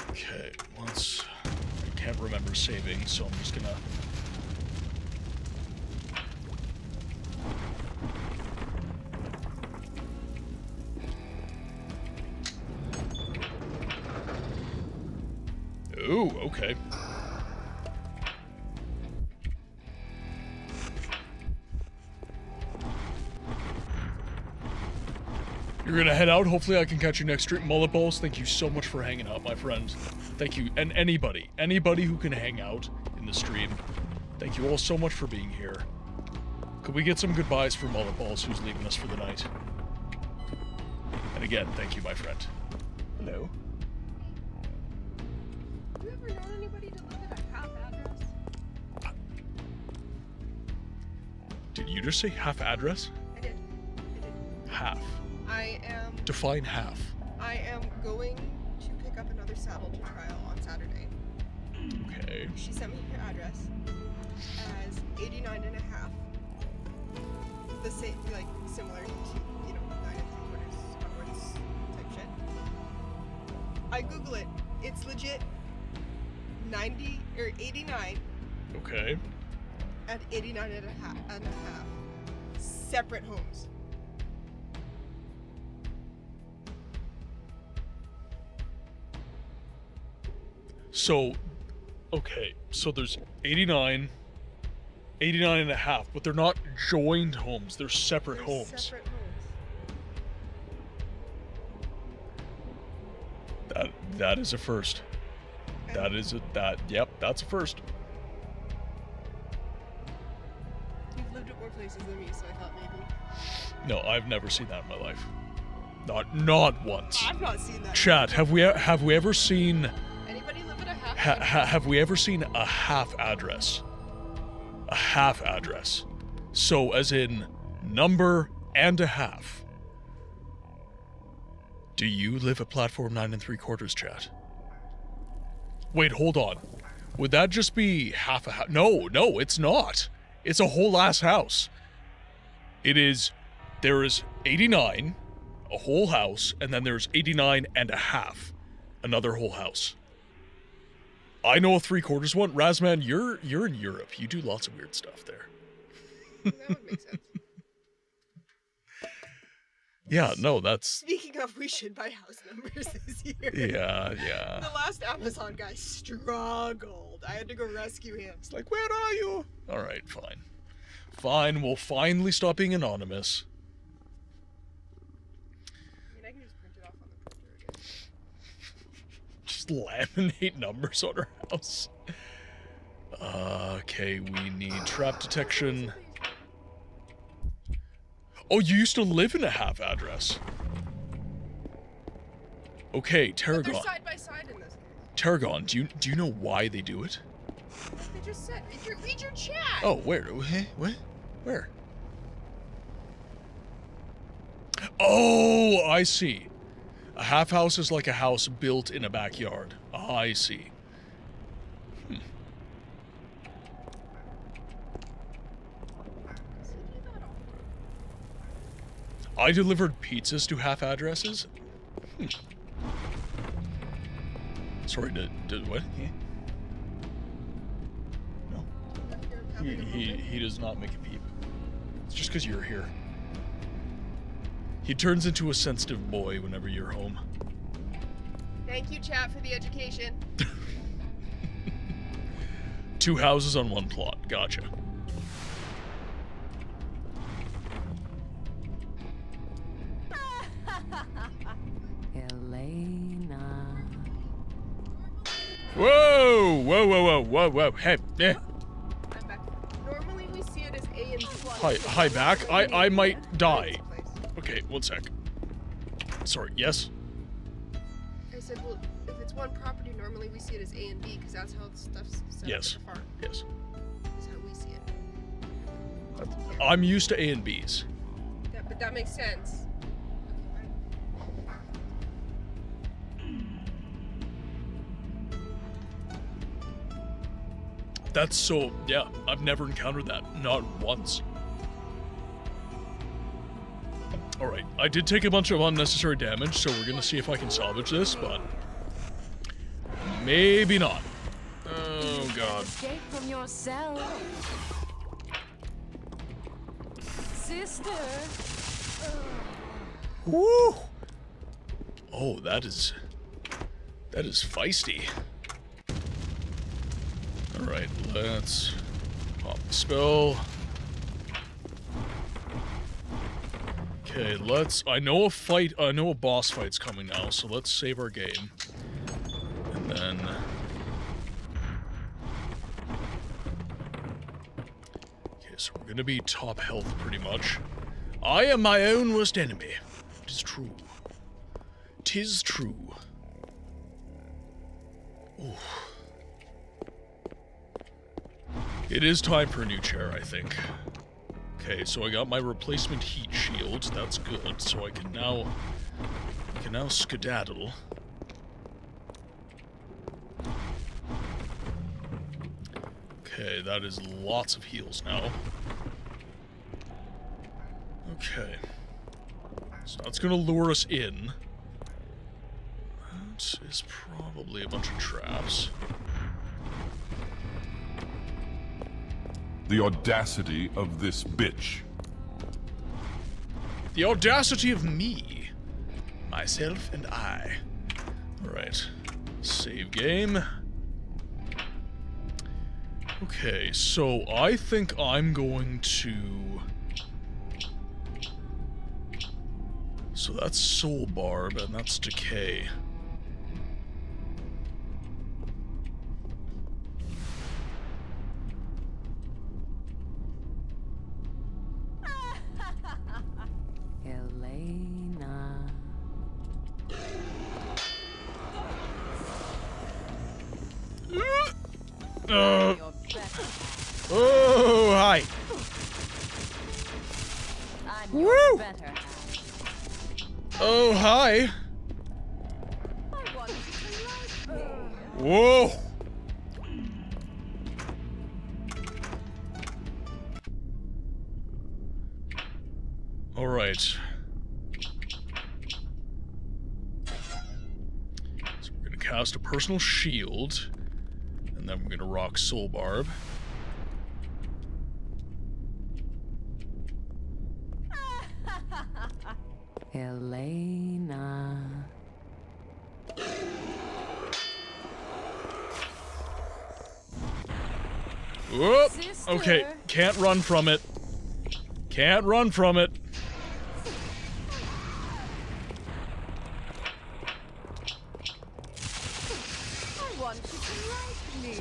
Okay, I can't remember saving, so I'm just gonna... Ooh, okay. You're gonna head out. Hopefully I can catch you next stream. Mullet Balls, thank you so much for hanging out, my friend. Thank you. And anybody who can hang out in the stream, thank you all so much for being here. Could we get some goodbyes for Mullet Balls, who's leaving us for the night? And again, thank you, my friend. Hello. Have you ever known anybody to live at a half address? Did you just say half address? I did. Half. I am... Define half. I am going to pick up another saddle to trial on Saturday. Okay. She sent me her address as 89 and a half. The same, like, similar to, 9 3/4 onwards type shit. I Google it. It's legit 90 or 89 Okay. and 89 and a half. Separate homes. So, okay, so there's 89 and a half, but they're not joined homes, they're separate homes. Separate homes. That is a first. Yep, that's a first. You've lived at more places than me, so I thought maybe. No, I've never seen that in my life. Not once. I've not seen that. Chat, have we ever seen... Anybody live at a half? have we ever seen a half address? A half address. So, as in number and a half. Do you live at platform 9 3/4, chat? Wait, hold on. Would that just be half a house? No, it's not. It's a whole ass house. There is 89, a whole house, and then there's 89 and a half, another whole house. I know a 3/4 one. Razman, you're in Europe. You do lots of weird stuff there. That would make sense. Yeah, no, that's... Speaking of, we should buy house numbers this year. Yeah. The last Amazon guy struggled. I had to go rescue him. It's like, where are you? Alright, fine. Fine, we'll finally stop being anonymous. I mean, I can just print it off on the printer again. Just laminate numbers on our house. Okay, we need trap detection. Oh, you used to live in a half address. Okay, Tarragon. But they're side by side in this. Tarragon, do you know why they do it? They just said, read your chat. Oh, where? What? Where? Oh, I see. A half house is like a house built in a backyard. I see. I delivered pizzas to half addresses? Sorry, did what? No. He does not make a peep. It's just because you're here. He turns into a sensitive boy whenever you're home. Thank you, chat, for the education. 2 houses on 1 plot. Gotcha. Elena. Whoa! Whoa, whoa, whoa, whoa, whoa. Hey, eh. I'm back. Normally we see it as A and B. Hi, back. I might die. Okay, 1 sec. Sorry, yes? I said, well, if it's one property, normally we see it as A and B, because that's how the stuff's set Yes. up at the farm. Yes. That's how we see it. I'm used to A and Bs. But that makes sense. That's so, yeah, I've never encountered that. Not once. Alright, I did take a bunch of unnecessary damage, so we're gonna see if I can salvage this, but maybe not. Oh god. Escape from your cell. Sister. Woo! Oh, that is feisty. Alright, let's pop the spell. Okay, I know a boss fight's coming now, so let's save our game. And then... Okay, so we're gonna be top health pretty much. I am my own worst enemy. 'Tis true. 'Tis true. Ooh. It is time for a new chair, I think. Okay, so I got my replacement heat shield. That's good. So I can now skedaddle. Okay, that is lots of heals now. Okay. So that's gonna lure us in. That is probably a bunch of traps. The audacity of this bitch. The audacity of me. Myself and I. Alright. Save game. Okay, so I think I'm going to... So that's Soul Barb, and that's Decay. Elena. Oh, hi. I'm your better half. Oh, hi. I want you to like me. Whoa. All right. So we're gonna cast a personal shield, and then we're gonna rock Soul Barb. Elena. Whoop. Sister. Okay, can't run from it. Can't run from it. I want you to like me.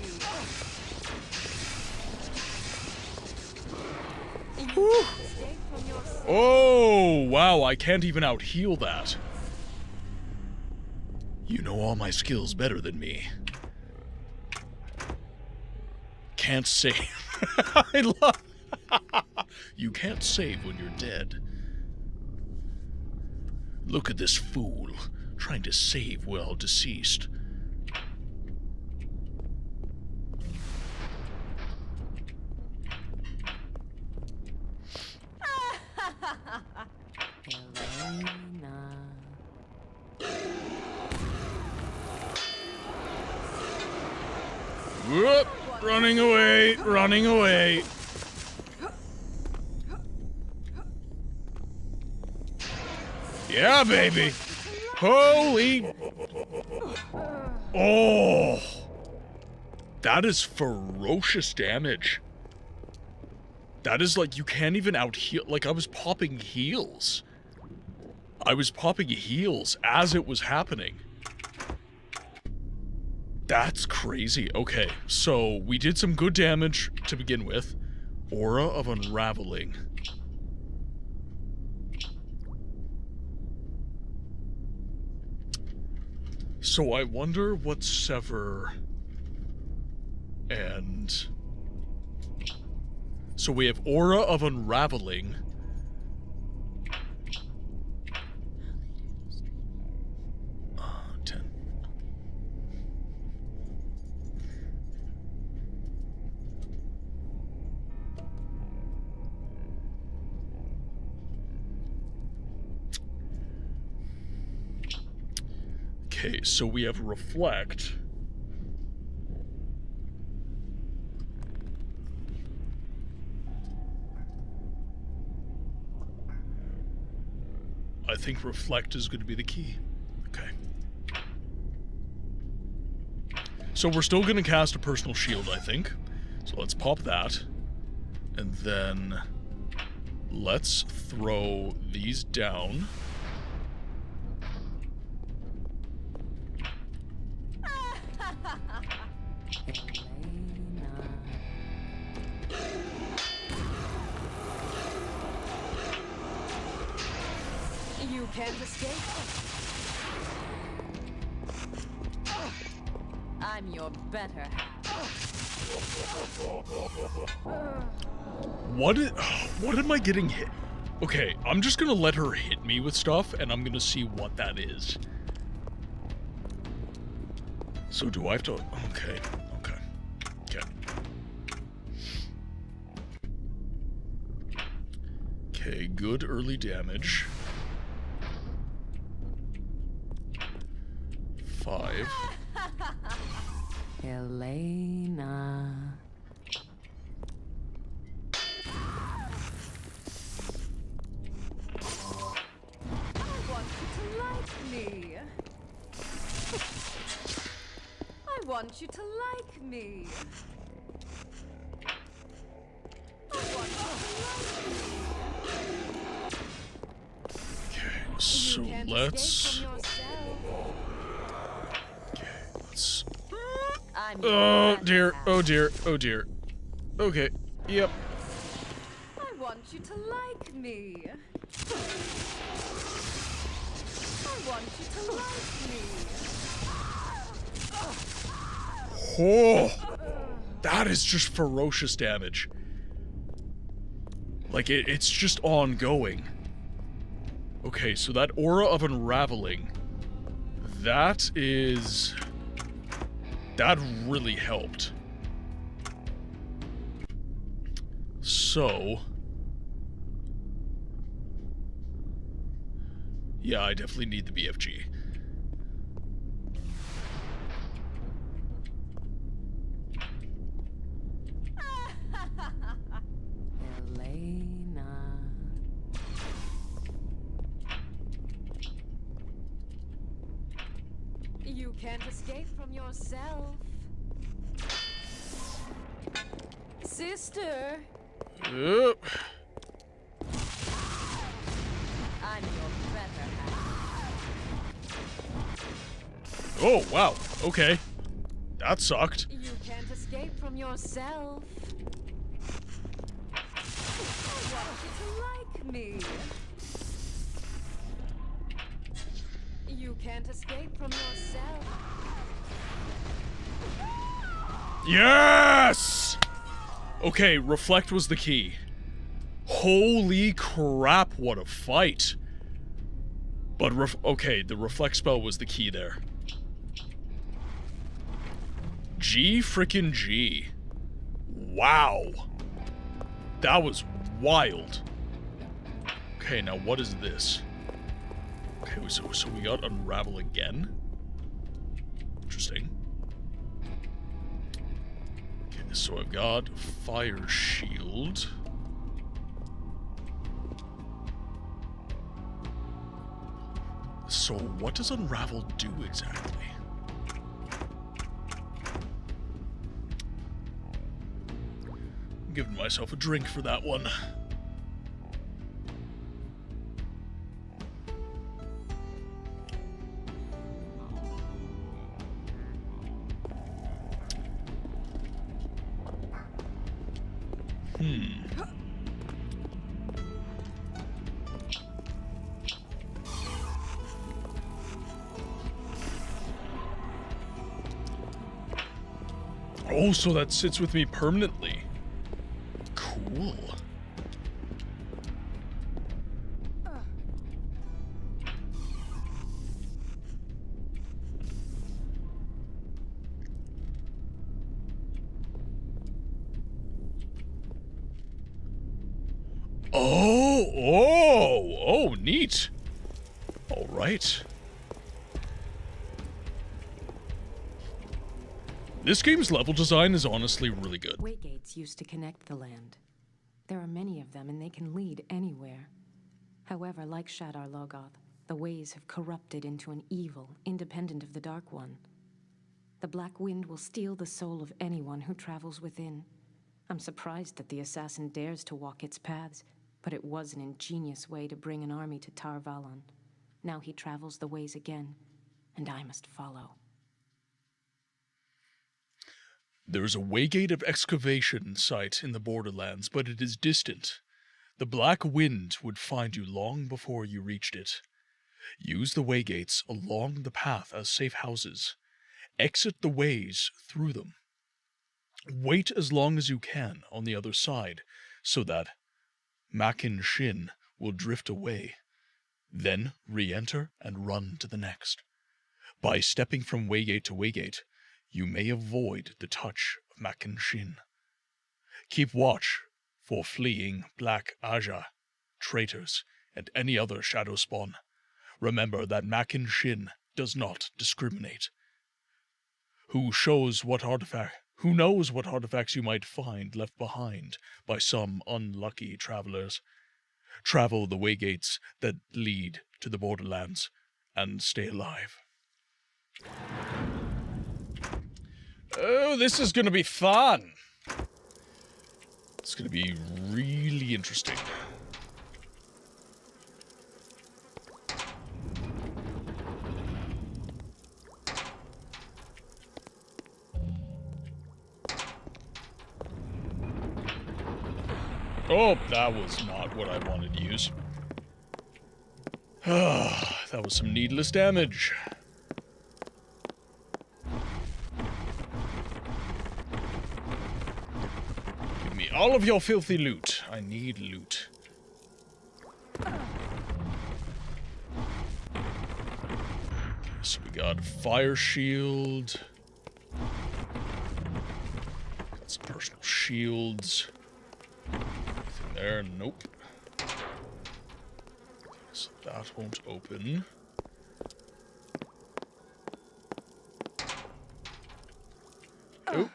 Whew. Escape from your cell. Oh, wow, I can't even out-heal that. You know all my skills better than me. Can't save. I love... You can't save when you're dead. Look at this fool, trying to save while deceased. Elena. Whoop! Running away, running away. Yeah, baby. Holy. Oh. That is ferocious damage. That is like, you can't even out-heal. Like, I was popping heals. I was popping heals as it was happening. That's crazy. Okay, so we did some good damage to begin with. Aura of Unraveling. So I wonder what Sever and... So we have Aura of Unraveling. Okay, so we have Reflect. I think Reflect is going to be the key. Okay. So we're still going to cast a Personal Shield, I think. So let's pop that. And then let's throw these down. You can't escape. I'm your better half. What am I getting hit? Okay, I'm just gonna let her hit me with stuff, and I'm gonna see what that is. So do I have to... Okay. Okay, good early damage. 5. Elena. I want you to like me. Okay, so let's... Oh dear, oh dear, oh dear. Okay, yep. I want you to like me. I want you to like me. Oh, that is just ferocious damage. Like, it's just ongoing. Okay, so that Aura of Unraveling, that is... That really helped. So... Yeah, I definitely need the BFG. Elena. You can't escape from yourself. Sister. Yep. I'm your better half. Oh, wow. Okay. That sucked. You can't escape from yourself. I want you to like me. You can't escape from yourself. Yes! Okay, Reflect was the key. Holy crap, what a fight. But, okay, the Reflect spell was the key there. G frickin' G. Wow. That was wild. Okay, now what is this? Okay, so we got Unravel again? Interesting. Okay, so I've got Fire Shield. So what does unravel do exactly? I'm giving myself a drink for that one. Oh, so that sits with me permanently. Cool. Oh, neat. All right. This game's level design is honestly really good. Waygates used to connect the land. There are many of them, and they can lead anywhere. However, like Shadar Logoth, the ways have corrupted into an evil, independent of the Dark One. The Black Wind will steal the soul of anyone who travels within. I'm surprised that the assassin dares to walk its paths, but it was an ingenious way to bring an army to Tar Valon. Now he travels the ways again, and I must follow. There is a Waygate of excavation site in the Borderlands, but it is distant. The Black Wind would find you long before you reached it. Use the Waygates along the path as safe houses. Exit the ways through them. Wait as long as you can on the other side, so that Makin Shin will drift away. Then re-enter and run to the next. By stepping from Waygate to Waygate, you may avoid the touch of Makin Shin. Keep watch for fleeing Black Aja, traitors, and any other shadow spawn. Remember that Makin Shin does not discriminate. Who knows what artifacts you might find left behind by some unlucky travelers. Travel the Waygates that lead to the Borderlands and stay alive. Oh, this is going to be fun. It's going to be really interesting. Oh, that was not what I wanted to use. That was some needless damage. Give me all of your filthy loot. I need loot. So we got a fire shield. Got some personal shields. Anything there? Nope. So that won't open. Oh.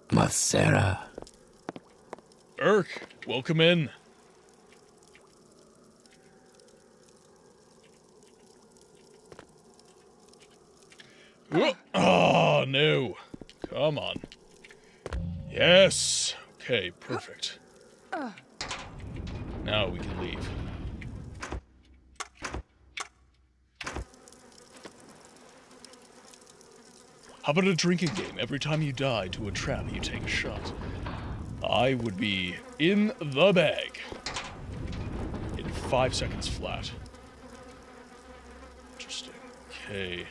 Masera. Urk, welcome in. Oh, no. Come on. Yes. Okay, perfect. Now we can leave. How about a drinking game? Every time you die to a trap, you take a shot. I would be in the bag. In 5 seconds flat. Interesting. Okay.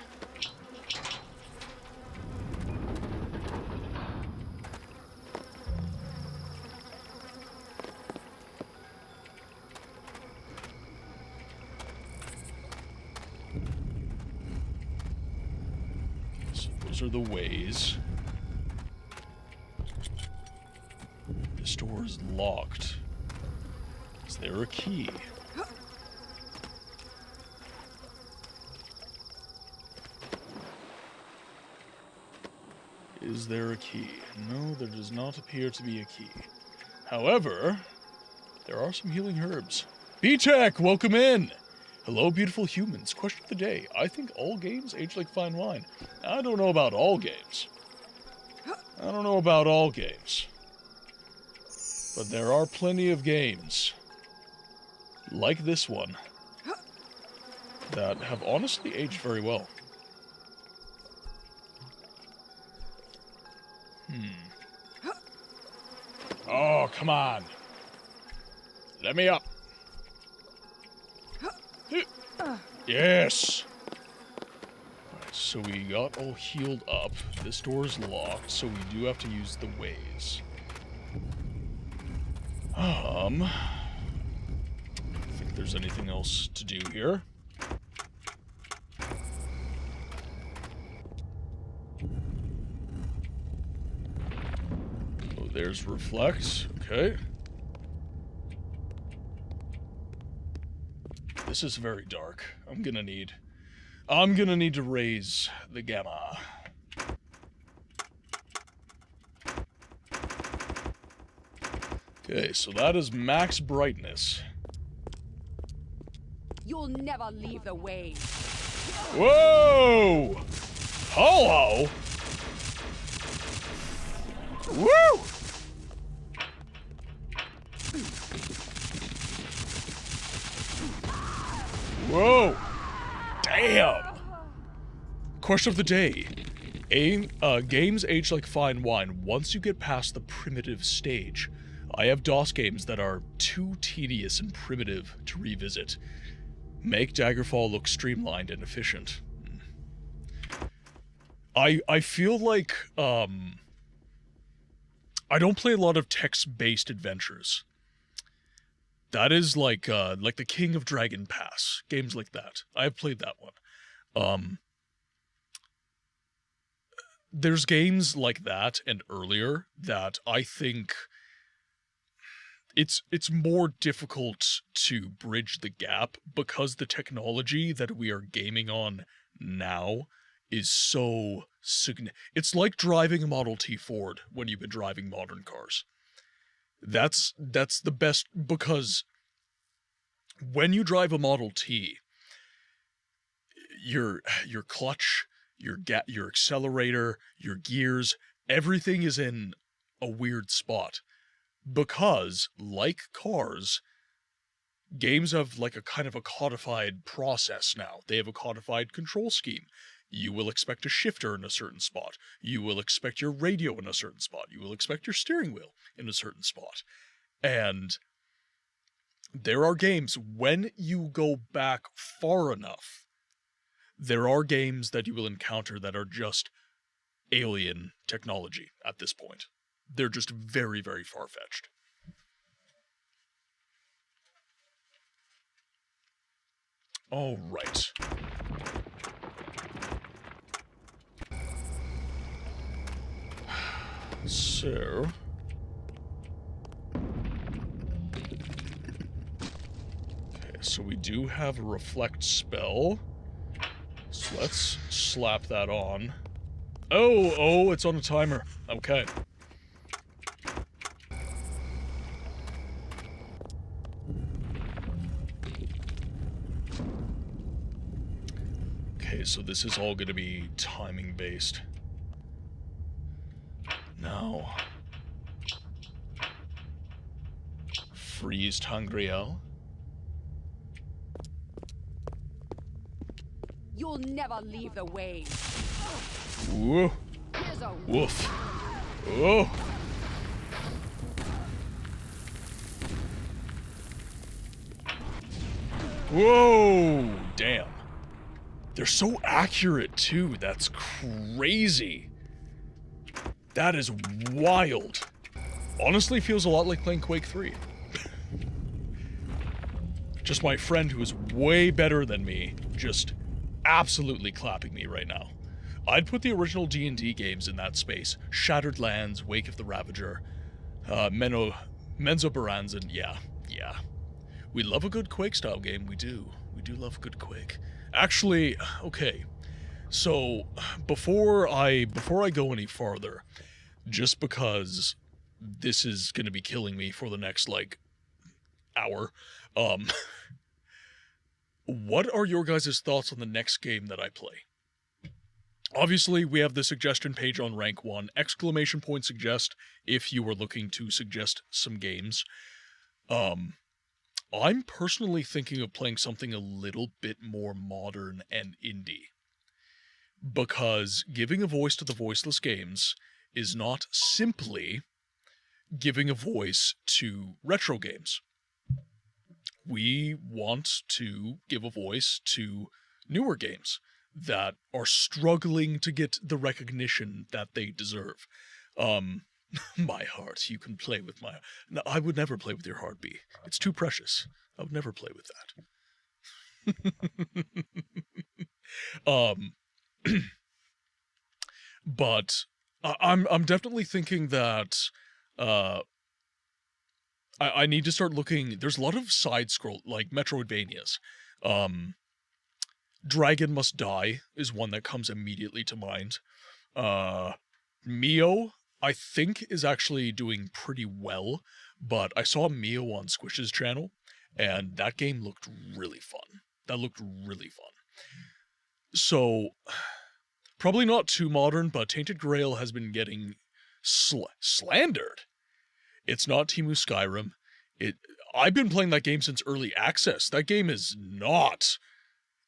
Those are the ways. This door is locked. Is there a key? Is there a key? No, there does not appear to be a key. However, there are some healing herbs. B-Tech, welcome in! Hello, beautiful humans. Question of the day. I think all games age like fine wine. I don't know about all games. I don't know about all games. But there are plenty of games, like this one, that have honestly aged very well. Oh, come on. Let me up. Yes! Alright, so we got all healed up. This door's locked, so we do have to use the ways. I don't think there's anything else to do here. Oh, there's reflect. Okay. This is very dark. I'm gonna need to raise the gamma. Okay, so that is max brightness. You'll never leave the way. Whoa! Hello! Woo! Whoa! Damn! Question of the day. Games age like fine wine once you get past the primitive stage. I have DOS games that are too tedious and primitive to revisit. Make Daggerfall look streamlined and efficient. I feel like, I don't play a lot of text-based adventures. That is like the King of Dragon Pass. Games like that. I've played that one. There's games like that and earlier that I think it's more difficult to bridge the gap because the technology that we are gaming on now is so significant. It's like driving a Model T Ford when you've been driving modern cars. That's the best, because when you drive a Model T, your clutch, your accelerator, your gears, everything is in a weird spot. Because, like cars, games have like a kind of a codified process now. They have a codified control scheme. You will expect a shifter in a certain spot. You will expect your radio in a certain spot. You will expect your steering wheel in a certain spot. And there are games, when you go back far enough, there are games that you will encounter that are just alien technology at this point. They're just very, very far-fetched. All right. So... okay, so we do have a reflect spell. So let's slap that on. Oh, it's on a timer. Okay. Okay, so this is all going to be timing based. Now, freeze Tangriel. You'll never leave the way. Woo. Woof. Oh. Whoa! Damn. They're so accurate, too. That's crazy. That is wild. Honestly, feels a lot like playing Quake 3. Just my friend who is way better than me, just absolutely clapping me right now. I'd put the original D&D games in that space. Shattered Lands, Wake of the Ravager, Menzo Baranzan, yeah. We love a good Quake-style game, we do. We do love a good Quake. Actually, okay, So, before I go any farther, just because this is going to be killing me for the next, like, hour, what are your guys' thoughts on the next game that I play? Obviously, we have the suggestion page on Rank 1, exclamation point suggest if you are looking to suggest some games. I'm personally thinking of playing something a little bit more modern and indie. Because giving a voice to the voiceless games is not simply giving a voice to retro games. We want to give a voice to newer games that are struggling to get the recognition that they deserve. My heart, you can play with my... No, I would never play with your heart, B. It's too precious. I would never play with that. But I'm definitely thinking that I need to start looking. There's a lot of side scroll, like Metroidvanias. Dragon Must Die is one that comes immediately to mind. Mio, I think, is actually doing pretty well, but I saw Mio on Squish's channel, and that game looked really fun. That looked really fun. So, probably not too modern, but Tainted Grail has been getting slandered. It's not Temu Skyrim. I've been playing that game since early access. That game is not...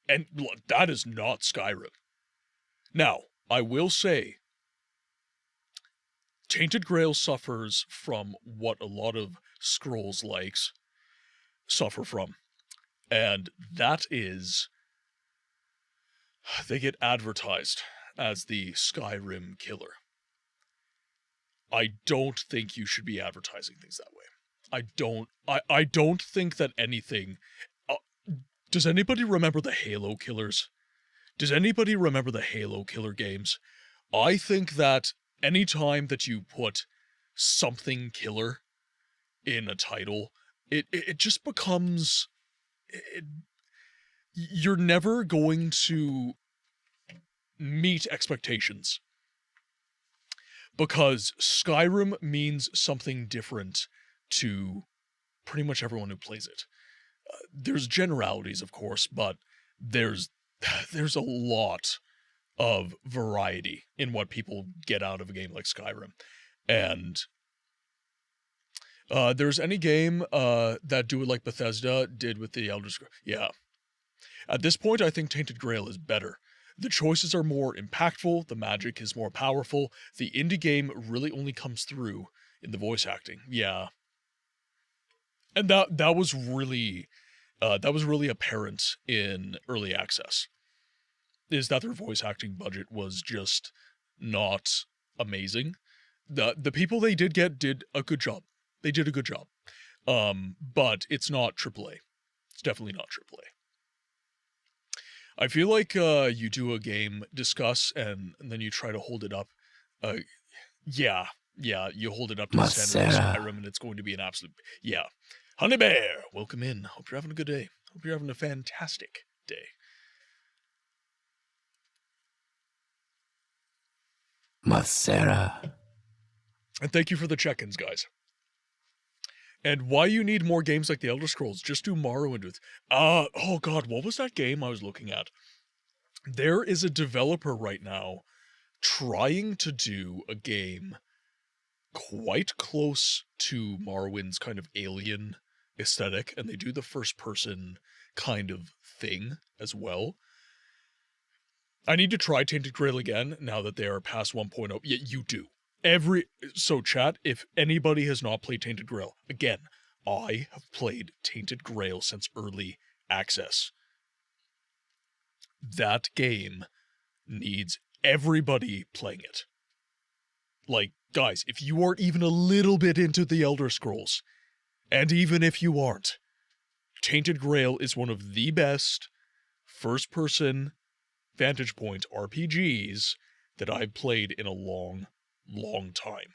And that is not Skyrim. Now, I will say, Tainted Grail suffers from what a lot of Scrolls likes suffer from. And that is, they get advertised as the Skyrim killer. I don't think you should be advertising things that way. I don't think that anything... does anybody remember the Halo killers? Does anybody remember the Halo killer games? I think that any time that you put something killer in a title, it just becomes... you're never going to meet expectations. Because Skyrim means something different to pretty much everyone who plays it. There's generalities, of course, but there's a lot of variety in what people get out of a game like Skyrim. And there's any game that do it like Bethesda did with the Elder Scrolls. Yeah. At this point, I think Tainted Grail is better. The choices are more impactful, the magic is more powerful, the indie game really only comes through in the voice acting. Yeah. And that was really apparent in early access. Is that their voice acting budget was just not amazing. The people they did get did a good job. They did a good job. But it's not AAA. It's definitely not AAA. I feel like you do a game, discuss, and then you try to hold it up. Yeah, you hold it up to the standard of Skyrim, and it's going to be an absolute... Yeah. Honey Bear, welcome in. Hope you're having a good day. Hope you're having a fantastic day. Masera. And thank you for the check-ins, guys. And why you need more games like the Elder Scrolls, just do Morrowind with... oh god, what was that game I was looking at? There is a developer right now trying to do a game quite close to Morrowind's kind of alien aesthetic, and they do the first-person kind of thing as well. I need to try Tainted Grail again, now that they are past 1.0. Yeah, you do. So chat, if anybody has not played Tainted Grail, again, I have played Tainted Grail since early access. That game needs everybody playing it. Like, guys, if you are even a little bit into the Elder Scrolls, and even if you aren't, Tainted Grail is one of the best first-person Vantage Point RPGs that I've played in a long time.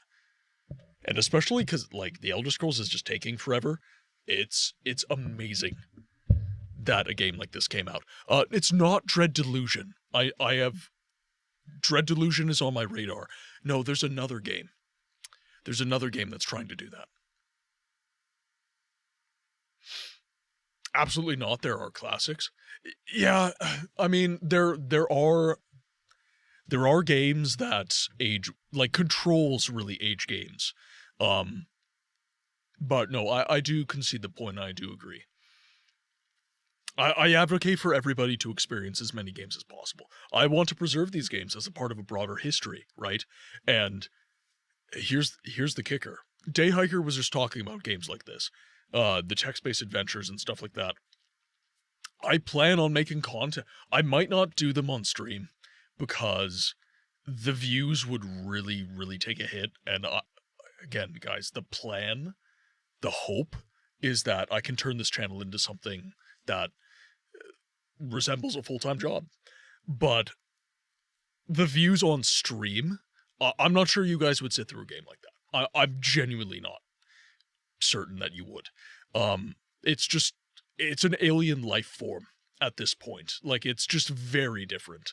And especially because, like, the Elder Scrolls is just taking forever, it's amazing that a game like this came out. It's not Dread Delusion. I have Dread Delusion is on my radar. No, there's another game. There's another game that's trying to do that. Absolutely not. There are classics. Yeah, I mean, there are games that age, like Control's really age games. But no, I do concede the point, and I do agree. I advocate for everybody to experience as many games as possible. I want to preserve these games as a part of a broader history, right? And here's the kicker. Dayhiker was just talking about games like this. The text-based adventures and stuff like that. I plan on making content. I might not do them on stream because the views would really, really take a hit. And again, guys, the plan, the hope is that I can turn this channel into something that resembles a full-time job. But the views on stream, I'm not sure you guys would sit through a game like that. I'm genuinely not certain that you would. It's an alien life form at this point. Like, it's just very different.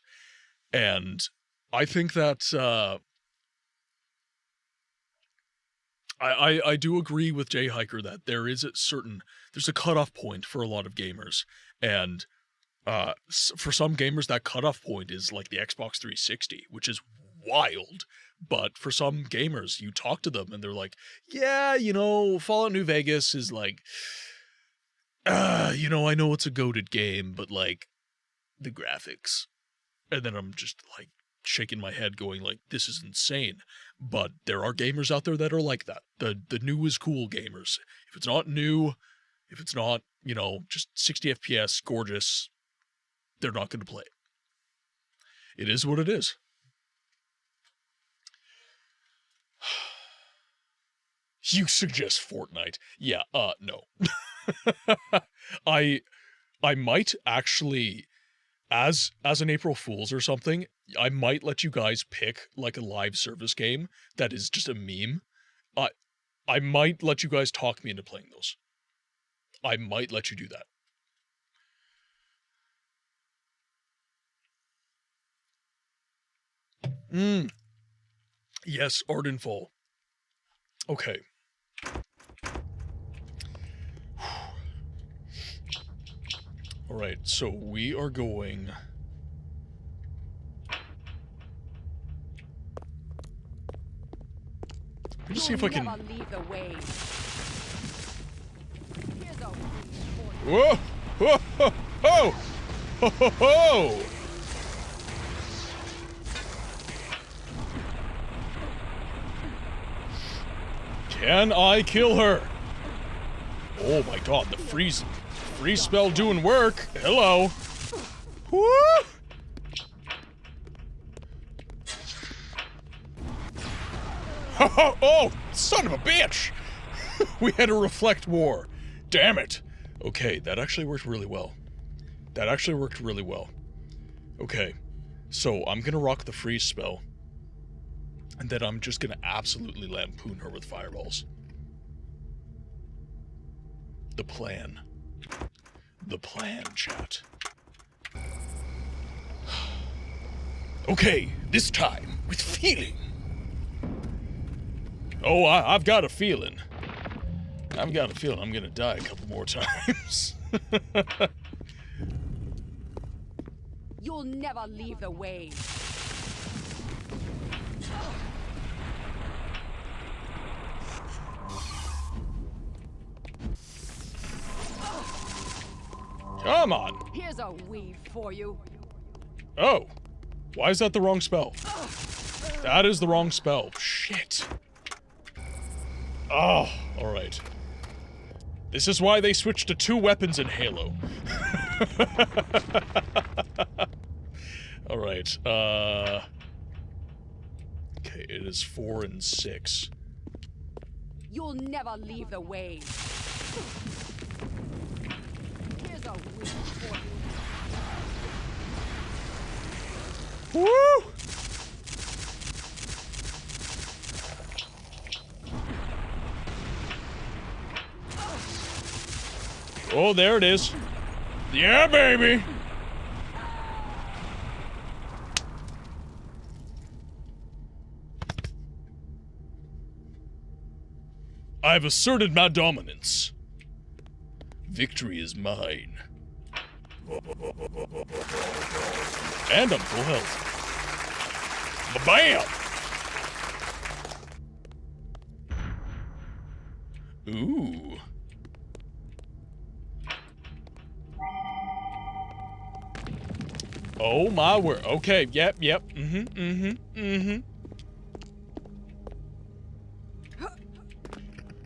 And I think that I do agree with Jay Hiker that there's a cutoff point for a lot of gamers. And for some gamers, that cutoff point is like the Xbox 360, which is wild. But for some gamers, you talk to them and they're like, yeah, Fallout New Vegas is like, I know it's a goated game, but like the graphics. And then I'm just like shaking my head going like, this is insane. But there are gamers out there that are like that. The new is cool gamers. If it's not new, if it's not, just 60 FPS, gorgeous, they're not going to play it. It is what it is. You suggest Fortnite? Yeah, no. I might actually, as an April Fool's or something, I might let you guys pick like a live service game that is just a meme. I might let you guys talk me into playing those. I might let you do that. Yes, Ardenfall. Okay. All right, so we are going. Let me see if I can. Whoa! Whoa! Ho! Ho! Ho! Ho! Ho! Can I kill her? Oh my god, the freeze spell doing work. Hello. Woo! Oh, son of a bitch! We had a reflect war. Damn it. Okay, that actually worked really well. Okay, so I'm gonna rock the freeze spell. And then I'm just gonna absolutely lampoon her with fireballs. The plan. The plan, chat. Okay, this time, with feeling. Oh, I've got a feeling. I'm gonna die a couple more times. You'll never leave the way. Come on. Here's a weave for you. Oh. Why is that the wrong spell? That is the wrong spell. Shit. Oh, alright. This is why they switched to 2 weapons in Halo. Alright, okay, it is 4 and 6. You'll never leave the way. Here's a weave for you. Woo! Oh, there it is. Yeah, baby! I've asserted my dominance. Victory is mine. And I'm full health. Ba-bam! Ooh. Oh my word. Okay, yep.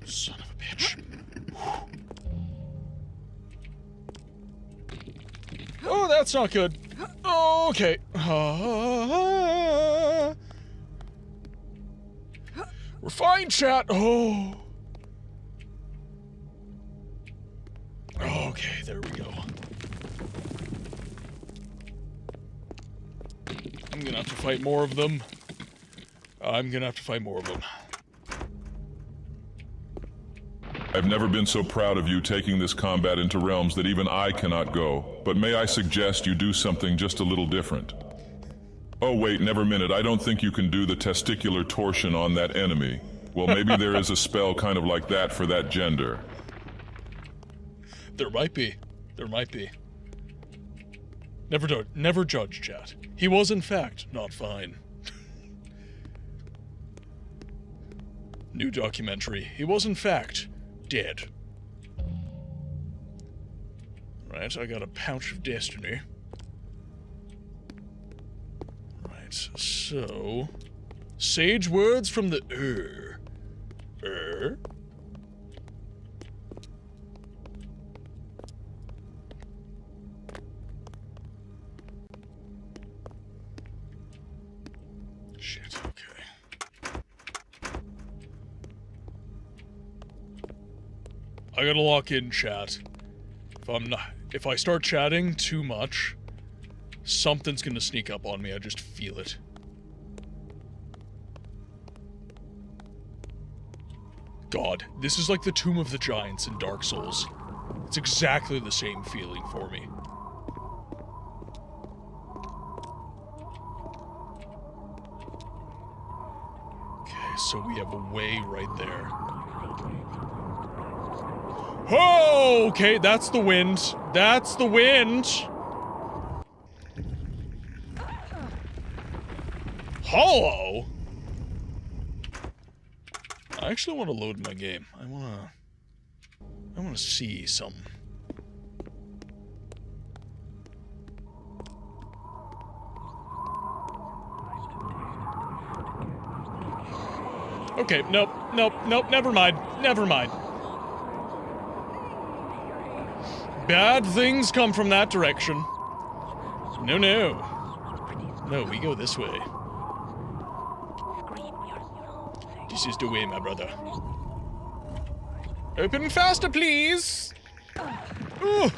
Son of a bitch. Oh, that's not good. Okay. We're fine, chat. Oh. Okay, there we go. I'm gonna have to fight more of them. I've never been so proud of you taking this combat into realms that even I cannot go. But may I suggest you do something just a little different? Oh wait, never minute. I don't think you can do the testicular torsion on that enemy. Well, maybe there is a spell kind of like that for that gender. There might be. Never judge, chat. He was, in fact, not fine. New documentary. He was, in fact, dead. Right, I got a pouch of destiny. Right, so... Sage words from the Shit, okay. I gotta lock in chat. If I start chatting too much, something's gonna sneak up on me, I just feel it. God, this is like the Tomb of the Giants in Dark Souls. It's exactly the same feeling for me. Okay, so we have a way right there. Oh, okay, that's the wind. That's the wind. Hello? I actually want to load my game. I want to see some. Okay, nope, never mind. Bad things come from that direction. No. No, we go this way. This is the way, my brother. Open faster, please! Ooh.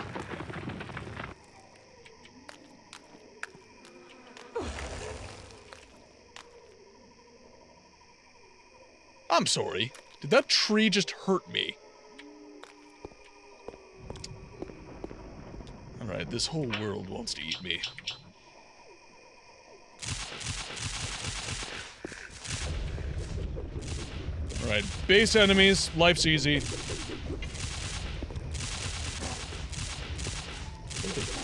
I'm sorry. Did that tree just hurt me? Alright, this whole world wants to eat me. Alright, base enemies, life's easy.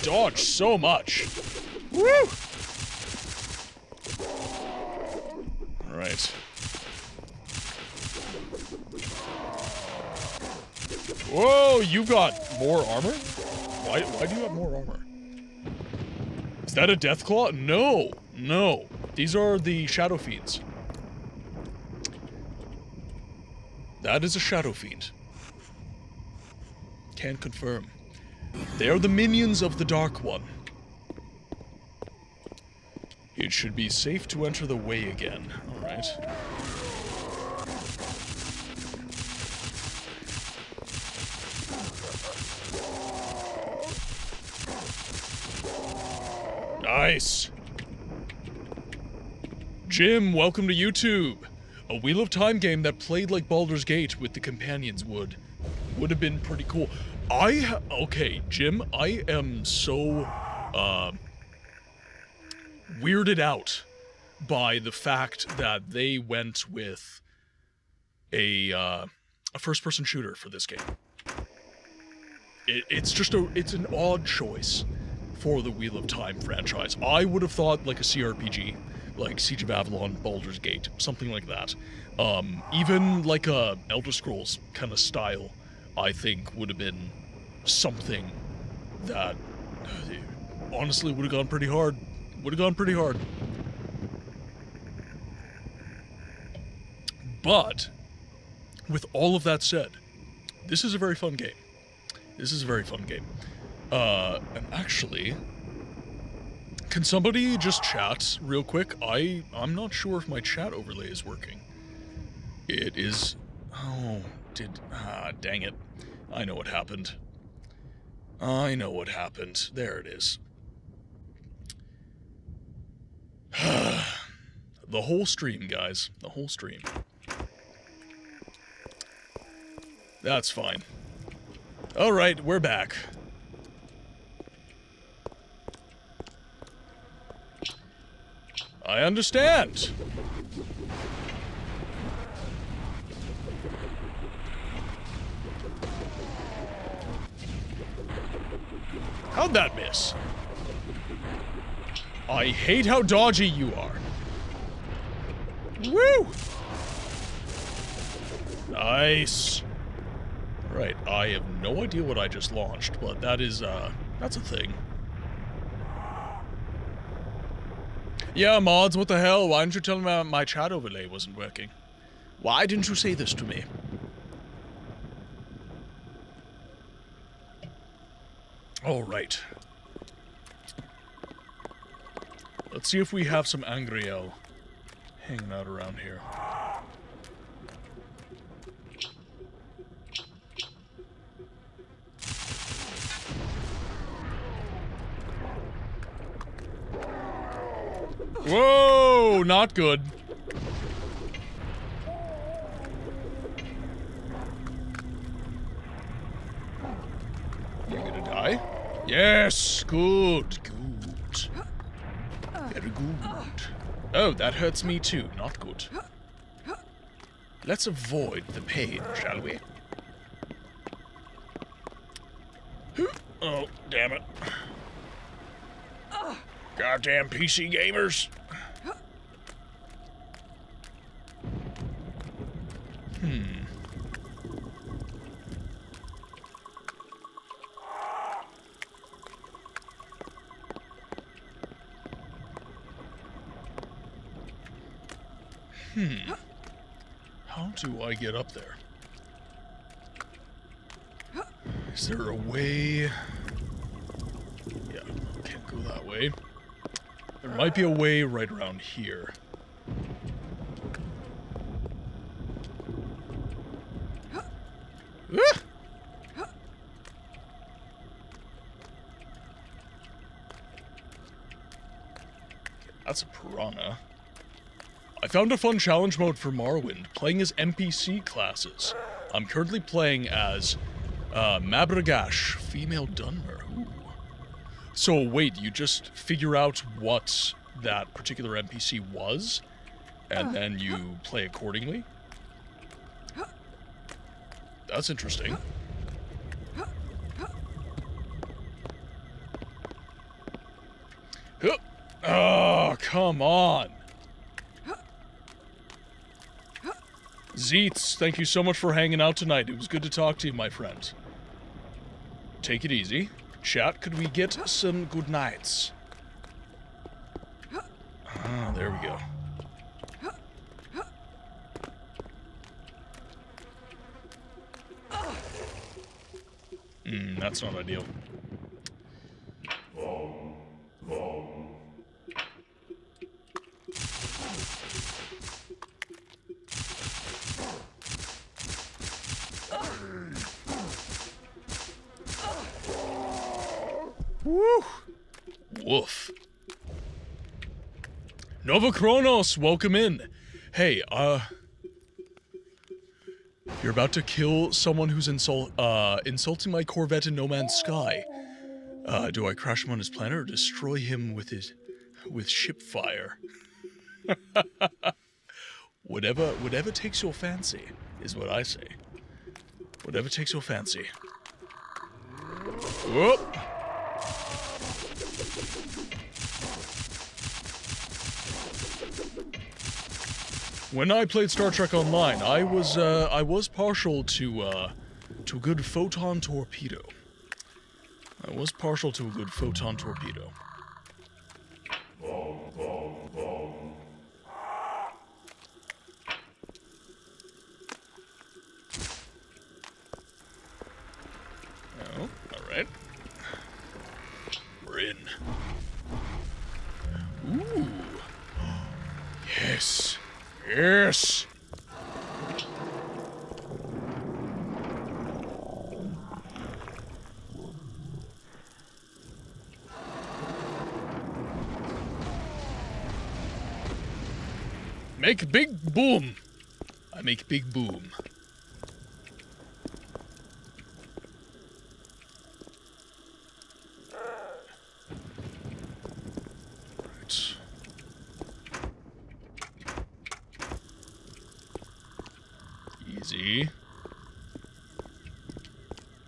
Dodge so much. Woo! Alright. Whoa, you got more armor? Why do you have more armor? Is that a Deathclaw? No. These are the Shadow Fiends. That is a Shadow Fiend. Can confirm. They are the minions of the Dark One. It should be safe to enter the way again. Alright. Nice. Jim, welcome to YouTube. A Wheel of Time game that played like Baldur's Gate with the companions would have been pretty cool. Okay, Jim, I am so weirded out by the fact that they went with a a first-person shooter for this game. It's an odd choice for the Wheel of Time franchise. I would have thought like a CRPG, like Siege of Avalon, Baldur's Gate, something like that. Even like a Elder Scrolls kind of style, I think would have been something that honestly would have gone pretty hard. But with all of that said, this is a very fun game. And actually, can somebody just chat real quick? I'm not sure if my chat overlay is working. It is... Oh, dang it. I know what happened. There it is. The whole stream, guys. The whole stream. That's fine. Alright, we're back. I understand. How'd that miss? I hate how dodgy you are. Woo! Nice. Right, I have no idea what I just launched, but that is, that's a thing. Yeah, mods, what the hell? Why didn't you tell me my chat overlay wasn't working? Why didn't you say this to me? Alright. Let's see if we have some Angriel hanging out around here. Whoa, not good. You gonna die? Yes, good. Very good. Oh, that hurts me too, not good. Let's avoid the pain, shall we? Oh, damn it. Goddamn PC gamers. How do I get up there? Is there a way? Yeah, can't go that way. There might be a way right around here. That's a piranha. I found a fun challenge mode for Morrowind, playing as NPC classes. I'm currently playing as Mabragash, female Dunmer. Ooh. So wait, you just figure out what that particular NPC was, and then you play accordingly? That's interesting. Oh, come on. Zeets, thank you so much for hanging out tonight. It was good to talk to you, my friend. Take it easy. Chat, could we get some good nights? Ah, there we go. That's not ideal. Woo! Woof. Nova Kronos, welcome in. Hey, you're about to kill someone who's insulting my Corvette in No Man's Sky. Do I crash him on his planet or destroy him with ship fire? Whatever takes your fancy, is what I say. Whatever takes your fancy. Whoop! When I played Star Trek Online, I was partial to a good photon torpedo. I was partial to a good photon torpedo. Oh, alright. We're in. Ooh. Yes. Yes! Make big boom! I make big boom. Right. Easy.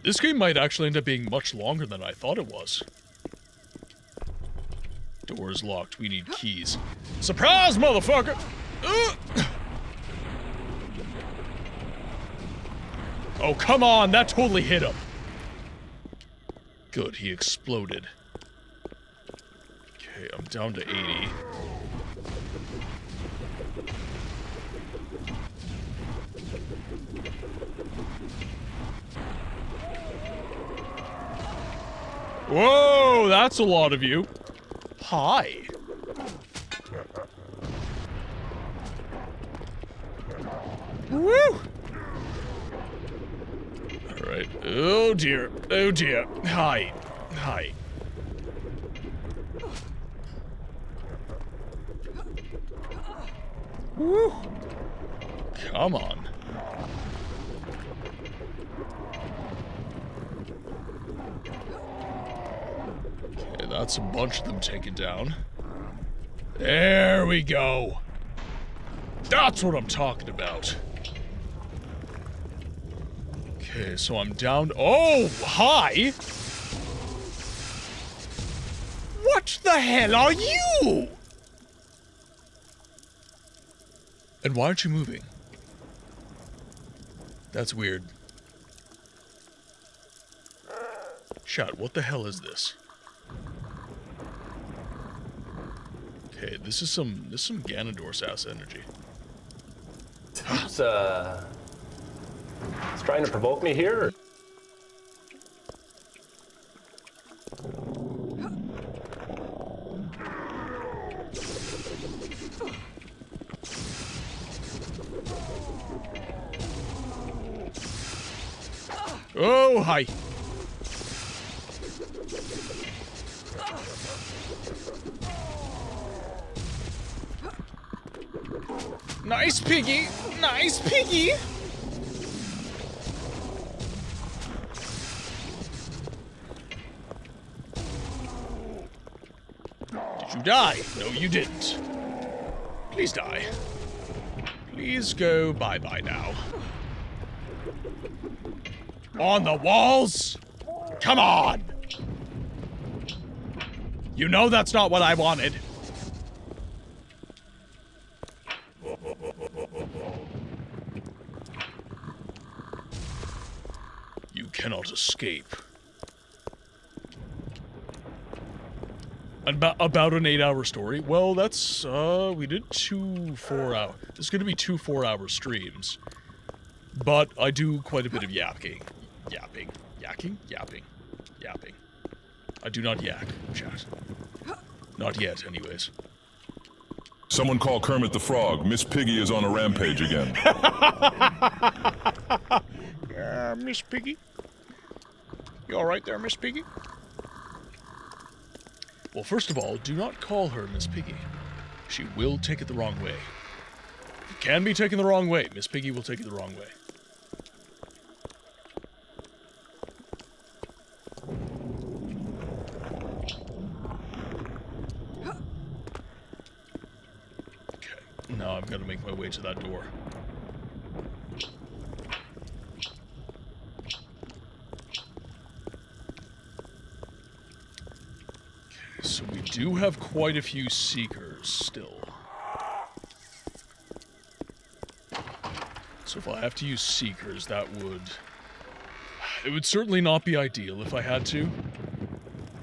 This game might actually end up being much longer than I thought it was. Door is locked. We need keys. Surprise, motherfucker! Oh, come on! That totally hit him. Good, he exploded. Okay, I'm down to 80. Whoa, that's a lot of you. Hi. Woo! Alright. Oh dear. Oh dear. Hi. Hi. Woo! Come on. Okay, that's a bunch of them taken down. There we go. That's what I'm talking about. Okay, so I'm down. Oh, hi! What the hell are you? And why aren't you moving? That's weird. Chat, what the hell is this? Okay, this is some Ganondorf ass energy. It's trying to provoke me here? Oh, hi. Nice piggy! Nice piggy! Did you die? No, you didn't. Please die. Please go bye-bye now. On the walls? Come on! You know that's not what I wanted. You cannot escape. About an 8-hour story? Well, that's, we did 2 4-hour. There's gonna be 2 4-hour streams. But I do quite a bit of yapping. Yapping. I do not yak, chat. Not yet, anyways. Someone call Kermit the Frog. Miss Piggy is on a rampage again. Miss Piggy? You alright there, Miss Piggy? Well, first of all, do not call her Miss Piggy. She will take it the wrong way. It can be taken the wrong way. Miss Piggy will take it the wrong way. Okay, now I've got to make my way to that door. do have quite a few Seekers still. So if I have to use Seekers, that would... It would certainly not be ideal if I had to.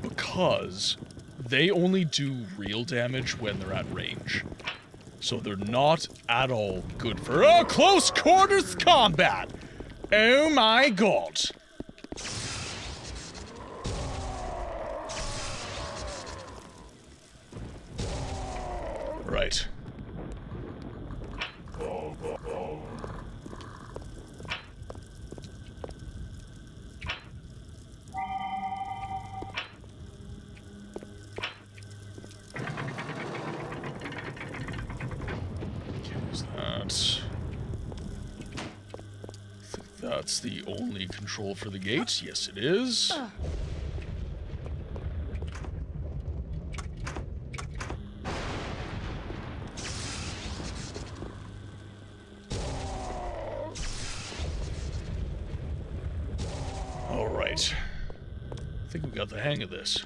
Because they only do real damage when they're at range. So they're not at all good for close quarters combat! Oh my god! Right. That's the only control for the gate. Yes, it is. All right. I think we got the hang of this.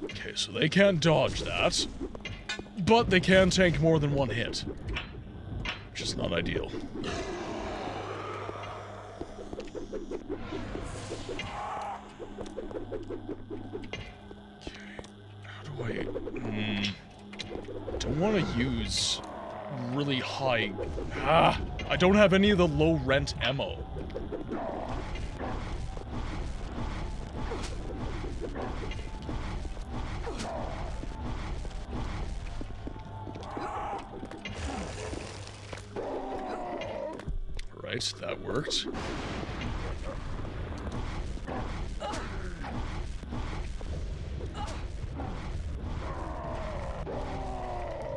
Okay, so they can't dodge that. But they can tank more than one hit. Which is not ideal. Okay. How do I... don't want to use really high... I don't have any of the low rent ammo. Right, that worked.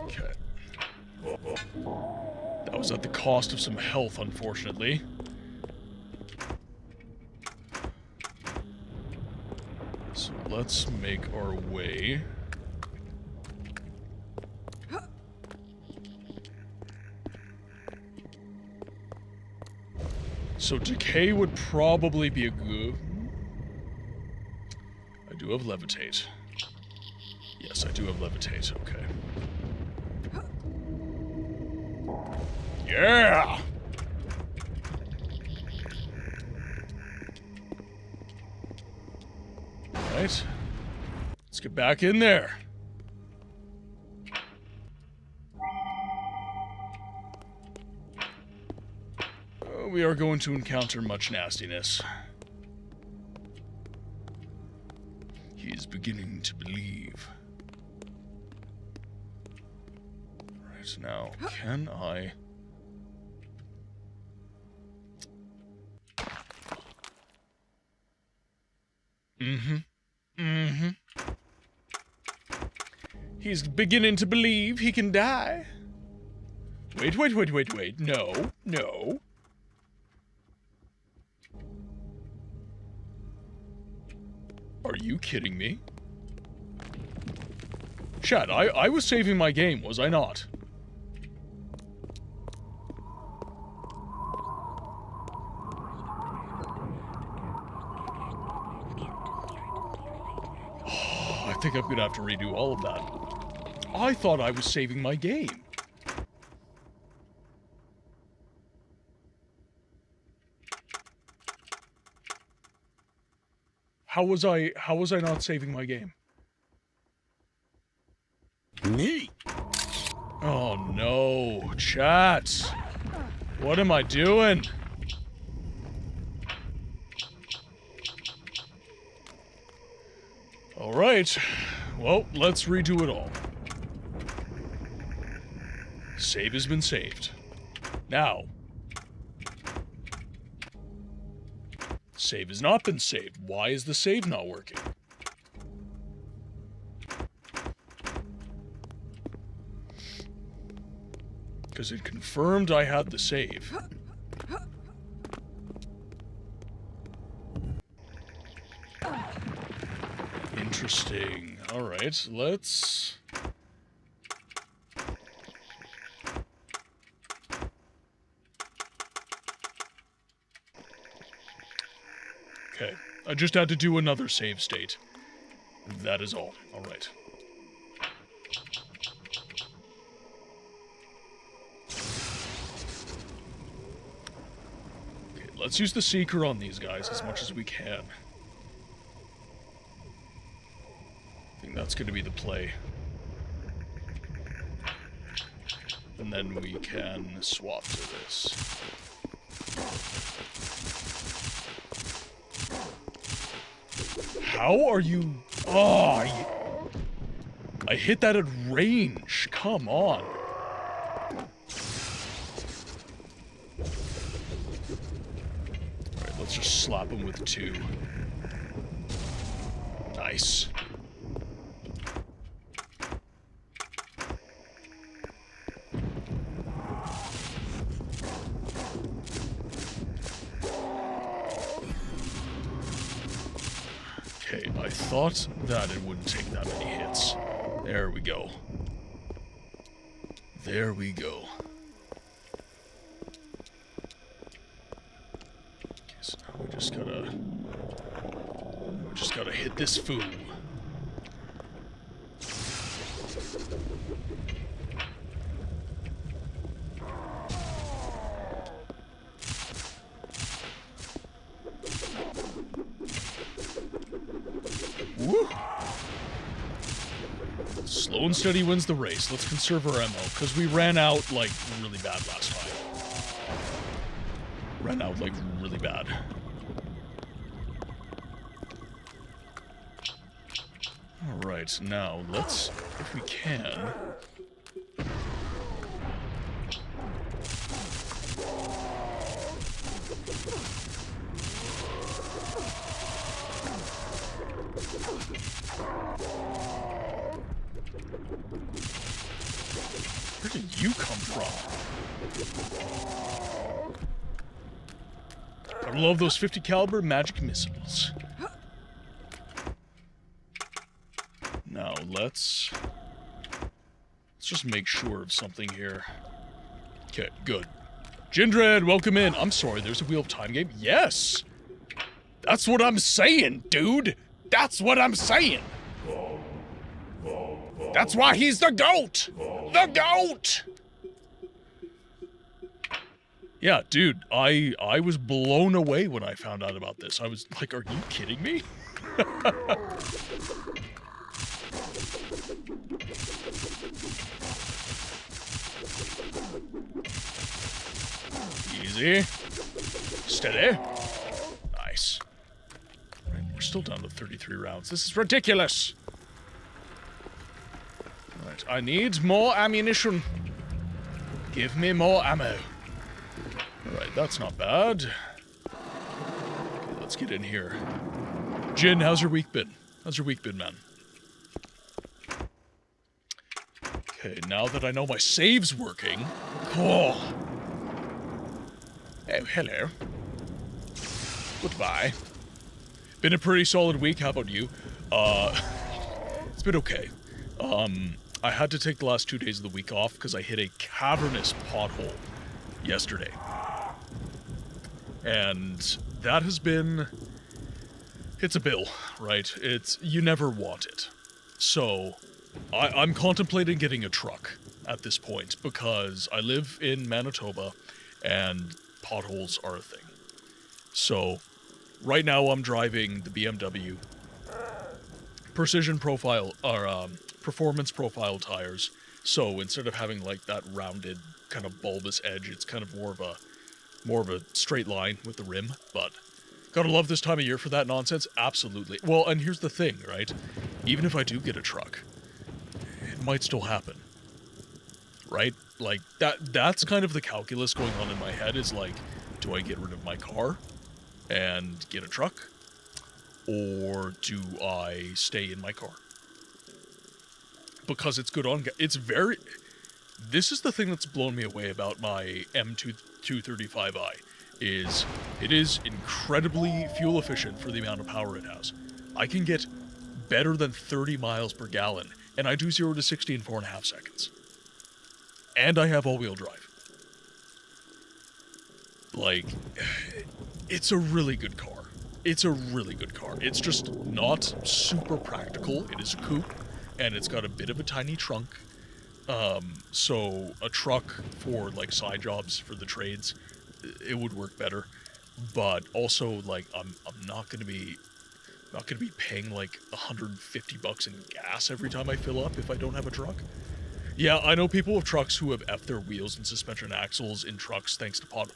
Okay. That was at the cost of some health, unfortunately. So let's make our way. So decay would probably be a good... I do have levitate. Yes, I do have levitate, okay. Yeah! Alright. Let's get back in there. We are going to encounter much nastiness. He is beginning to believe. Right now, can I... He's beginning to believe he can die. Wait. No. Are you kidding me? Chat, I was saving my game, was I not? I think I'm gonna have to redo all of that. I thought I was saving my game. How was I not saving my game? Me? Oh no, chat. What am I doing? All right. Well, let's redo it all. Save has been saved. Now, save has not been saved. Why is the save not working? Because it confirmed I had the save. Interesting. Alright, let's... I just had to do another save state. That is all. Alright. Okay, let's use the Seeker on these guys as much as we can. I think that's going to be the play. And then we can swap to this. How are you... Oh, I hit that at range. Come on. Alright, let's just slap him with 2. Nice. Okay, I thought that it wouldn't take that many hits. There we go. There we go. Okay, so now we just gotta hit this fool. Woo! Slow and steady wins the race. Let's conserve our ammo, because we ran out, like, really bad last time. Ran out, like, really bad. Alright, now, let's, if we can... Where did you come from? I love those 50 caliber magic missiles. Now let's just make sure of something here. Okay, good. Jindred, welcome in. I'm sorry, there's a Wheel of Time game? Yes! That's what I'm saying, dude! That's what I'm saying! That's why he's the GOAT! The GOAT! Yeah, dude, I was blown away when I found out about this. I was like, are you kidding me? Easy. Steady. Nice. Right, we're still down to 33 rounds. This is ridiculous! Right, I need more ammunition. Give me more ammo. Alright, that's not bad. Okay, let's get in here. Jin, how's your week been? How's your week been, man? Okay, now that I know my save's working... Oh! Oh, hello. Goodbye. Been a pretty solid week, how about you? It's been okay. I had to take the last 2 days of the week off because I hit a cavernous pothole yesterday. And that has been... It's a bill, right? You never want it. So, I'm contemplating getting a truck at this point because I live in Manitoba and potholes are a thing. So, right now I'm driving the BMW Precision Profile, or Performance Profile tires. So instead of having like that rounded kind of bulbous edge, it's kind of more of a straight line with the rim. But gotta love this time of year for that nonsense. Absolutely. Well, and here's the thing, right? Even if I do get a truck, it might still happen. Right? Like that's kind of the calculus going on in my head is like, do I get rid of my car and get a truck? Or do I stay in my car? Because it's good on... This is the thing that's blown me away about my M235i, is it is incredibly fuel efficient for the amount of power it has. I can get better than 30 miles per gallon, and I do 0 to 60 in 4.5 seconds. And I have all-wheel drive. Like, it's a really good car. It's a really good car. It's just not super practical. It is a coupe, and it's got a bit of a tiny trunk. So a truck for like side jobs for the trades, it would work better. But also, like, I'm not gonna be paying like $150 in gas every time I fill up if I don't have a truck. Yeah, I know people with trucks who have effed their wheels and suspension axles in trucks thanks to pod.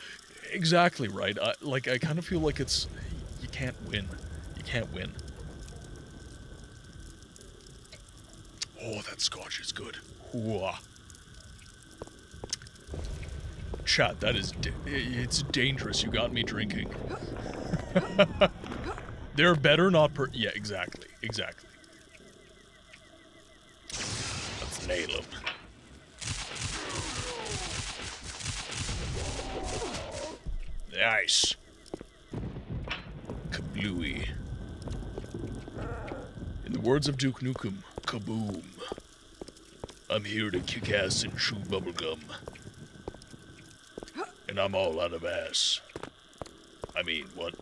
Exactly right. I kind of feel like it's, you can't win. You can't win. Oh, that scotch is good. Ooh. Chat, that is, it's dangerous. You got me drinking. They're better not yeah, exactly. Exactly. Let's nail him. Nice. Kablooey. In the words of Duke Nukem, kaboom. I'm here to kick ass and chew bubblegum. And I'm all out of ass. I mean, what?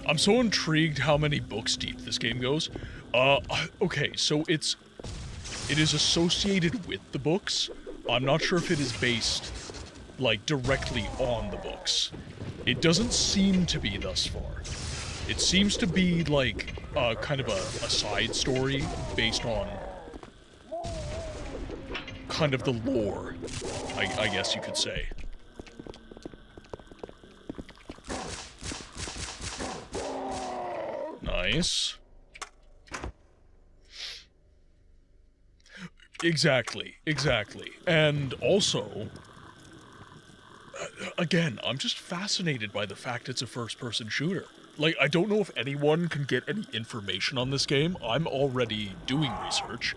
I'm so intrigued how many books deep this game goes. Okay, so it is associated with the books. I'm not sure if it is based, like, directly on the books. It doesn't seem to be thus far. It seems to be, like, kind of a side story based on kind of the lore, I guess you could say. Nice. Exactly. And also, again, I'm just fascinated by the fact it's a first-person shooter. Like, I don't know if anyone can get any information on this game. I'm already doing research,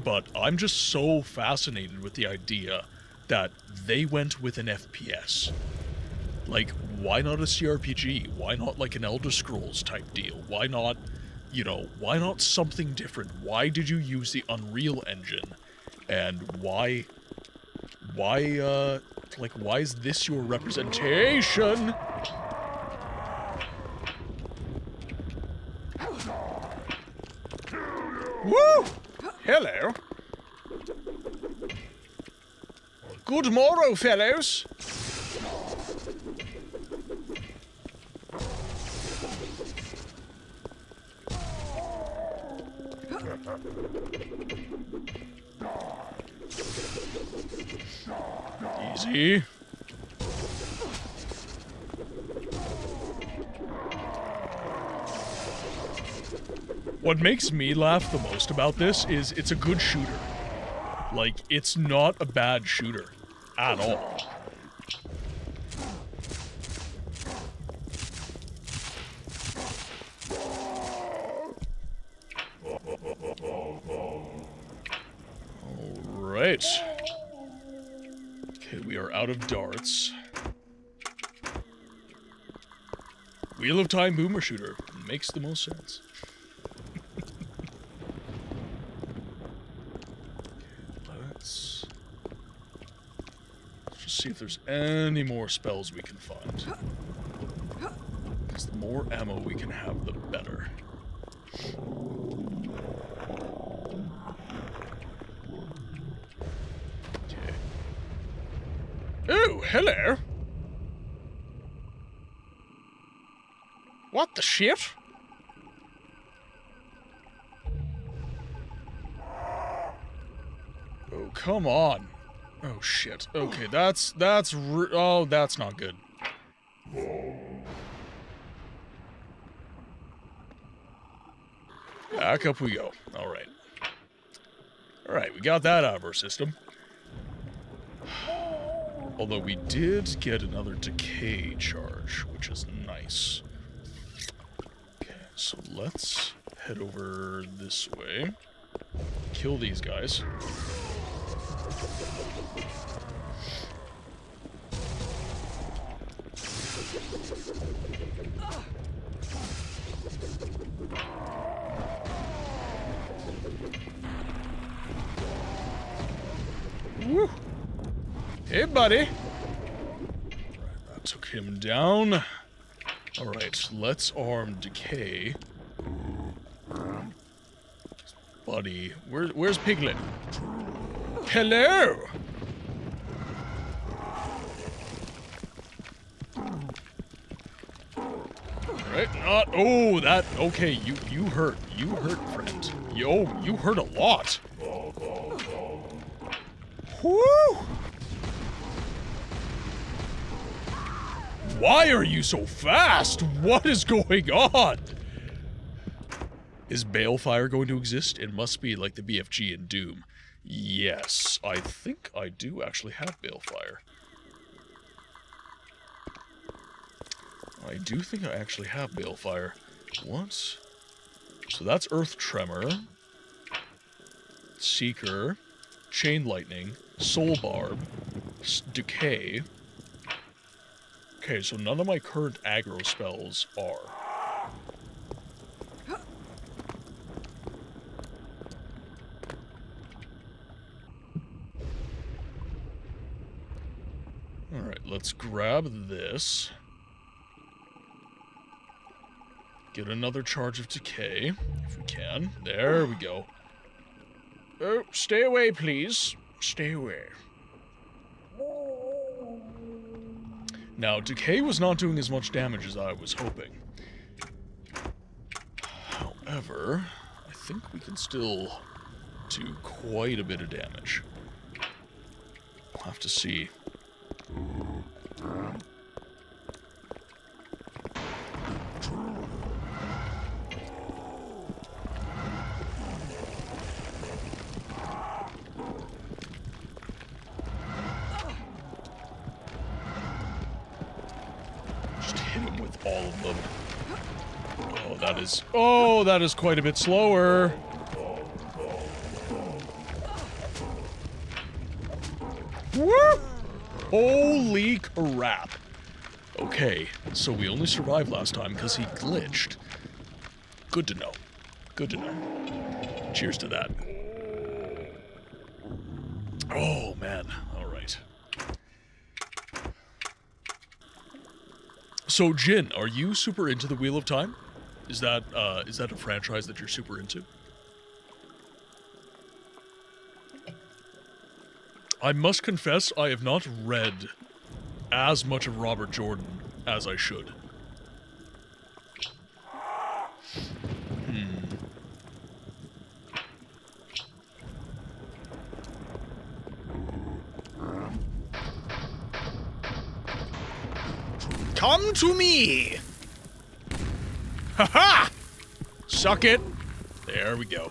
but I'm just so fascinated with the idea that they went with an FPS. Like, why not a CRPG? Why not, like, an Elder Scrolls type deal? Why not, you know, why not something different? Why did you use the Unreal Engine? And why is this your representation? Woo! Hello. Good morrow, fellows. Easy. What makes me laugh the most about this is it's a good shooter. Like, it's not a bad shooter at all. Alright. Okay, we are out of darts. Wheel of Time Boomer Shooter. Makes the most sense. Let's just see if there's any more spells we can find. Because the more ammo we can have, the better. Okay. Oh, hello! What the shit? Oh, come on. Oh, shit. Okay, that's not good. Back up we go. Alright. Alright, we got that out of our system. Although we did get another decay charge, which is nice. Okay, so let's head over this way. Kill these guys. Woo! Hey, buddy. Right, that took him down. Alright, let's arm Decay. Buddy, where's Piglet? Hello! Alright, not... Oh, that... Okay, you hurt. You hurt, friend. Yo, you hurt a lot. Whoo! Why are you so fast? What is going on? Is Balefire going to exist? It must be like the BFG in Doom. Yes, I think I do actually have Balefire. I do think I actually have Balefire. What? So that's Earth Tremor, Seeker, Chain Lightning, Soul Barb, Decay. Okay, so none of my current aggro spells are. Alright, let's grab this. Get another charge of Decay, if we can. There we go. Oh, stay away, please. Stay away. Now, Decay was not doing as much damage as I was hoping. However, I think we can still do quite a bit of damage. We'll have to see. All of them. Oh, that is quite a bit slower. Woo! Holy crap. Okay, so we only survived last time because he glitched. Good to know. Good to know. Cheers to that. Oh, man. All right. So, Jin, are you super into the Wheel of Time? Is that a franchise that you're super into? I must confess, I have not read as much of Robert Jordan as I should. Come to me! Ha-ha! Suck it! There we go.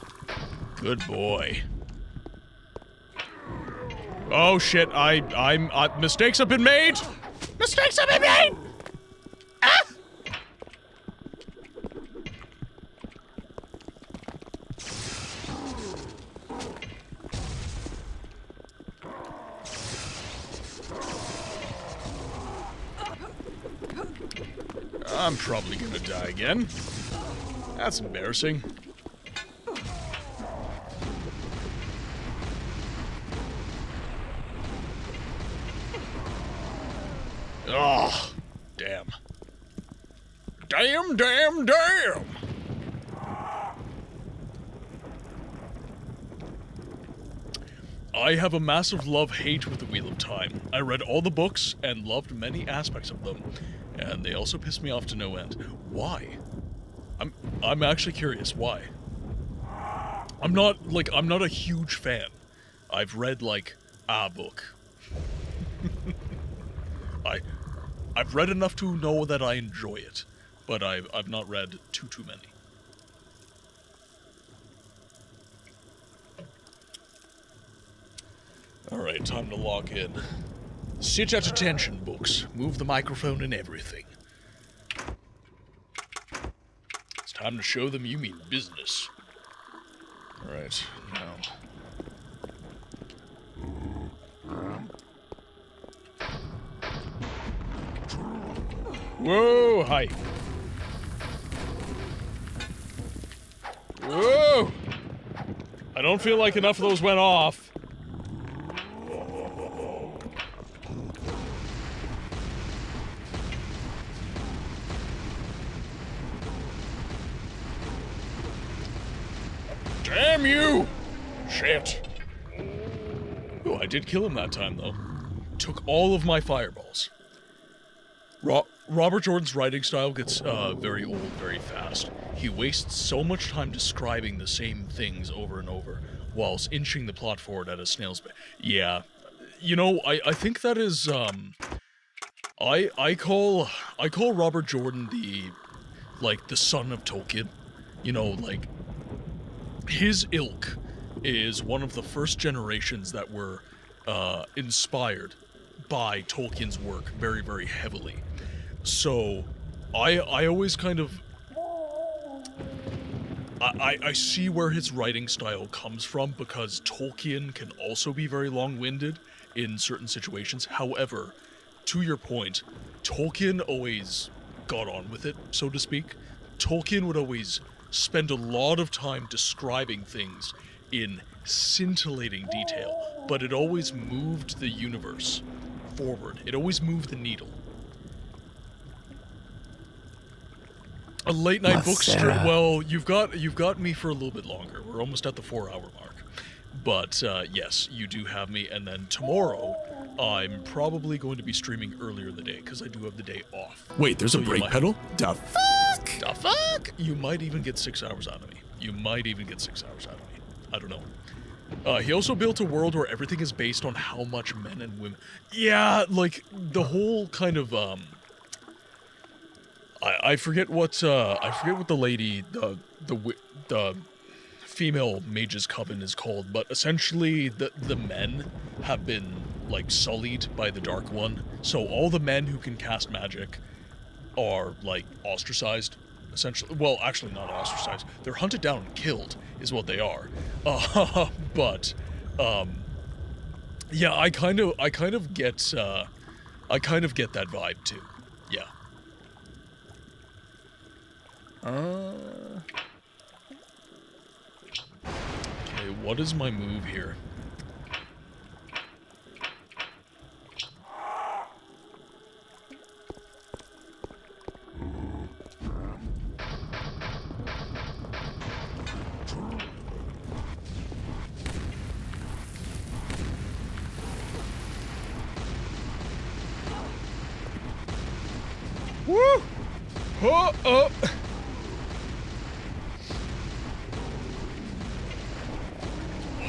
Good boy. Oh shit, mistakes have been made! Mistakes have been made! Ah! I'm probably gonna die again. That's embarrassing. Oh, damn. Damn, damn, damn! I have a massive love-hate with the Wheel of Time. I read all the books and loved many aspects of them, and they also pissed me off to no end. Why? I'm actually curious, why? I'm not a huge fan. I've read, like, a book. I've read enough to know that I enjoy it, but I've not read too many. Alright, time to log in. Sit at attention, books. Move the microphone and everything. It's time to show them you mean business. Alright, now. Whoa, hi. Whoa! I don't feel like enough of those went off. Damn you! Shit. Oh, I did kill him that time, though. Took all of my fireballs. Robert Jordan's writing style gets very old very fast. He wastes so much time describing the same things over and over, whilst inching the plot forward at a snail's pace. Yeah. You know, I think that is, I call Robert Jordan the son of Tolkien. You know, like, his ilk is one of the first generations that were inspired by Tolkien's work very, very heavily. So, I always kind of... I see where his writing style comes from, because Tolkien can also be very long-winded in certain situations. However, to your point, Tolkien always got on with it, so to speak. Tolkien would always spend a lot of time describing things in scintillating detail, but it always moved the universe forward. It always moved the needle. A late night book stream. Well, you've got me for a little bit longer. We're almost at the 4-hour mark. But yes, you do have me, and then tomorrow I'm probably going to be streaming earlier in the day because I do have the day off. Wait, there's a brake pedal? Da fuck? Da fuck? You might even get 6 hours out of me. You might even get 6 hours out of me. I don't know. He also built a world where everything is based on how much men and women... Yeah, like, the whole kind of, I forget what the lady, the female mage's coven is called, but essentially the men have been, like, sullied by the Dark One. So all the men who can cast magic are, like, ostracized, essentially. Well, actually not ostracized. They're hunted down and killed, is what they are. But, yeah, I kind of get that vibe too. Yeah. Okay, what is my move here? Woo! Oh!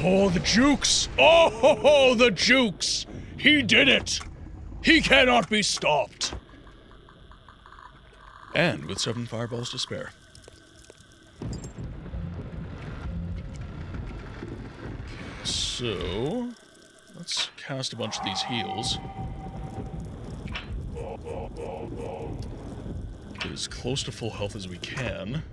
Oh, the jukes! Oh, the jukes! He did it! He cannot be stopped! And with 7 fireballs to spare. Okay, so... let's cast a bunch of these heals. Get as close to full health as we can.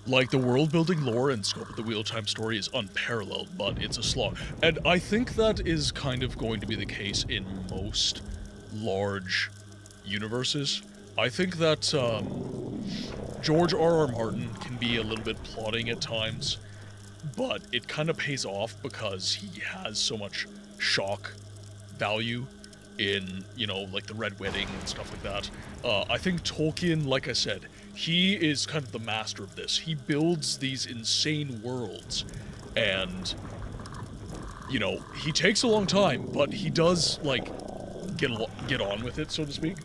Like, the world-building lore and scope of the Wheel of Time story is unparalleled, but it's a slog. And I think that is kind of going to be the case in most large universes. I think that George R.R. Martin can be a little bit plotting at times, but it kind of pays off because he has so much shock value in, you know, like the Red Wedding and stuff like that. I think Tolkien, like I said, he is kind of the master of this. He builds these insane worlds, and, you know, he takes a long time, but he does, like, get on with it, so to speak.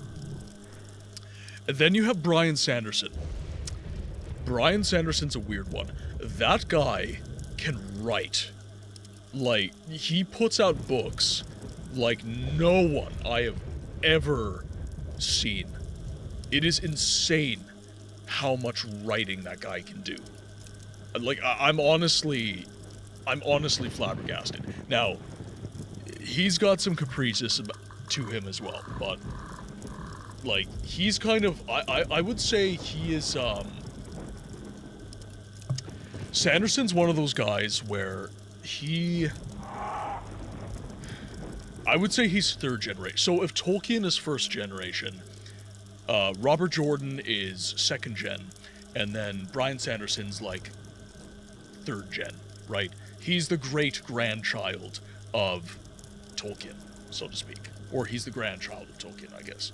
And then you have Bryan Sanderson. Bryan Sanderson's a weird one. That guy can write. Like, he puts out books like no one I have ever seen. It is insane how much writing that guy can do. Like, I'm honestly flabbergasted. Now, he's got some caprices to him as well, but, like, he's kind of, I would say he is, Sanderson's one of those guys where I would say he's 3rd generation. So if Tolkien is 1st generation, Robert Jordan is 2nd gen, and then Bryan Sanderson's like 3rd gen, right? He's the great-grandchild of Tolkien, so to speak. Or he's the grandchild of Tolkien, I guess.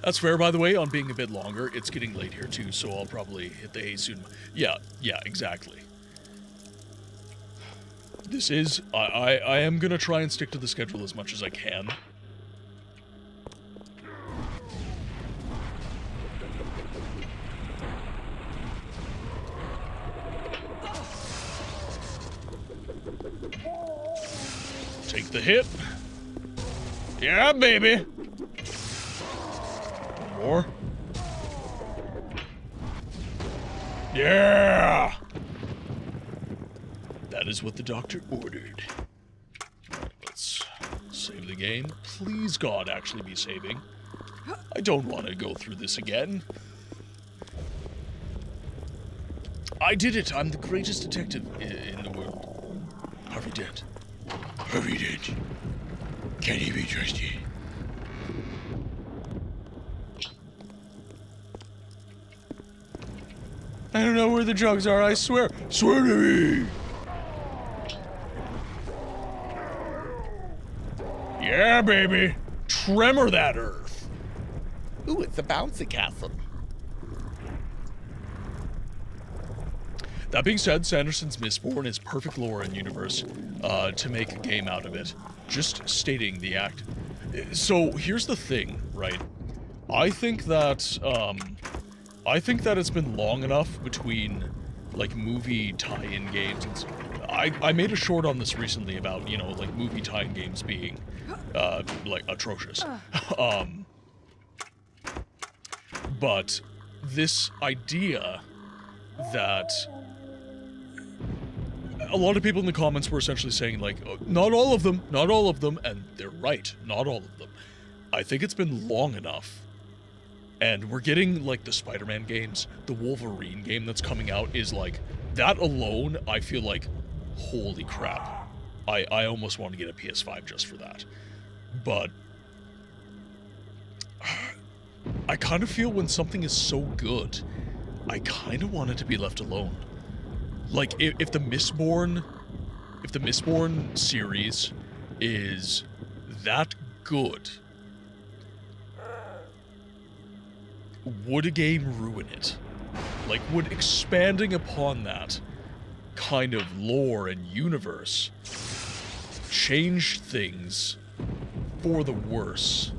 That's fair, by the way, on being a bit longer. It's getting late here, too, so I'll probably hit the hay soon. Yeah, exactly. This is... I am gonna try and stick to the schedule as much as I can. Take the hit. Yeah, baby. One more. Yeah. That is what the doctor ordered. Alright, let's save the game. Please, God, actually be saving. I don't want to go through this again. I did it. I'm the greatest detective in the world. Harvey Dent. Harvey Dent. Can he be trusted? I don't know where the drugs are, I swear. Swear to me! Yeah, baby. Tremor that earth. Ooh, it's a bouncy castle. That being said, Sanderson's Mistborn is perfect lore and universe to make a game out of it. Just stating the act. So here's the thing, right? I think that it's been long enough between like movie tie-in games. And I made a short on this recently about, you know, like movie tie-in games being like atrocious. But this idea that a lot of people in the comments were essentially saying, like, oh, not all of them, and they're right, not all of them. I think it's been long enough, and we're getting, like, the Spider-Man games, the Wolverine game that's coming out is, like, that alone, I feel like, holy crap. I almost want to get a PS5 just for that. But I kind of feel when something is so good, I kind of want it to be left alone. Like, if the Mistborn series is that good, would a game ruin it? Like, would expanding upon that kind of lore and universe change things for the worse?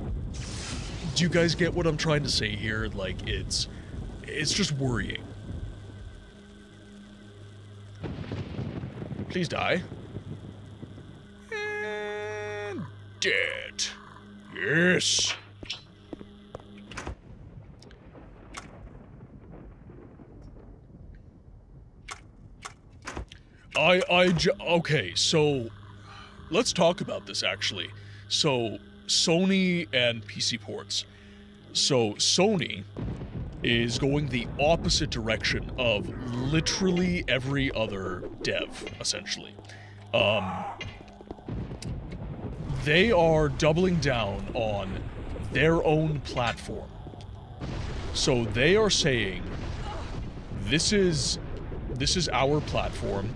Do you guys get what I'm trying to say here? Like, it's just worrying. Please die. And dead. Yes. Okay, so let's talk about this actually. So Sony and PC ports. So Sony is going the opposite direction of literally every other dev, essentially. They are doubling down on their own platform. So they are saying, this is our platform.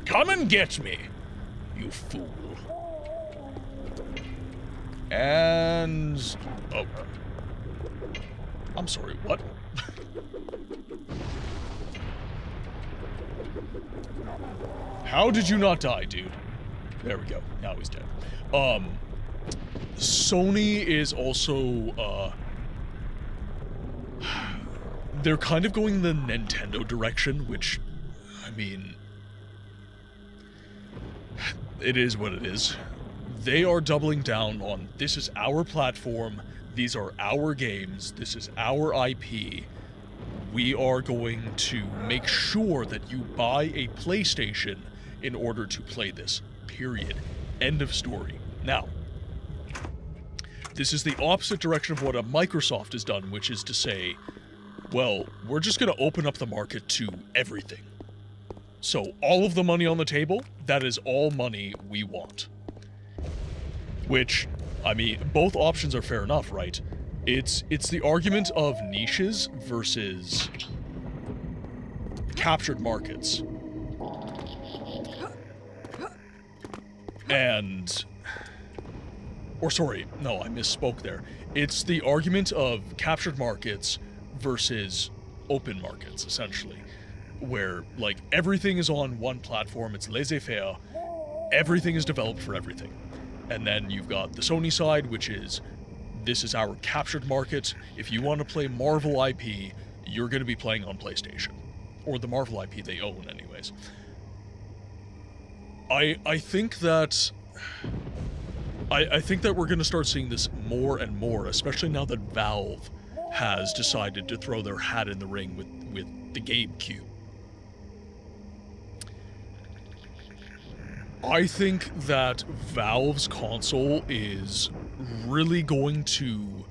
Come and get me, you fool. And... oh. I'm sorry, what? How did you not die, dude? There we go. Now he's dead. Sony is also, they're kind of going the Nintendo direction, which, I mean... it is what it is. They are doubling down on, this is our platform, these are our games, this is our IP. We are going to make sure that you buy a PlayStation in order to play this. Period. End of story. Now, this is the opposite direction of what a Microsoft has done, which is to say, well, we're just going to open up the market to everything. So all of the money on the table, that is all money we want. Which, I mean, both options are fair enough, right? It's the argument of niches versus captured markets. And Or sorry, no, I misspoke there. It's the argument of captured markets versus open markets, essentially. Where, like, everything is on one platform, it's laissez-faire, everything is developed for everything. And then you've got the Sony side, which is, this is our captured market. If you want to play Marvel IP, you're going to be playing on PlayStation. Or the Marvel IP they own, anyways. I think that... I think that we're going to start seeing this more and more, especially now that Valve has decided to throw their hat in the ring with the GameCube. I think that Valve's console is really going to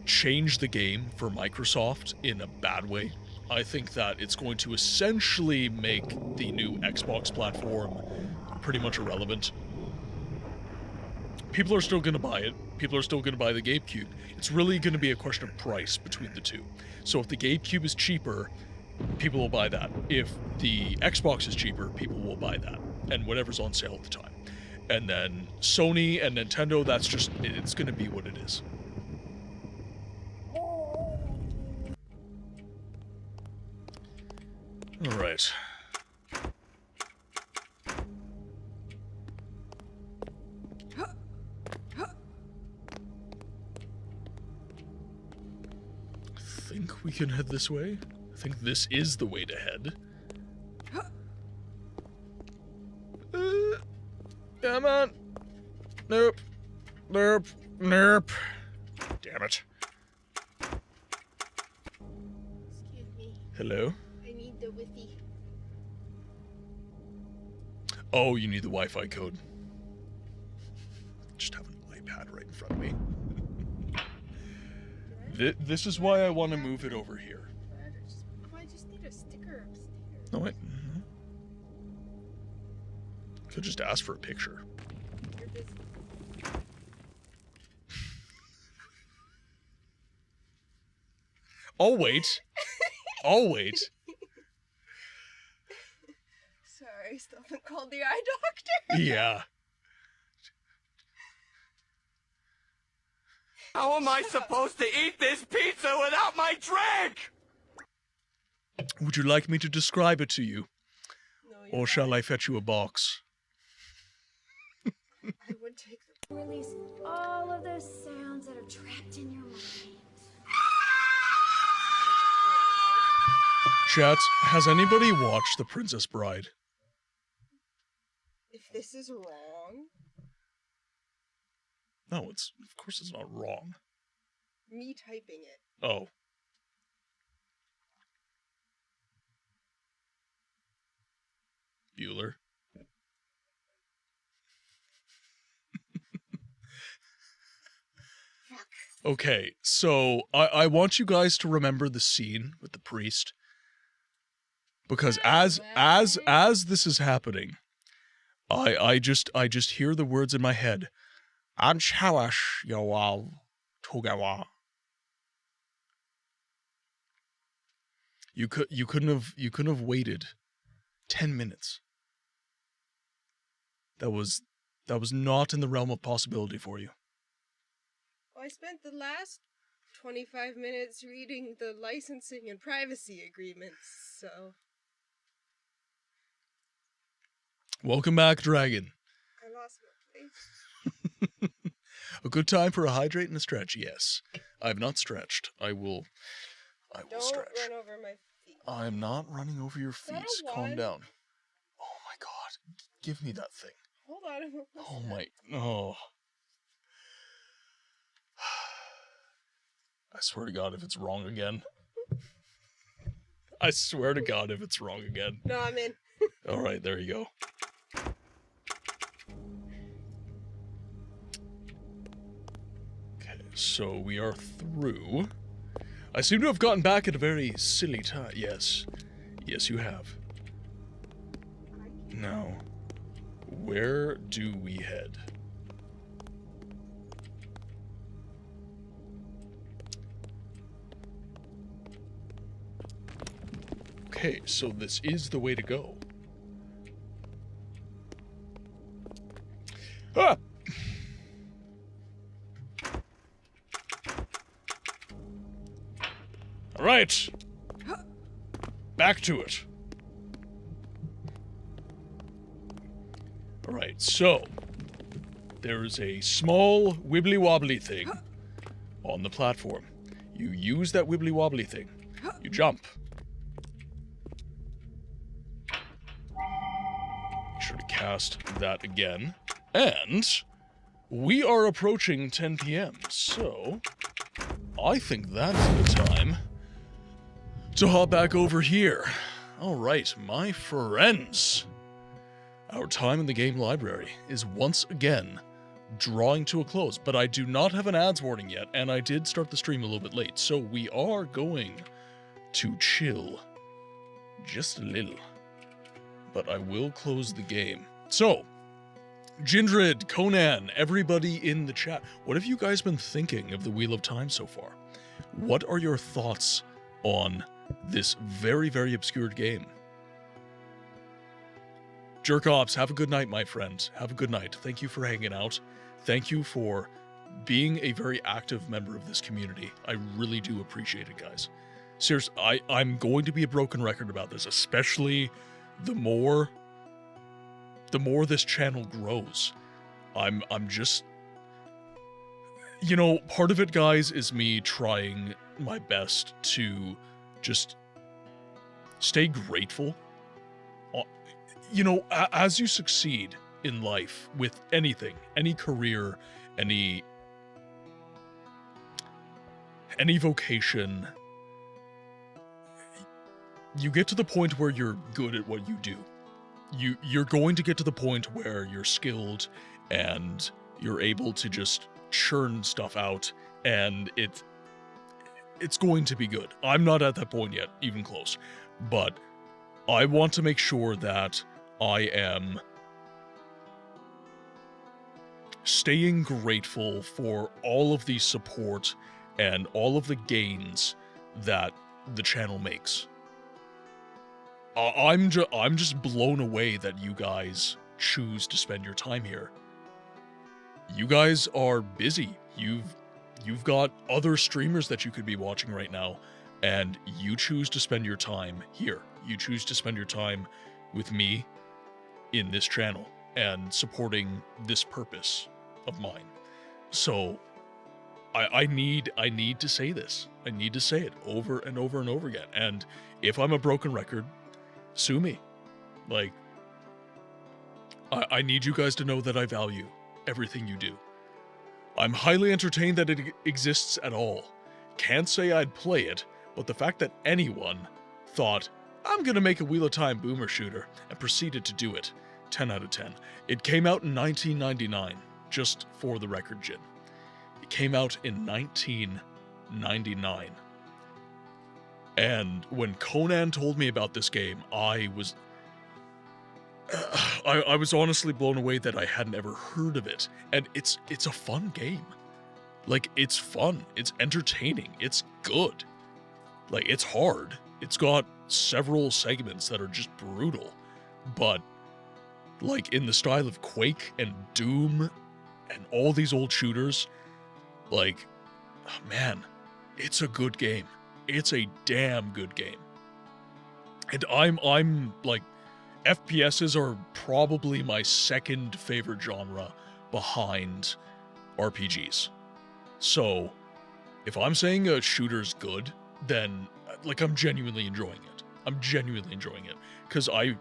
change the game for Microsoft in a bad way. I think that it's going to essentially make the new Xbox platform pretty much irrelevant. People are still going to buy it. People are still going to buy the GameCube. It's really going to be a question of price between the two. So if the GameCube is cheaper, people will buy that. If the Xbox is cheaper, people will buy that. And whatever's on sale at the time. And then Sony and Nintendo, that's just, it's going to be what it is. All right. I think we can head this way. I think this is the way to head. Come on. Nope. Nope. Nope. Damn it. Excuse me. Hello? I need the Wi-Fi. Oh, you need the Wi-Fi code. Just have an iPad right in front of me. This is why I want to move it over here. I just need a sticker upstairs. No, wait. Could just ask for a picture. You're busy. I'll wait. I'll wait. Sorry, still haven't called the eye doctor. Yeah. How am I supposed to eat this pizza without my drink? Would you like me to describe it to you? No, or shall I fetch you a box? I would take the Release all of those sounds that are trapped in your mind. Chat, has anybody watched The Princess Bride? If this is wrong... No, of course it's not wrong. Me typing it. Oh. Bueller. Okay, so I want you guys to remember the scene with the priest. Because as this is happening, I just hear the words in my head. Anchawash Yawal Togawa. You couldn't have waited 10 minutes. That was not in the realm of possibility for you. Well, I spent the last 25 minutes reading the licensing and privacy agreements, so... Welcome back, Dragon. I lost my place. A good time for a hydrate and a stretch, yes. I have not stretched. I will stretch. Don't run over my feet. I am not running over your feet. Calm one? down. Oh my god. Give me that thing. Hold on. Oh my... Oh. I swear to God if it's wrong again. I swear to God if it's wrong again. No, I'm in. Alright, there you go. Okay, so we are through. I seem to have gotten back at a very silly time. Yes. Yes, you have. Now, where do we head? Okay, so this is the way to go. Right. Back to it. Alright, so there's a small wibbly-wobbly thing on the platform. You use that wibbly-wobbly thing. You jump. Make sure to cast that again. And we are approaching 10 p.m., so I think that's the time to hop back over here. Alright, my friends. Our time in the game library is once again drawing to a close, but I do not have an ads warning yet, and I did start the stream a little bit late, so we are going to chill just a little. But I will close the game. So, Jindred, Conan, everybody in the chat, what have you guys been thinking of the Wheel of Time so far? What are your thoughts on this very, very obscure game? Jerkops, have a good night, my friend. Have a good night. Thank you for hanging out. Thank you for being a very active member of this community. I really do appreciate it, guys. Seriously, I'm going to be a broken record about this, especially the more this channel grows. I'm just, you know, part of it, guys, is me trying my best to just stay grateful. You know, as you succeed in life with anything, any career, any vocation, you get to the point where you're good at what you do. You're going to get to the point where you're skilled and you're able to just churn stuff out, and it's going to be good. I'm not at that point yet, even close, but I want to make sure that I am staying grateful for all of the support and all of the gains that the channel makes. I'm just blown away that you guys choose to spend your time here. You guys are busy. You've got other streamers that you could be watching right now, and you choose to spend your time here. You choose to spend your time with me in this channel and supporting this purpose of mine. So I need to say this. I need to say it over and over and over again. And if I'm a broken record, sue me. Like, I need you guys to know that I value everything you do. I'm highly entertained that it exists at all. Can't say I'd play it, but the fact that anyone thought, I'm gonna make a Wheel of Time boomer shooter, and proceeded to do it, 10 out of 10. It came out in 1999, just for the record, Jin. It came out in 1999. And when Conan told me about this game, I was honestly blown away that I hadn't ever heard of it. And it's a fun game. Like, it's fun. It's entertaining. It's good. Like, it's hard. It's got several segments that are just brutal. But, like, in the style of Quake and Doom and all these old shooters, like, oh man, it's a good game. It's a damn good game. And I'm like, FPSs are probably my second favorite genre behind RPGs. So, if I'm saying a shooter's good, then, like, I'm genuinely enjoying it. I'm genuinely enjoying it. Because I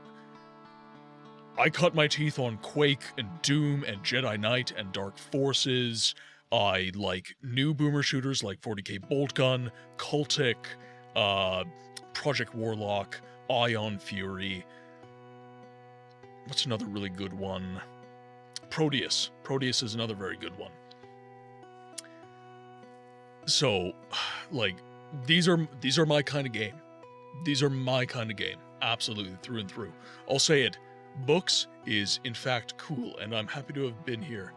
cut my teeth on Quake and Doom and Jedi Knight and Dark Forces. I like new boomer shooters like 40k Boltgun, Cultic, Project Warlock, Ion Fury. What's another really good one? Proteus. Proteus is another very good one. So, like, these are my kind of game. These are my kind of game. Absolutely, through and through. I'll say it. Books is, in fact, cool, and I'm happy to have been here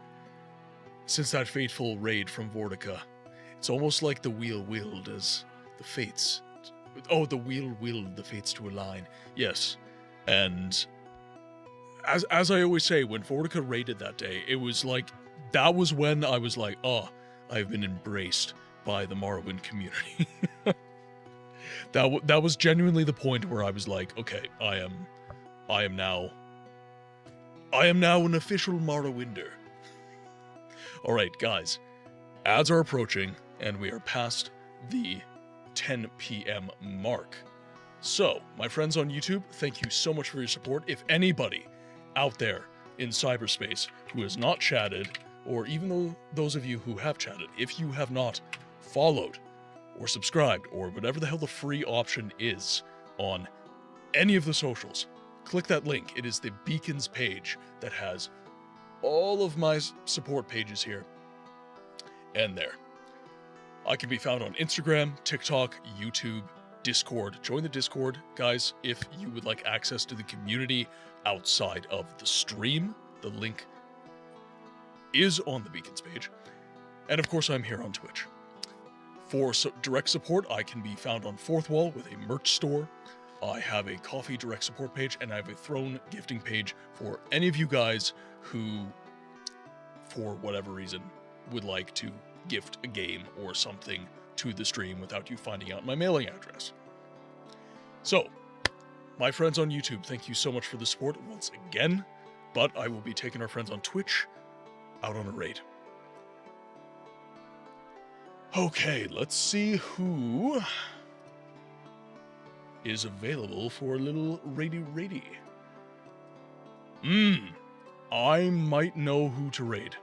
since that fateful raid from Vortica. It's almost like the wheel willed as the fates. Oh, the wheel willed the fates to align. Yes. And as I always say, when Vortica raided that day, it was like, that was when I was like, oh, I've been embraced by the Morrowind community. That was genuinely the point where I was like, okay, I am now an official Morrowinder. All right, guys, ads are approaching, and we are past the 10 p.m. mark. So, my friends on YouTube, thank you so much for your support. If anybody out there in cyberspace who has not chatted, or even though those of you who have chatted, if you have not followed or subscribed or whatever the hell the free option is on any of the socials, click that link. It is the Beacons page that has all of my support pages here and there. I can be found on Instagram, TikTok, YouTube, Discord. Join the Discord, guys, if you would like access to the community outside of the stream. The link is on the Beacons page. And of course, I'm here on Twitch. For direct support, I can be found on Fourth Wall with a merch store. I have a coffee direct support page, and I have a Throne gifting page for any of you guys who, for whatever reason, would like to gift a game or something to the stream without you finding out my mailing address. So, my friends on YouTube, thank you so much for the support once again, but I will be taking our friends on Twitch out on a raid. Okay, let's see who is available for a little raidy. I might know who to raid.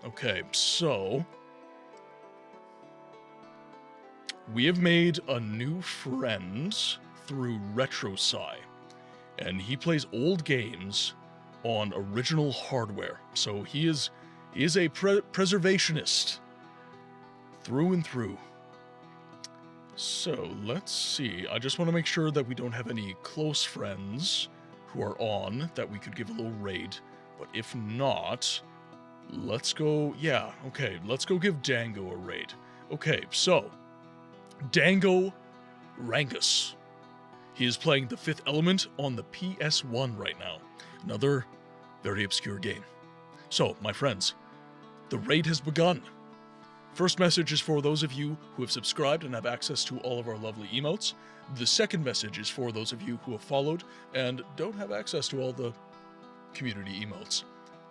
Okay, so we have made a new friend through RetroSci, and he plays old games on original hardware. So he is a preservationist through and through. So let's see. I just want to make sure that we don't have any close friends who are on that we could give a little raid. But if not, let's go. Yeah, okay. Let's go give Dango a raid. Okay, so Dango Rangus. He is playing The Fifth Element on the PS1 right now. Another very obscure game. So, my friends, the raid has begun. First message is for those of you who have subscribed and have access to all of our lovely emotes. The second message is for those of you who have followed and don't have access to all the community emotes.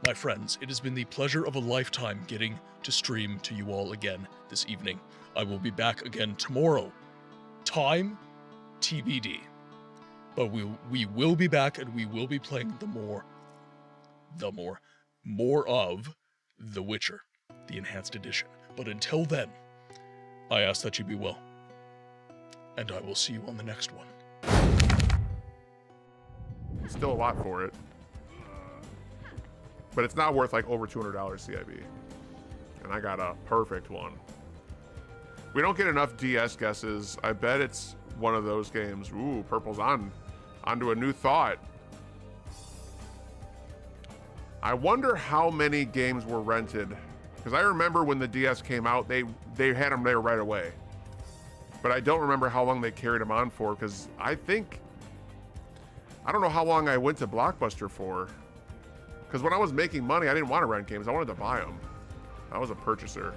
My friends, it has been the pleasure of a lifetime getting to stream to you all again this evening. I will be back again tomorrow. Time TBD. But we will be back, and we will be playing more of The Witcher, the Enhanced Edition. But until then, I ask that you be well, and I will see you on the next one. Still a lot for it, but it's not worth like over $200 CIB, and I got a perfect one. We don't get enough DS guesses. I bet it's one of those games. Ooh, purple's onto a new thought. I wonder how many games were rented, because I remember when the DS came out, they had them there right away. But I don't remember how long they carried them on for, because I don't know how long I went to Blockbuster for. Because when I was making money, I didn't want to rent games. I wanted to buy them. I was a purchaser.